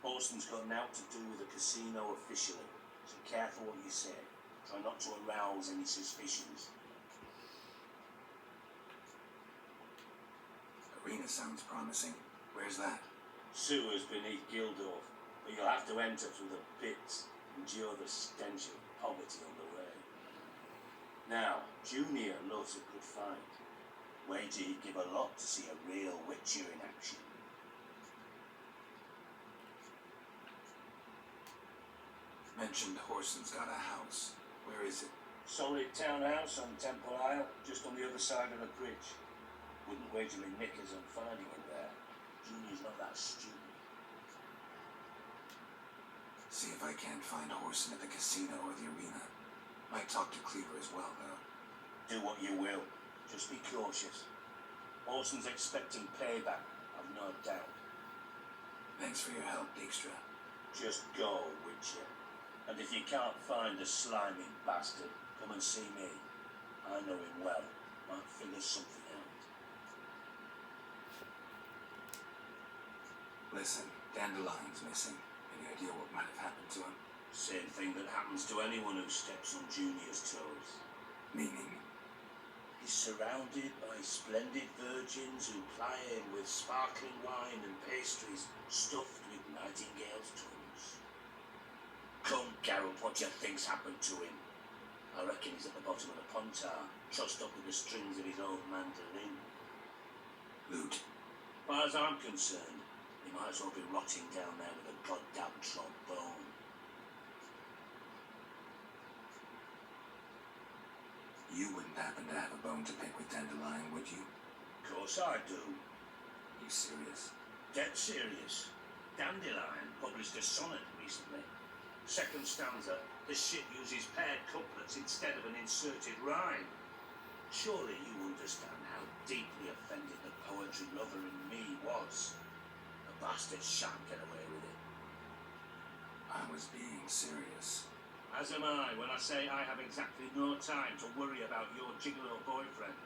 Horson's got naught to do with the casino officially, so careful what you say. Try not to arouse any suspicions. Arena sounds promising. Where's that? Sewers beneath Gildorf, but you'll have to enter through the pits, endure the stench of poverty on the way. Now, Junior loves a good fight. Wager he'd give a lot to see a real Witcher in action. Mentioned Horson's got a house. Where is it? Solid townhouse on Temple Isle, just on the other side of the bridge. Wouldn't wager me knickers on finding him there. Junior's not that stupid. See if I can't find Horson at the casino or the arena. Might talk to Cleaver as well, though. Do what you will. Just be cautious. Horson's expecting payback, I've no doubt. Thanks for your help, Dijkstra. Just go, Witcher. And if you can't find the slimy bastard, come and see me. I know him well. Might figure something out. Listen, Dandelion's missing. Any idea what might have happened to him? Same thing that happens to anyone who steps on Junior's toes. Meaning? He's surrounded by splendid virgins who ply him with sparkling wine and pastries stuffed with nightingale's tongues. Come, Geralt, what do you think's happened to him? I reckon he's at the bottom of the pontar, trussed up with the strings of his own mandolin. Loot. As far as I'm concerned, he might as well be rotting down there with a goddamn trombone. You wouldn't happen to have a bone to pick with Dandelion, would you? Of course I do. You serious? Dead serious. Dandelion published a sonnet recently. Second stanza, the shit uses paired couplets instead of an inserted rhyme. Surely you understand how deeply offended the poetry lover in me was. The bastard shan't get away with it. I was being serious. As am I when I say I have exactly no time to worry about your gigolo boyfriend.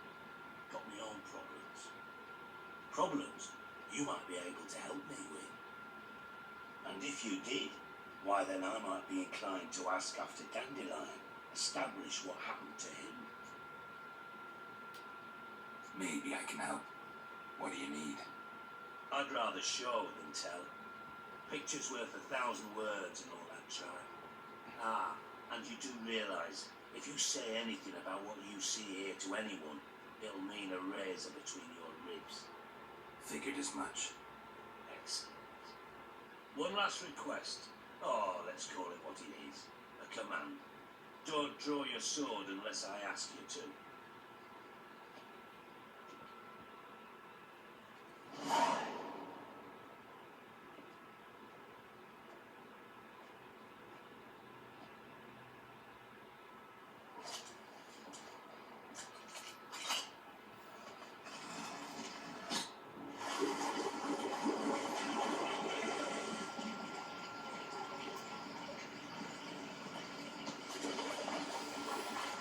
Got my own problems. Problems you might be able to help me with. And if you did, why then I might be inclined to ask after Dandelion, establish what happened to him. Maybe I can help. What do you need? I'd rather show than tell. Picture's worth 1,000 words and all that jive. Ah, and you do realise, if you say anything about what you see here to anyone, it'll mean a razor between your ribs. Figured as much. Excellent. One last request. Oh, let's call it what it is. A command. Don't draw your sword unless I ask you to.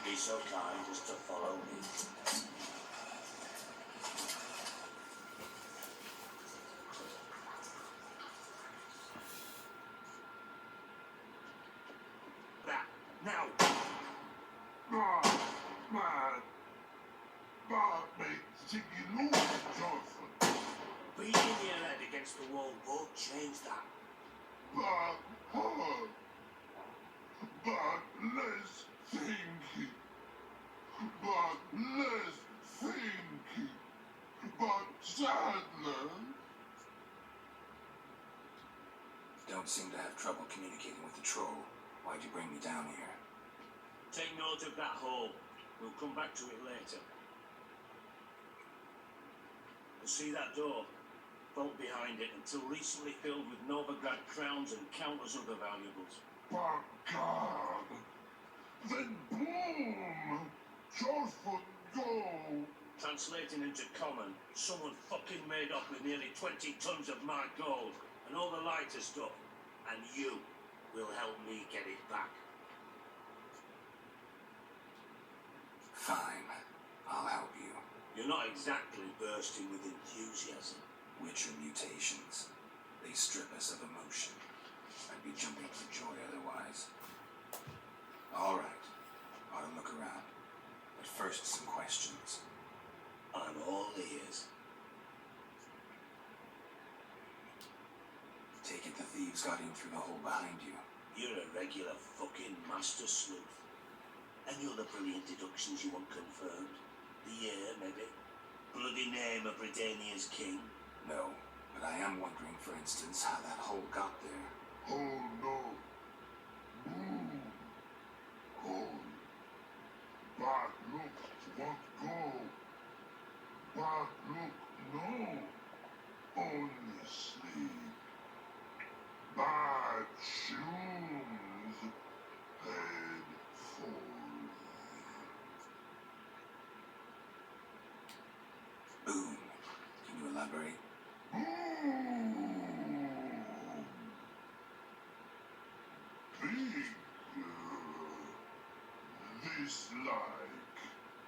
Be so kind as to follow me. That, now! Beating your head against the wall won't change that. Don't seem to have trouble communicating with the troll. Why'd you bring me down here? Take note of that hole. We'll come back to it later. You see that door? Vault behind it until recently filled with Novigrad crowns and countless other valuables. Then boom! Charford, go! Translating into common, someone fucking made off with nearly 20 tons of my gold and all the lighter stuff. And you will help me get it back. Fine. I'll help you. You're not exactly bursting with enthusiasm. Witcher mutations. They strip us of emotion. I'd be jumping for joy otherwise. All right. Ought to look around. But first, some questions. I'm all ears. Take it the thieves got in through the hole behind you. You're a regular fucking master sleuth. Any other brilliant deductions you want confirmed? The year, maybe? Bloody name of Bredania's king? No, but I am wondering, for instance, how that hole got there. Oh no. Boom. Hole. Bad look, won't go. Bad look, no. Only sleep. Bad shoes. Head forward. Boom. Can you elaborate?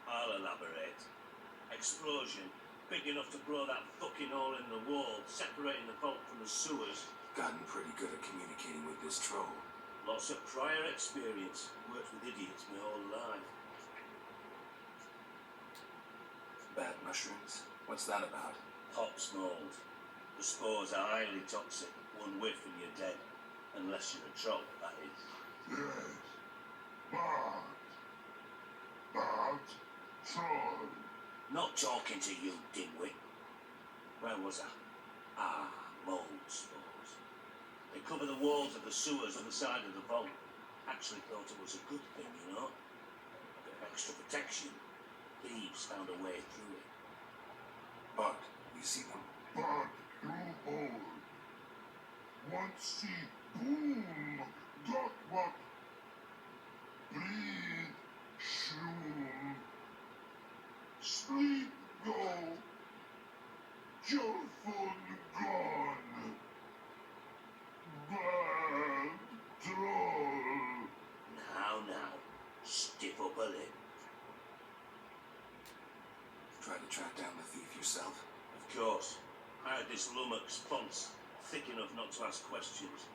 I'll elaborate. Explosion, big enough to blow that fucking hole in the wall, separating the vault from the sewers. Gotten pretty good at communicating with this troll. Lots of prior experience. Worked with idiots my whole life. Bad mushrooms? What's that about? Pox mold. The spores are highly toxic. One whiff and you're dead. Unless you're a troll, that is. Yes. Bad. Bad troll. Not talking to you, dimwit. Where was I? Ah, mold spores. They cover the walls of the sewers on the side of the vault. Actually thought it was a good thing, you know? A bit of extra protection. Thieves found a way through it. But we see them. But through hole. Once see boom. Got what? Breathe. Shroom. Sleep go. try to track down the thief yourself? Of course. I had this lummox Ponce, thick enough not to ask questions.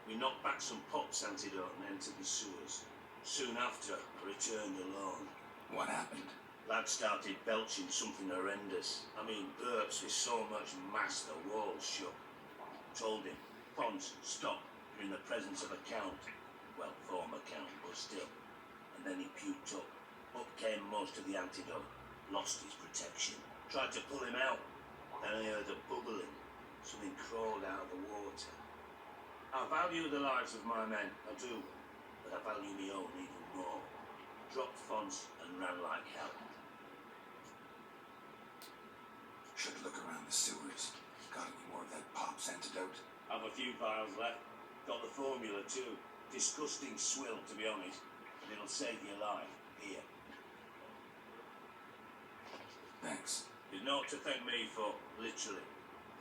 We knocked back some Pop's antidote and entered the sewers. Soon after, I returned alone. What happened? Lad started belching something horrendous. I mean, burps with so much mass the walls shook. Told him, Ponce, stop. You're in the presence of a count. Well, former count, but still. And then he puked up. Up came most of the antidote. Lost his protection. Tried to pull him out. Then I heard a bubbling. Something crawled out of the water. I value the lives of my men, I do. But I value my own even more. Dropped Fonts and ran like hell. Should look around the sewers. Got any more of that Pop's antidote? I've a few vials left. Got the formula too. Disgusting swill, to be honest. But it'll save your life. Here. Thanks. You're not to thank me for, literally.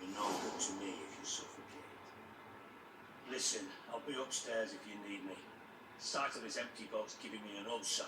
You're no good to me if you suffocate. Listen, I'll be upstairs if you need me. Sight of this empty box giving me an ulcer.